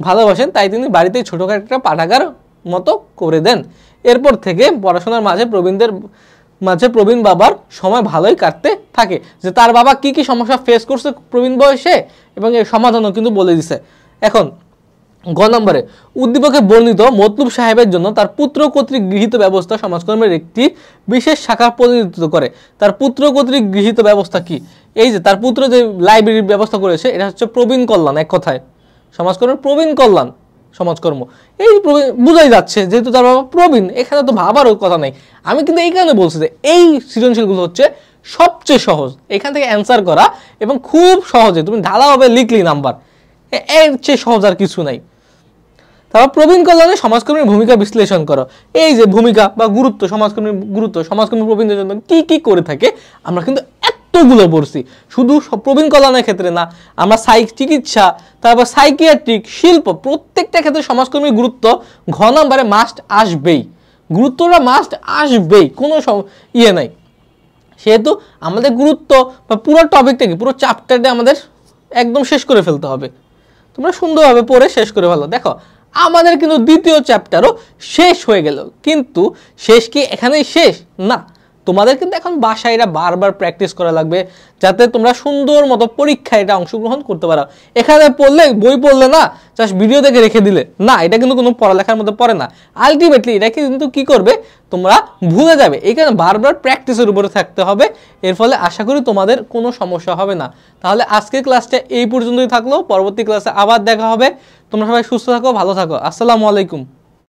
ভালোবাসেন, তাই তিনি বাড়িতে ছোটখাটো একটা পাঠাগার মতো করে দেন। এরপর থেকে পড়াশোনার মাঝে প্রবীণ বাবার সময় ভালোই কাটতে থাকে। যে তার বাবা কি কি সমস্যা ফেস করছে প্রবীণ বয়সে এবং এর সমাধানও কিন্তু বলে দিছে। এখন গ নম্বরে, উদ্দীপকে বর্ণিত মতলুব সাহেবের জন্য তার পুত্র কর্তৃক গৃহীত ব্যবস্থা সমাজকর্মের একটি বিশেষ শাখা প্রতিনিধিত্ব করে। তার পুত্র কর্তৃক গৃহীত ব্যবস্থা কি? এই যে তার পুত্র যে লাইব্রেরির ব্যবস্থা করেছে, এটা হচ্ছে প্রবীণ কল্যাণ। এক কথায় সমাজকর্মের প্রবীণ কল্যাণ সমাজকর্ম। এই বোঝাই যাচ্ছে যেহেতু তার বাবা প্রবীণ, এখানে তো ভাবারও কথা নেই। আমি কিন্তু এই কারণে বলছি যে এই সৃজনশীলগুলো হচ্ছে সবচেয়ে সহজ এখান থেকে অ্যান্সার করা, এবং খুব সহজে তুমি ঢালাভাবে লিখলি নাম্বার, এর চেয়ে সহজ আর কিছু নাই। তারপর প্রবীণ কল্যাণে সমাজকর্মীর ভূমিকা বিশ্লেষণ করো। এই যে ভূমিকা বা গুরুত্ব, সমাজকর্মী প্রবীণদের জন্য কি কি করে থাকে আমরা কিন্তু এতগুলো পড়ছি। শুধু প্রবীণ কল্যাণের ক্ষেত্রে না, আমরা চিকিৎসা, তারপর সাইকিয়াট্রিক, শিল্প, প্রত্যেকটা ক্ষেত্রে সমাজকর্মীর গুরুত্ব ঘ নাম্বারে মাস্ট আসবেই। গুরুত্বটা মাস্ট আসবেই, কোনো ইয়ে নাই। সেহেতু আমাদের গুরুত্ব বা পুরো টপিকটা কি, পুরো চ্যাপ্টারটা আমাদের একদম শেষ করে ফেলতে হবে। তোমরা সুন্দরভাবে পড়ে শেষ করে ফেলো। দেখো আমাদের কিন্তু দ্বিতীয় চ্যাপ্টারও শেষ হয়ে গেল, কিন্তু শেষ কি এখানেই শেষ না, তোমাদের কিন্তু এখন বাসায় এটা বারবার প্র্যাকটিস করা লাগবে, যাতে তোমরা সুন্দর মতো পরীক্ষায় এটা অংশগ্রহণ করতে পারো। এখানে পড়লে, বই পড়লে না, জাস্ট ভিডিও দেখে রেখে দিলে না, এটা কিন্তু কোনো পড়ালেখার মধ্যে পড়ে না। আলটিমেটলি এটা কিন্তু কি করবে, তোমরা ভুলে যাবে। এই কারণে বারবার প্র্যাকটিসের উপরে থাকতে হবে। এর ফলে আশা করি তোমাদের কোনো সমস্যা হবে না। তাহলে আজকের ক্লাসটা এই পর্যন্তই থাকলো, পরবর্তী ক্লাসে আবার দেখা হবে। তোমরা সবাই সুস্থ থাকো, ভালো থাকো। আসসালামু আলাইকুম।